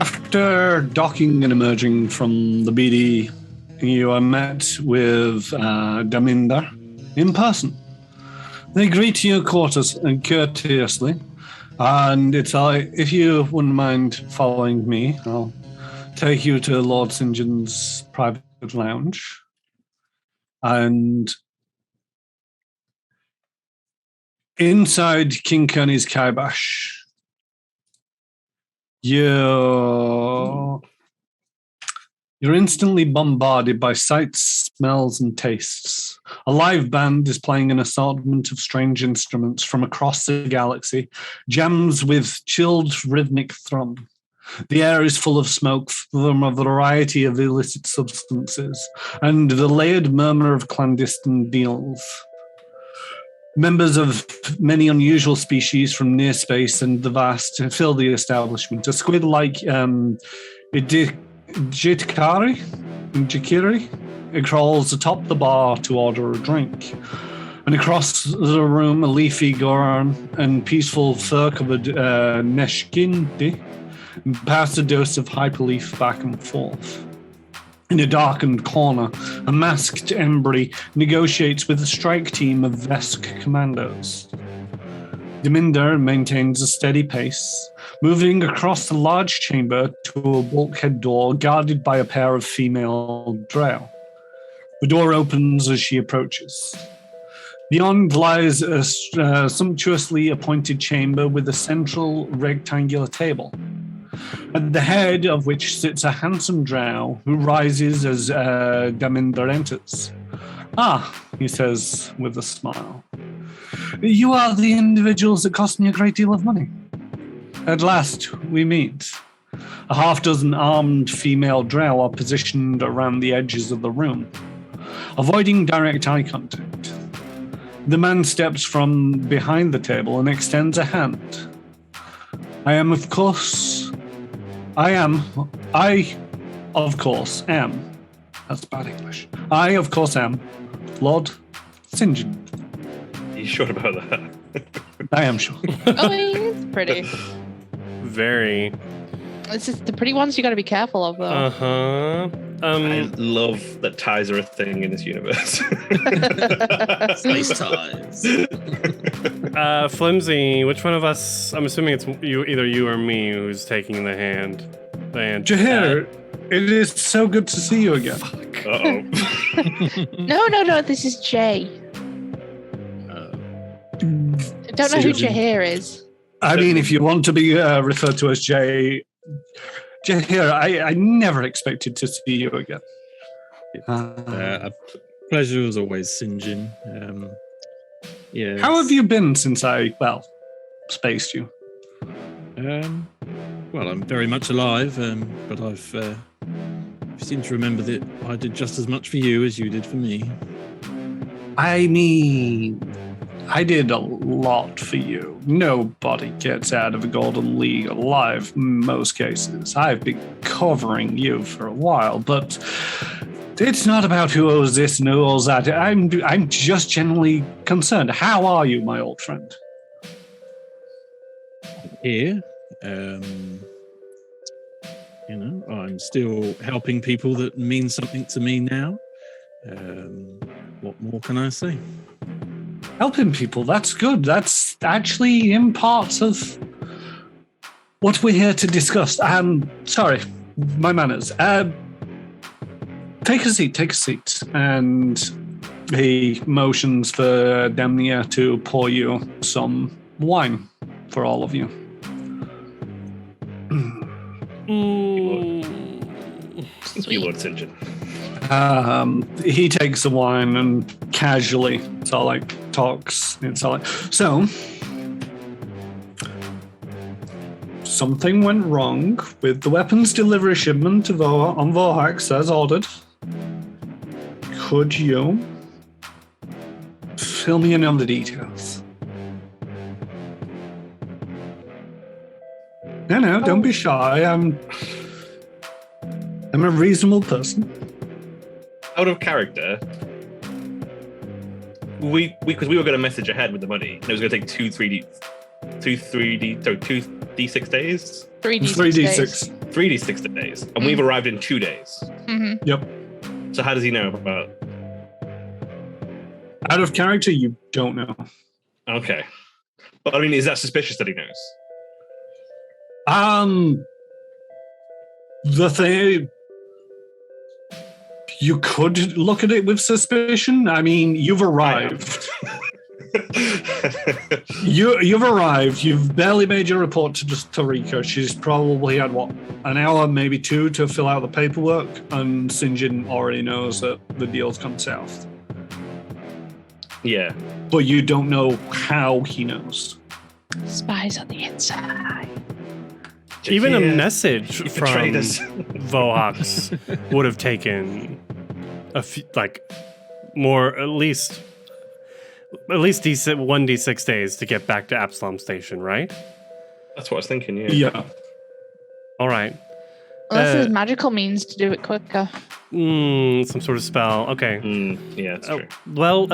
After docking and emerging from the BD, you are met with Daminder in person. They greet you courteously, and it's like, if you wouldn't mind following me, I'll take you to Lord Sinjin's private lounge. And inside King Kearney's kibosh, you're instantly bombarded by sights, smells, and tastes. A live band is playing an assortment of strange instruments from across the galaxy, jams with chilled rhythmic thrum. The air is full of smoke from a variety of illicit substances, and the layered murmur of clandestine deals. Members of many unusual species from near space and the vast fill the establishment. A squid like Jikiri. It crawls atop the bar to order a drink. And across the room, a leafy Goran and peaceful fur-covered Neshkindi pass a dose of hyperleaf back and forth. In a darkened corner, a masked Embry negotiates with a strike team of Vesk commandos. Daminder maintains a steady pace, moving across the large chamber to a bulkhead door guarded by a pair of female drow. The door opens as she approaches. Beyond lies a sumptuously appointed chamber with a central rectangular table, at the head of which sits a handsome drow who rises as Daminder enters. "Ah," he says with a smile. "You are the individuals that cost me a great deal of money. At last, we meet." A half-dozen armed female drow are positioned around the edges of the room, avoiding direct eye contact. The man steps from behind the table and extends a hand. I, of course, am. That's bad English. I, of course, am Lord Sinjin. Are you sure about that? I am sure. Oh, he's pretty. Very. It's just the pretty ones you got to be careful of, though. Uh-huh. I love that ties are a thing in this universe. Space ties. Flimsy, which one of us, I'm assuming it's either you or me who's taking the hand. Jahir, it is so good to see you again. Uh-oh. No, this is Jay. I don't know who Jahir is. I mean, if you want to be referred to as Jahir, I never expected to see you again. A pleasure as always, Sinjin. Yeah. How have you been since I spaced you? Well, I'm very much alive, but I've seem to remember that I did just as much for you as you did for me. I mean, I did a lot for you. Nobody gets out of the Golden League alive in most cases. I've been covering you for a while, but it's not about who owes this and who owes that. I'm just genuinely concerned. How are you, my old friend? Here, I'm still helping people that mean something to me now. What more can I say? Helping people, that's good. That's actually in parts of what we're here to discuss. Sorry, my manners. Take a seat. And he motions for Damnia to pour you some wine for all of you. Thank you, Lord Sinjin. He takes the wine and casually, talks. So something went wrong with the weapons delivery shipment to on Vorhax as ordered. Could you fill me in on the details? No, don't be shy. I'm a reasonable person. Out of character, because we were going to message ahead with the money, and it was going to take two D6 days. 3d6. 3d6 days, and we've arrived in 2 days. Mm-hmm. Yep. So how does he know about? Out of character, you don't know. Okay, but I mean, is that suspicious that he knows? The thing, you could look at it with suspicion. I mean, you've arrived. You've arrived. You've barely made your report to just Tarika. She's probably had, an hour, maybe 2 to fill out the paperwork, and Sinjin already knows that the deal's come south. Yeah. But you don't know how he knows. Spies on the inside. Even a message You from betrayed us. Vohax would have taken a few, more, at least 1d6 days to get back to Absalom Station, right? That's what I was thinking. Yeah. Yeah. All right. Unless there's magical means to do it quicker. Some sort of spell. Okay. Yeah, that's true. Well,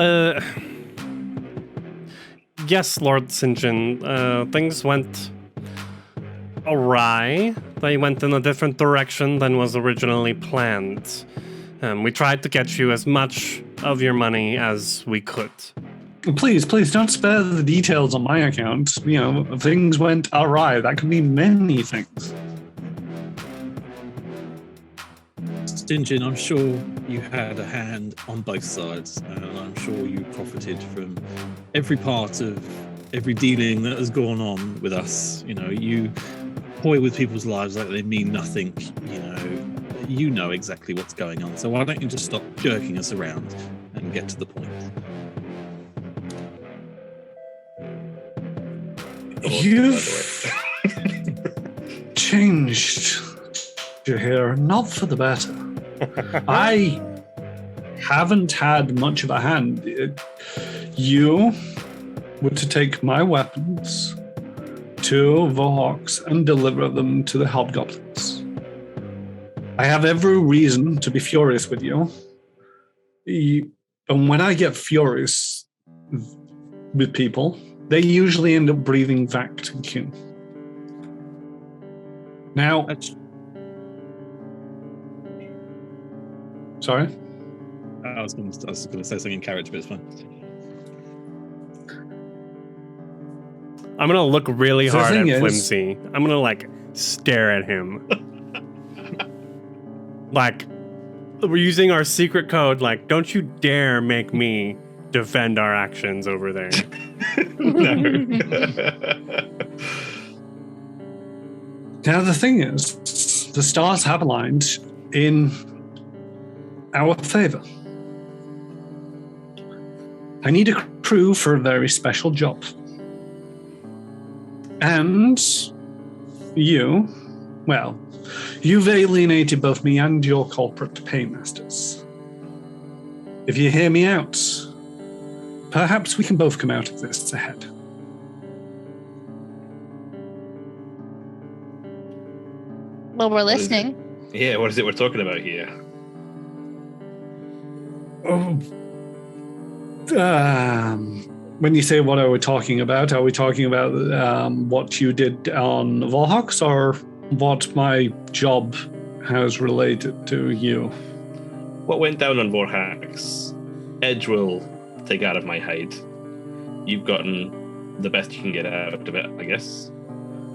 yes, Lord Sinjin. Things went awry. They went in a different direction than was originally planned. We tried to get you as much of your money as we could. Please don't spare the details on my account. Things went awry. That could mean many things. Sinjin, I'm sure you had a hand on both sides, and I'm sure you profited from every part of every dealing that has gone on with us. You toy with people's lives like they mean nothing. You know exactly what's going on. So why don't you just stop jerking us around and get to the point? You've changed your hair, not for the better. I haven't had much of a hand. You were to take my weapons to Vorhax and deliver them to the hobgoblins. I have every reason to be furious with you. And when I get furious with people, they usually end up breathing back to you. Now, sorry? I was going to say something in character, but it's fine. I'm going to look really The hard thing at is- Flimsy. I'm going to, stare at him. We're using our secret code. Don't you dare make me defend our actions over there. Now, the thing is, the stars have aligned in our favor. I need a crew for a very special job. And you've alienated both me and your corporate paymasters. If you hear me out, perhaps we can both come out of this ahead. Well, we're listening. Yeah, what is it we're talking about here? When you say what are we talking about what you did on Vorhax, or what my job has related to you? What went down on Vorhax, Edge will take out of my hide. You've gotten the best you can get out of it, I guess.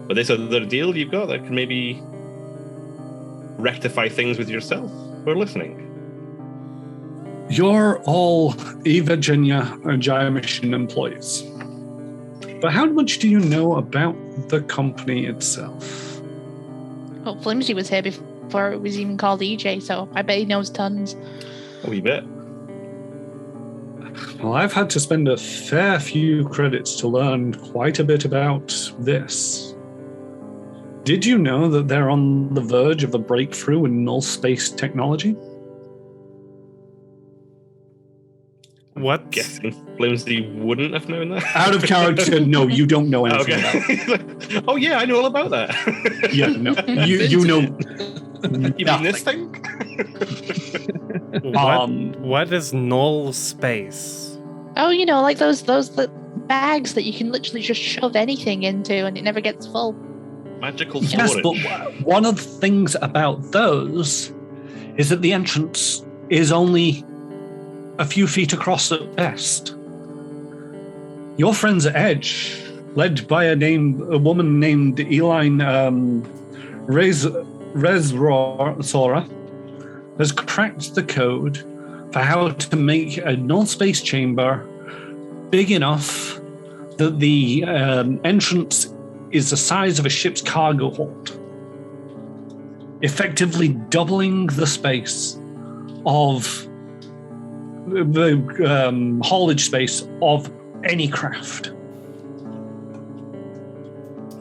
But this other deal you've got that can maybe rectify things with yourself. We're listening. You're all Virginia and Jaya Mission employees. But how much do you know about the company itself? Well, Flimsy was here before it was even called EJ, so I bet he knows tons. A wee bit. Well, I've had to spend a fair few credits to learn quite a bit about this. Did you know that they're on the verge of a breakthrough in null space technology? What? Guessing Flimsy wouldn't have known that. Out of character, no, you don't know anything about it. Okay. Oh yeah, I know all about that. Yeah, no, you know. You mean this thing? What is null space? Oh, you know, like those bags that you can literally just shove anything into and it never gets full. Magical Yes, storage. but one of the things about those is that the entrance is only a few feet across at best. Your friends at Edge, led by a woman named Eline Rezsora, has cracked the code for how to make a null space chamber big enough that the entrance is the size of a ship's cargo hold, effectively doubling the space of the haulage space of any craft.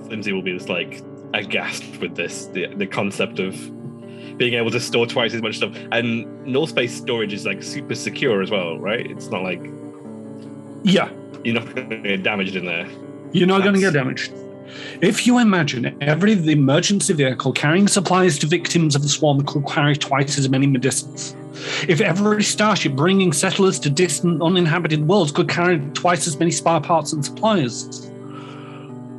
Flimsy will be just like aghast with this, the concept of being able to store twice as much stuff. And null space storage is like super secure as well, right? It's not like Yeah, you're not going to get damaged in there. you're not going to get damaged. If you imagine every emergency vehicle carrying supplies to victims of the swarm could carry twice as many medicines. If every starship bringing settlers to distant uninhabited worlds could carry twice as many spare parts and supplies.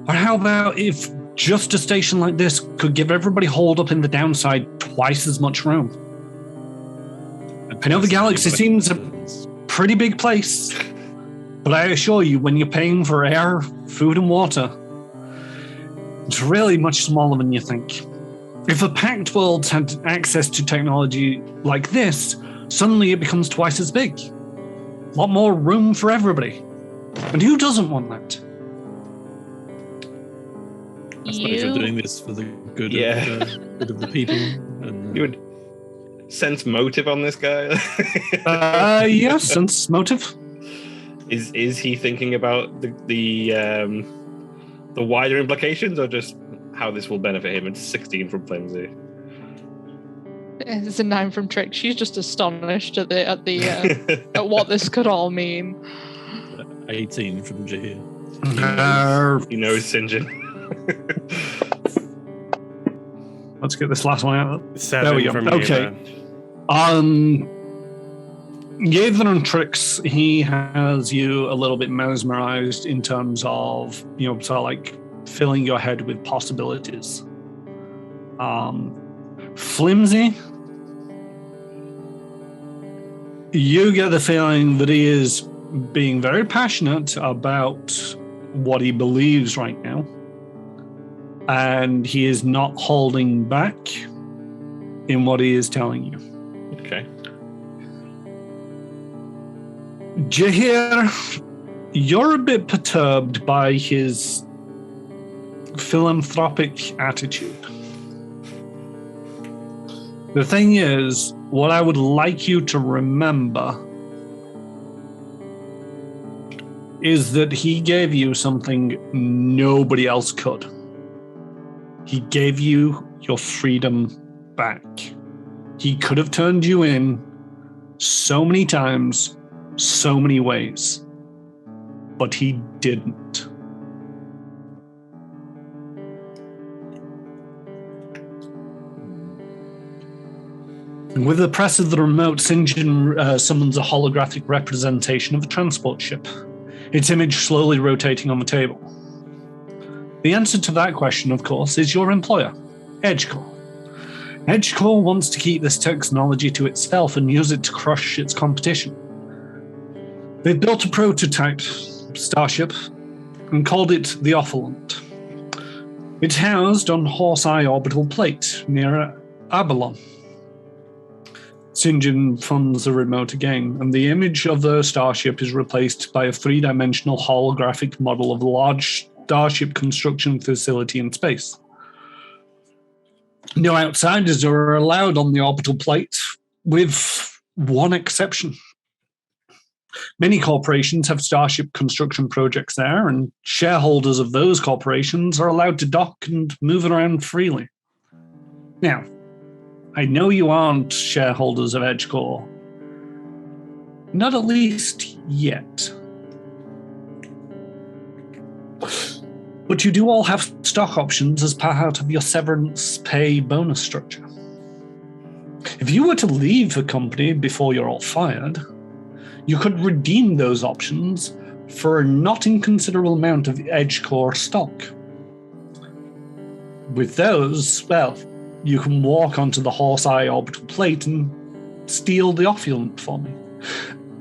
Or how about if just a station like this could give everybody holed up in the downside twice as much room? I know the galaxy seems a pretty big place, but I assure you, when you're paying for air, food, and water, it's really much smaller than you think. If the Pact worlds had access to technology like this, suddenly it becomes twice as big. A lot more room for everybody. And who doesn't want that? I suppose you're doing this for the good, good of the people. And You would sense motive on this guy. Yes, sense motive. Is he thinking about the wider implications, or just how this will benefit him? It's 16 from Flimsy. It's a 9 from Trick. She's just astonished at at what this could all mean. 18 from Jahir. He knows Sinjin. Let's get this last one out. 7 There we go. from Okay. Eva. Yathan and Trix, he has you a little bit mesmerized in terms of, sort of like filling your head with possibilities. Flimsy, you get the feeling that he is being very passionate about what he believes right now, and he is not holding back in what he is telling you. Okay. Jahir, you're a bit perturbed by his philanthropic attitude. The thing is, what I would like you to remember is that he gave you something nobody else could. He gave you your freedom back. He could have turned you in so many times, so many ways, but he didn't. And with the press of the remote, Sinjin summons a holographic representation of a transport ship, its image slowly rotating on the table. The answer to that question, of course, is your employer, EdgeCore. EdgeCore wants to keep this technology to itself and use it to crush its competition. They've built a prototype starship and called it the Ophalant. It's housed on Horse-Eye Orbital Plate near Absalom. Sinjin funds the remote again, and the image of the starship is replaced by a three-dimensional holographic model of a large starship construction facility in space. No outsiders are allowed on the orbital plate, with one exception. Many corporations have starship construction projects there, and shareholders of those corporations are allowed to dock and move around freely. Now, I know you aren't shareholders of EdgeCore. Not at least yet. But you do all have stock options as part of your severance pay bonus structure. If you were to leave the company before you're all fired, you could redeem those options for a not inconsiderable amount of EdgeCore stock. With those, well, you can walk onto the Horse-Eye orbital plate and steal the opulent for me.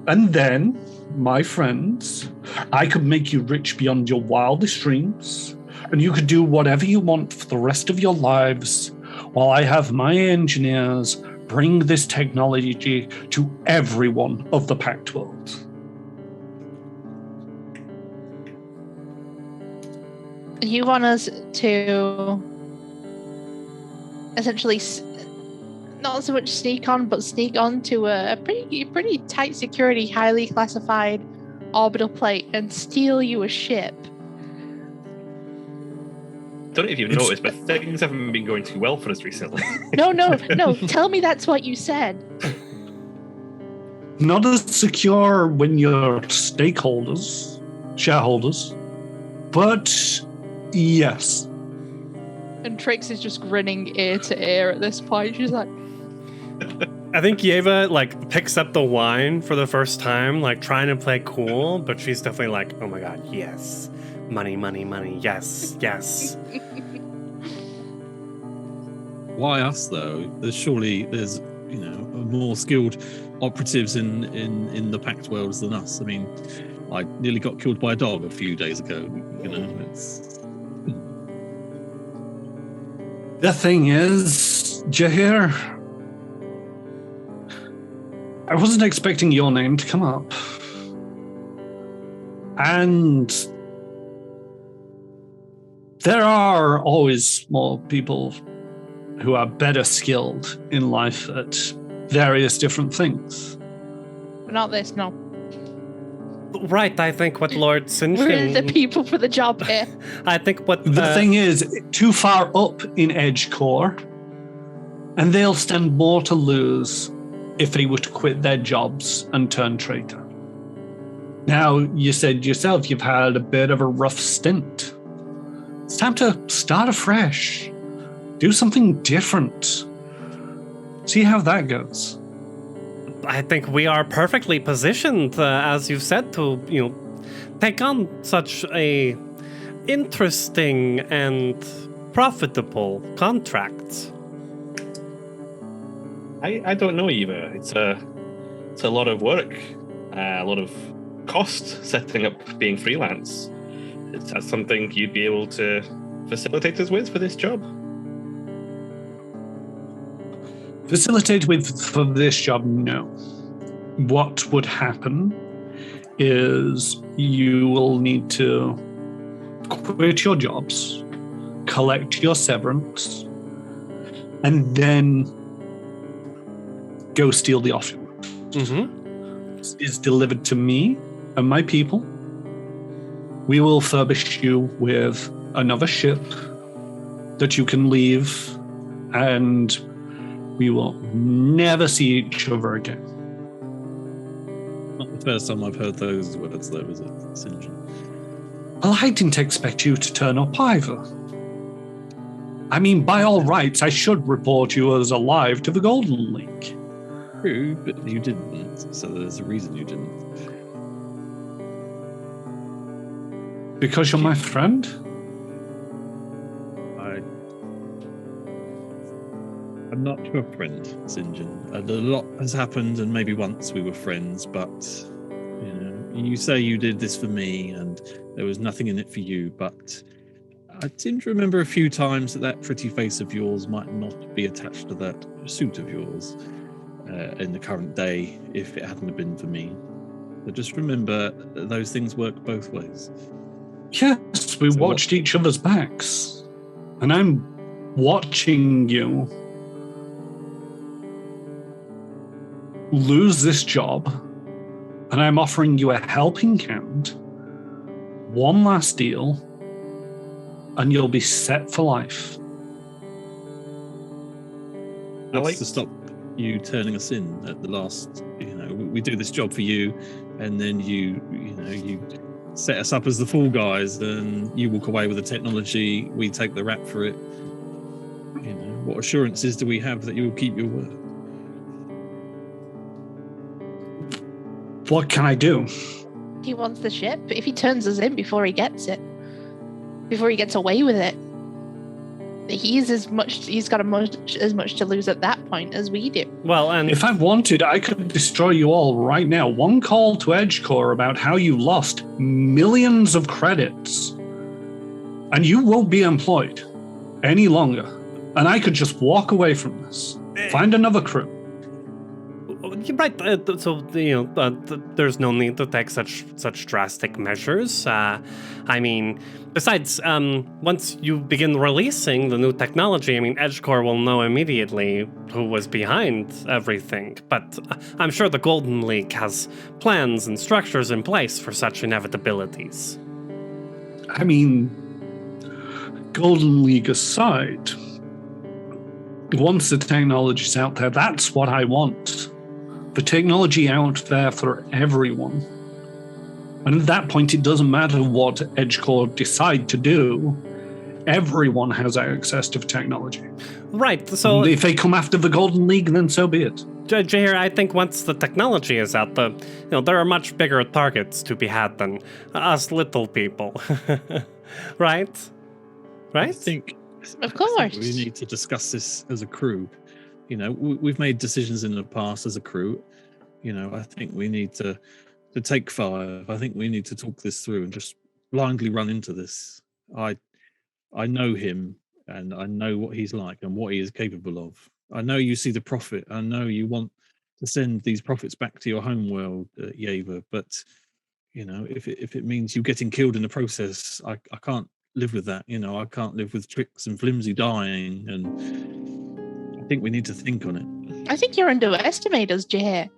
And then, my friends, I could make you rich beyond your wildest dreams, and you could do whatever you want for the rest of your lives, while I have my engineers bring this technology to everyone of the Pact World. You want us to essentially not so much sneak on, but sneak on to a pretty tight security, highly classified orbital plate and steal you a ship. Don't know if you've noticed, but things haven't been going too well for us recently. No. Tell me that's what you said. Not as secure when you're stakeholders, shareholders, but yes. And Trix is just grinning ear to ear at this point. She's like, I think Yeva picks up the wine for the first time, trying to play cool, but she's definitely like, oh my god, yes. Money, yes. Why us though? There's more skilled operatives in the Pact worlds than us. I mean, I nearly got killed by a dog a few days ago. It's. The thing is, Jahir, I wasn't expecting your name to come up. And there are always more people who are better skilled in life at various different things. not this, no. Right, I think what Lord Sinjin... We're the people for the job here. I think what... The thing is, too far up in EdgeCore, and they'll stand more to lose if they were to quit their jobs and turn traitor. Now, you said yourself you've had a bit of a rough stint. It's time to start afresh. Do something different. See how that goes. I think we are perfectly positioned, as you've said, to, take on such a interesting and profitable contract. I don't know, Eva. It's a lot of work, a lot of cost setting up being freelance. Is that something you'd be able to facilitate us with for this job? Facilitate with for this job, no. What would happen is you will need to quit your jobs, collect your severance, and then go steal the offering. Mm-hmm. Is delivered to me and my people. We will furbish you with another ship that you can leave, and we will never see each other again. Not the first time I've heard those words, though, is it, Sinjin? Well, I didn't expect you to turn up either. I mean, by all rights, I should report you as alive to the Golden League. True, but you didn't, so there's a reason you didn't. Because you're my friend? I'm not your friend, Sinjin. A lot has happened, and maybe once we were friends, but you say you did this for me, and there was nothing in it for you, but I seem to remember a few times that pretty face of yours might not be attached to that suit of yours in the current day if it hadn't have been for me. But just remember, those things work both ways. Yes, we watched each other's backs, and I'm watching you lose this job and I'm offering you a helping hand. One last deal, and you'll be set for life. That's to stop you turning us in at the last. We do this job for you, and then you set us up as the fall guys, and you walk away with the technology. We take the rap for it. What assurances do we have that you will keep your word? What can I do? He wants the ship. If he turns us in before he gets it, before he gets away with it, he's as much to lose at that point as we do. Well, and If I wanted, I could destroy you all right now. One call to EdgeCore about how you lost millions of credits, and you won't be employed any longer. And I could just walk away from this, find another crew. right, there's no need to take such drastic measures. I mean, besides, once you begin releasing the new technology, EdgeCore will know immediately who was behind everything. But I'm sure the Golden League has plans and structures in place for such inevitabilities. Golden League aside, once the technology's out there, that's what I want. The technology out there for everyone. And at that point, it doesn't matter what EdgeCore decide to do. Everyone has access to technology. Right, so And if they come after the Golden League, then so be it. Jahir, I think once the technology is out, there are much bigger targets to be had than us little people. Right? I think Of course. we need to discuss this as a crew. We've made decisions in the past as a crew. I think we need to take 5. I think we need to talk this through and just blindly run into this. I know him, and I know what he's like and what he is capable of. I know you see the profit. I know you want to send these profits back to your home world, Yeva. But if it means you getting killed in the process, I can't live with that. I can't live with tricks and flimsy dying, and I think we need to think on it. I think you're underestimating us, Jahir.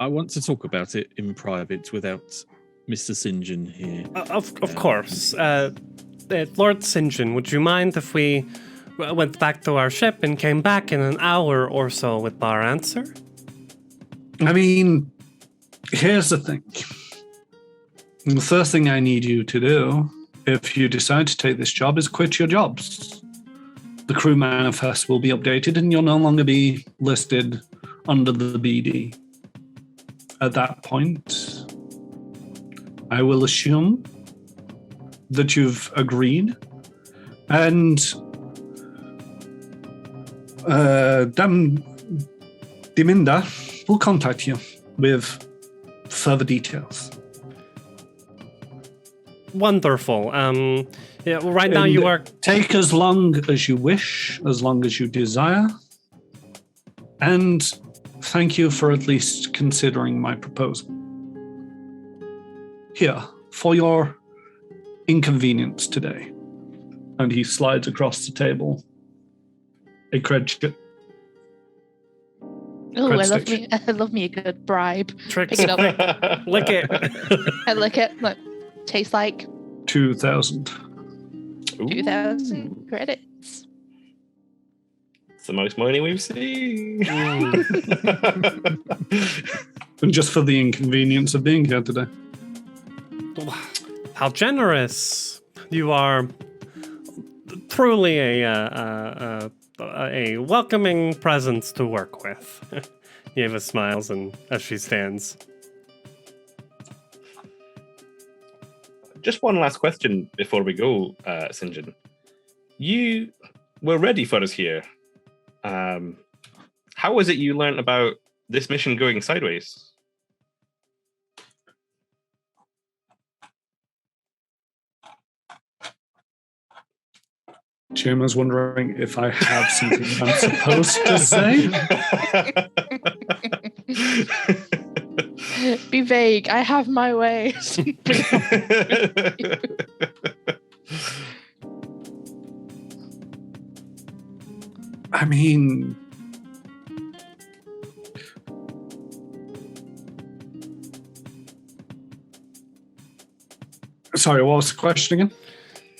I want to talk about it in private without Mr. Sinjin here. Of course. Lord Sinjin, would you mind if we went back to our ship and came back in an hour or so with our answer? Here's the thing. The first thing I need you to do, if you decide to take this job, is quit your jobs. The crew manifest will be updated and you'll no longer be listed under the BD. At that point, I will assume that you've agreed, and Diminda will contact you with further details. Wonderful. Right now you are... Take as long as you wish, as long as you desire. And thank you for at least considering my proposal. Here, for your inconvenience today. And he slides across the table a cred chip. Oh, Cred I stick. love me a good bribe. Tricks. Pick it up. Lick it. I lick it. Look, tastes like 2,000. 2,000 credits. It's the most money we've seen. And just for the inconvenience of being here today. How generous. You are truly a welcoming presence to work with. Yeva smiles as she stands. Just one last question before we go, Sinjin. You were ready for us here. How was it you learned about this mission going sideways? Jim was wondering if I have something I'm supposed to say. Be vague. I have my ways. Sorry, what was the question again?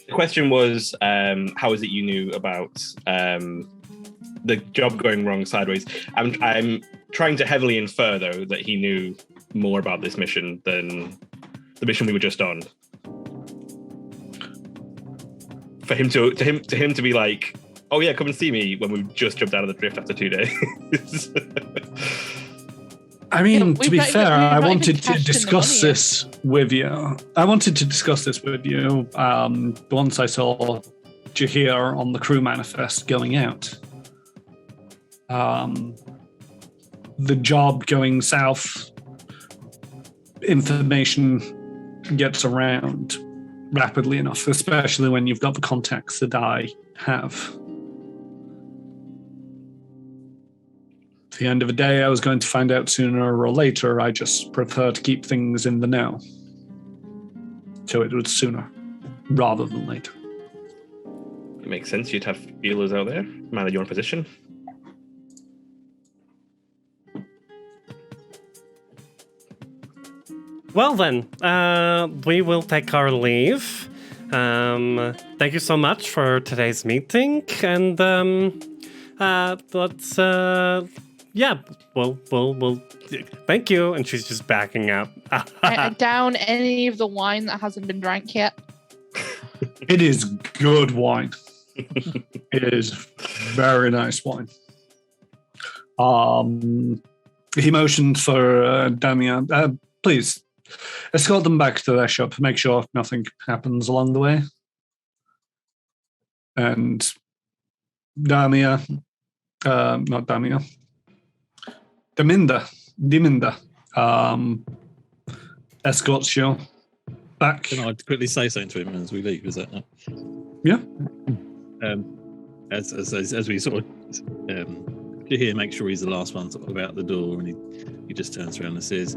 The question was, how is it you knew about the job going wrong sideways? I'm trying to heavily infer, though, that he knew more about this mission than the mission we were just on. For him to be like, oh yeah, come and see me when we just jumped out of the drift after 2 days. I mean, Yeah, to be fair, I wanted to cashed in the discuss money this with you. Once I saw Jahir on the crew manifest going out. The job going south, information gets around rapidly enough, especially when you've got the contacts that I have. At the end of the day, I was going to find out sooner or later. I just prefer to keep things in the know. So it was sooner rather than later. It makes sense. You'd have feelers out there, man of your own position. Well then, we will take our leave. Thank you so much for today's meeting, and let's we'll thank you. And she's just backing up. Down any of the wine that hasn't been drank yet. It is good wine. It is very nice wine. He motioned for Damian. Please escort them back to their shop. Make sure nothing happens along the way. And Daminda escorts you back. Can I quickly say something to him as we leave? Is that not? Yeah. As we sort of Jahir makes sure he's the last one sort of out the door, and he just turns around and says,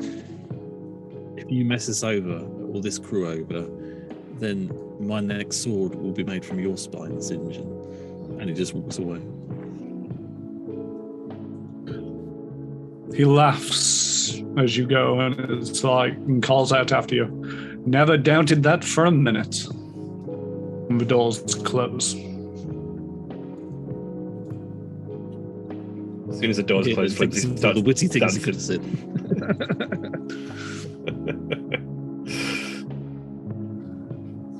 "If you mess us over, or this crew over, then my next sword will be made from your spine, Sinjin." And he just walks away. He laughs as you go, and it's like, and calls out after you. Never doubted that for a minute. And the doors close. As soon as the doors close, Flimsy starts the witty things he dancing. could have said.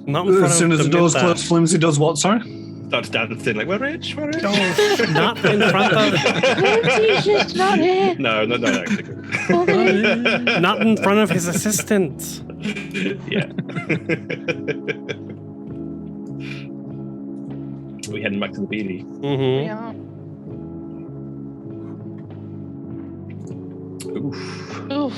Not in front As soon of as the doors Minda. close, Flimsy does what, sorry? Starts dancing like, we're rich, we're rich. Not in front of. He's just not here. No, actually. Not in front of his assistant. Yeah. We heading back to the BD. Mm-hmm. Yeah. Oof.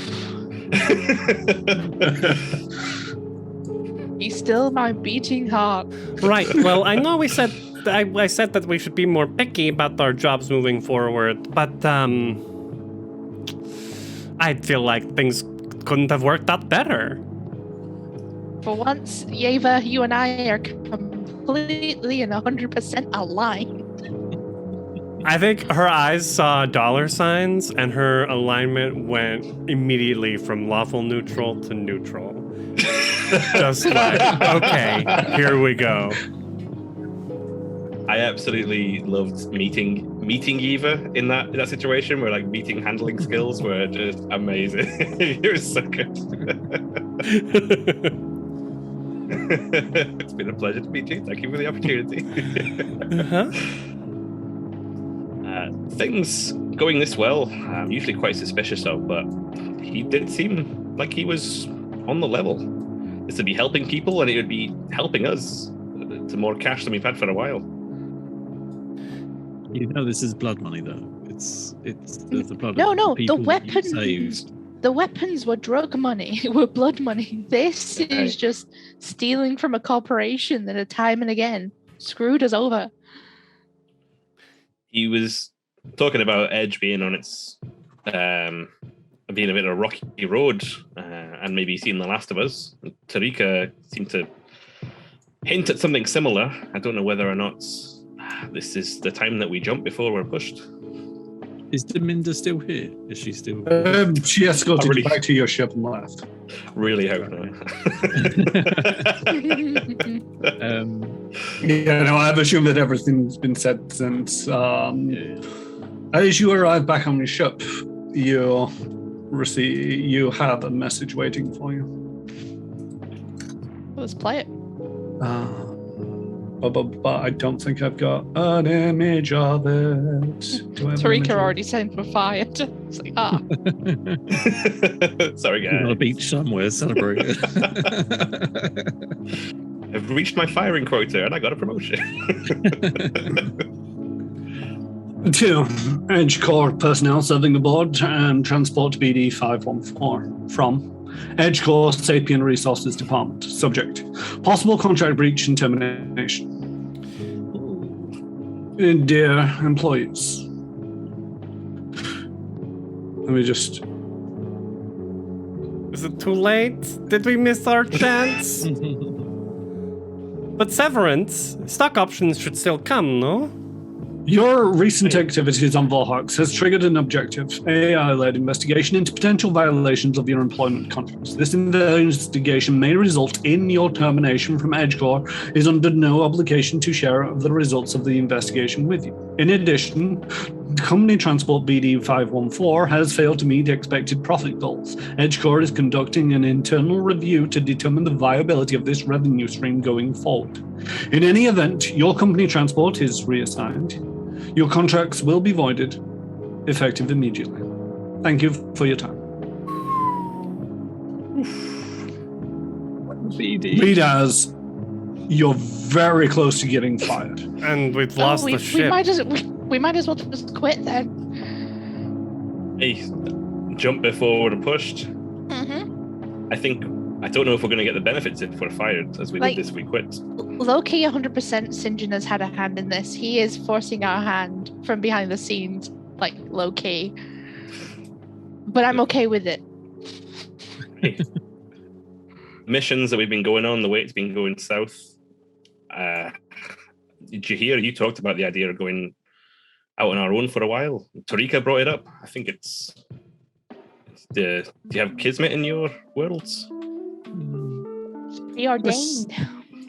He's still my beating heart. Right. Well, I know we said I said that we should be more picky about our jobs moving forward, but I feel like things couldn't have worked out better. For once, Yeva, you and I are completely and 100% aligned. I think her eyes saw dollar signs, and her alignment went immediately from lawful neutral to neutral. Just like, okay, here we go. I absolutely loved meeting Eva in that situation, where like meeting handling skills were just amazing. It was so good. It's been a pleasure to meet you. Thank you for the opportunity. Uh-huh. Things going this well, I'm usually quite suspicious of, but he did seem like he was on the level. This would be helping people, and it would be helping us to more cash than we've had for a while. You know, this is blood money, though. It's the blood. No, of the people that you weapons. saved. The weapons were drug money, were blood money. This is just stealing from a corporation that time and again screwed us over. He was talking about Edge being on its being a bit of a rocky road, and maybe seeing the last of us. Tarika seemed to hint at something similar. I don't know whether or not this is the time that we jump before we're pushed. Is Deminda still here? Is she still? She escorted really- you back to your ship and left. Really hope not. Yeah, no, I've assumed that everything's been said since. As you arrive back on your ship, you have a message waiting for you. Let's play it. But I don't think I've got an image of it. Do I have an image Tarika of it? already sent for fire. It's like, Sorry, On a guys. beach somewhere, celebrate it. I've reached my firing quota and I got a promotion. 2. Edge Corps personnel serving aboard and transport BD 514 from Edge Corps Sapien Resources Department. Subject: possible contract breach and termination. Dear employees, let me just. Is it too late? Did we miss our chance? But severance, stock options should still come, no? Your recent activities on Volhawks has triggered an objective AI-led investigation into potential violations of your employment contracts. This investigation may result in your termination from EdgeCore. Is under no obligation to share the results of the investigation with you. In addition, company transport BD 514 has failed to meet expected profit goals. EdgeCore is conducting an internal review to determine the viability of this revenue stream going forward. In any event, your company transport is reassigned. Your contracts will be voided, effective immediately. Thank you for your time. Read as you're very close to getting fired. And we've lost we the ship. we might as well just quit then. Hey, jump before we're pushed. Mm-hmm. I don't know if we're going to get the benefits if we're fired, as we Like- did this, we quit. Low-key 100% Sinjin has had a hand in this. He is forcing our hand from behind the scenes, like low-key. But I'm okay with it. Missions that we've been going on, the way it's been going south. Did you hear? You talked about the idea of going out on our own for a while. Tarika brought it up. I think do you have Kismet in your worlds? Preordained.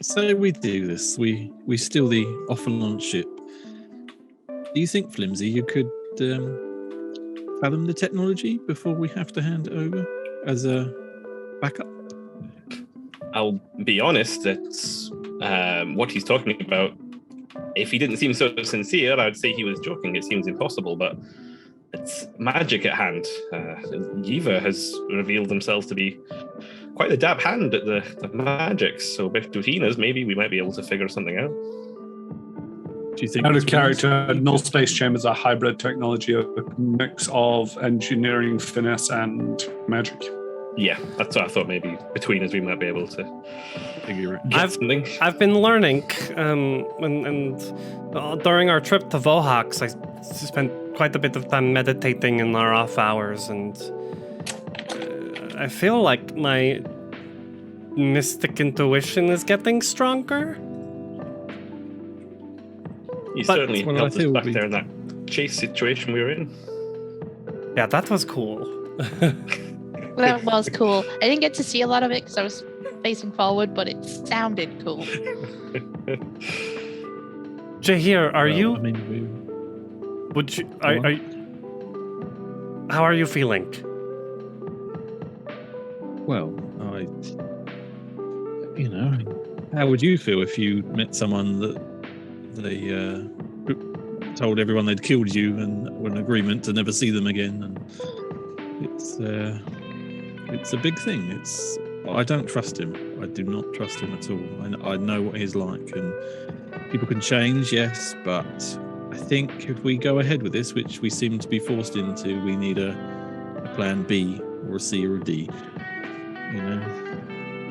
So we do this. We steal the off-launch ship. Do you think, Flimsy, you could fathom the technology before we have to hand it over as a backup? I'll be honest, it's what he's talking about. If he didn't seem so sincere, I'd say he was joking. It seems impossible, but it's magic at hand. Yiva has revealed himself to be quite the dab hand at the magics. So between us, maybe we might be able to figure something out. Do you think? Out of that's what it is? character, null space chambers are hybrid technology, a mix of engineering, finesse, and magic. Yeah, that's what I thought. Maybe between us, we might be able to Figure it. get something. I've been learning, and during our trip to Volhawks, I spent quite a bit of time meditating in our off hours, and I feel like my mystic intuition is getting stronger. You But- certainly Well, I helped us feel back we- there in that chase situation we were in. Yeah, that was cool. That was cool. I didn't get to see a lot of it because I was facing forward, but it sounded cool. Jahir, are Well, you? I mean, Would you? Go Are, on. are, how are you feeling? well, how would you feel if you met someone that they told everyone they'd killed you and were in agreement to never see them again? And it's a big thing. I don't trust him. I do not trust him at all. I know what he's like, and people can change, yes, but I think if we go ahead with this, which we seem to be forced into, we need a plan B or a C or a D. You know.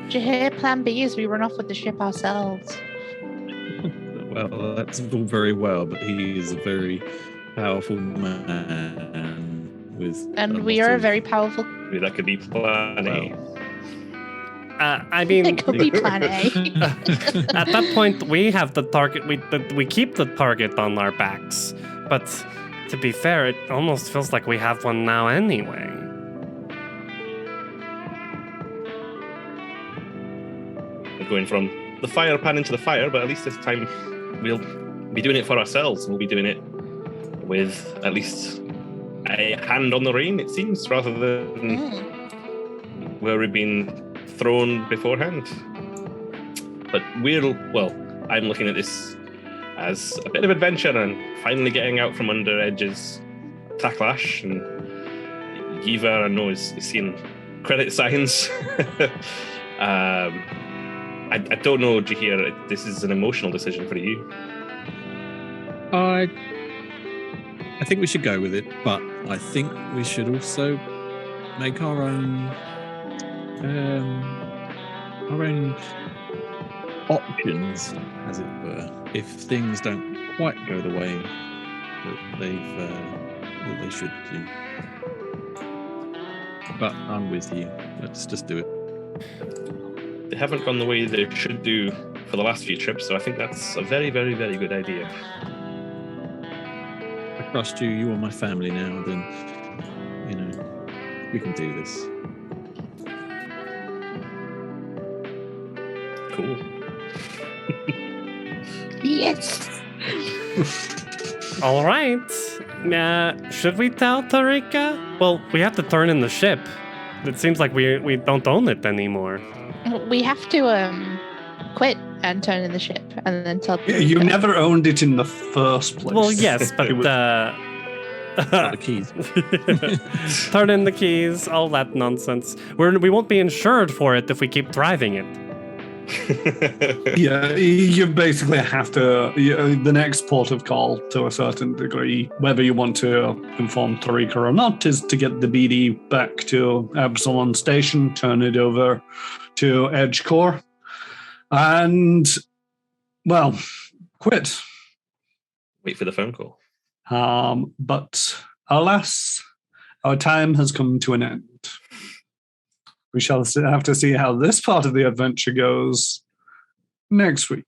Jahir, plan B is we run off with the ship ourselves. Well, that's all very well, but he is a very powerful man with. And we are a very powerful. Maybe that could be plan A. I mean, It could be plan A. at that point, we have the target. We keep the target on our backs, but To be fair, it almost feels like we have one now anyway. We're going from the fire pan into the fire, but at least this time we'll be doing it for ourselves. We'll be doing it with at least a hand on the rein, it seems, rather than where we've been thrown beforehand. But I'm looking at this as a bit of adventure and finally getting out from under Edge's backlash. And Yiva, I know, is seeing credit signs. I don't know, Jahir, this is an emotional decision for you. I think we should go with it, but I think we should also make our own options, as it were, if things don't quite go the way that they should do. But I'm with you. Let's just do it. They haven't gone the way they should do for the last few trips, so I think that's a very, very, very good idea. I trust you. You are my family now. Then, we can do this. Cool. Yes. All right. Should we tell Tarika? Well, we have to turn in the ship. It seems like we don't own it anymore. We have to quit and turn in the ship and then tell people. You never owned it in the first place. Well, yes, but The keys. turn in the keys, all that nonsense. We won't be insured for it if we keep driving it. Yeah, you basically have to. The next port of call, to a certain degree, whether you want to inform Tarika or not, is to get the BD back to Absalom Station, turn it over to Edge Core, and, well, quit. Wait for the phone call. But alas, our time has come to an end. We shall have to see how this part of the adventure goes next week.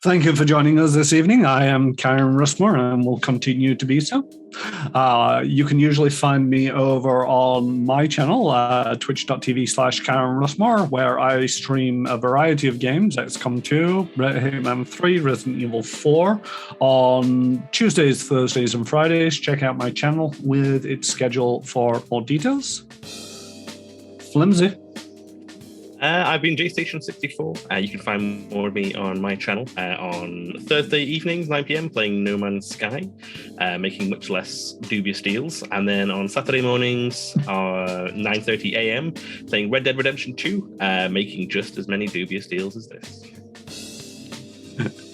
Thank you for joining us this evening. I am Karen Russmore and will continue to be so. You can usually find me over on my channel, twitch.tv/Karen Russmore, where I stream a variety of games, XCOM 2, Hitman 3, Resident Evil 4, on Tuesdays, Thursdays, and Fridays. Check out my channel with its schedule for more details. Flimsy. I've been JStation64. You can find more of me on my channel on Thursday evenings, 9 p.m, playing No Man's Sky, making much less dubious deals. And then on Saturday mornings, 9:30 a.m, playing Red Dead Redemption 2, making just as many dubious deals as this.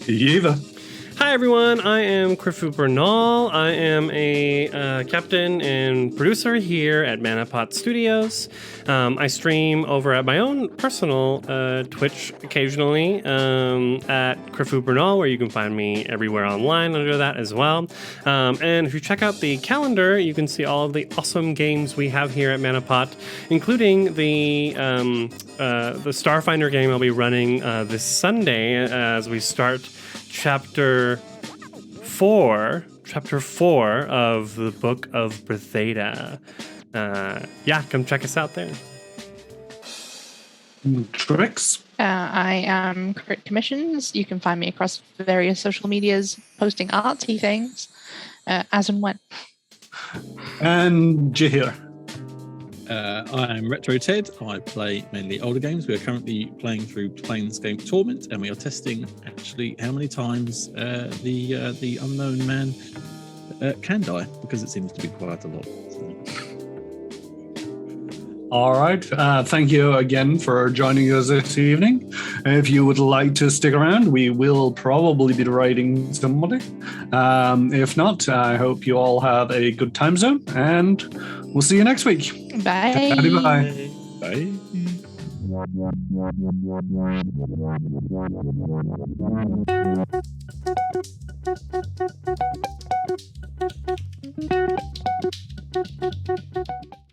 Yiva. Hi everyone, I am Krifu Bernal. I am a captain and producer here at Manapot Studios. I stream over at my own personal Twitch occasionally at Krifu Bernal, where you can find me everywhere online under that as well. And if you check out the calendar, you can see all of the awesome games we have here at Manapot, including the Starfinder game I'll be running this Sunday as we start Chapter 4 of the Book of Bethesda. Come check us out there. Tricks. I am Crit Commissions. You can find me across various social medias, posting artsy things as and when. And Jahir. I'm Retro Ted. I play mainly older games. We are currently playing through Planescape Torment, and we are testing actually how many times the unknown man can die, because it seems to be quite a lot. So. All right. Thank you again for joining us this evening. If you would like to stick around, we will probably be writing somebody. If not, I hope you all have a good time zone, and we'll see you next week. Bye. Bye. Bye. Bye.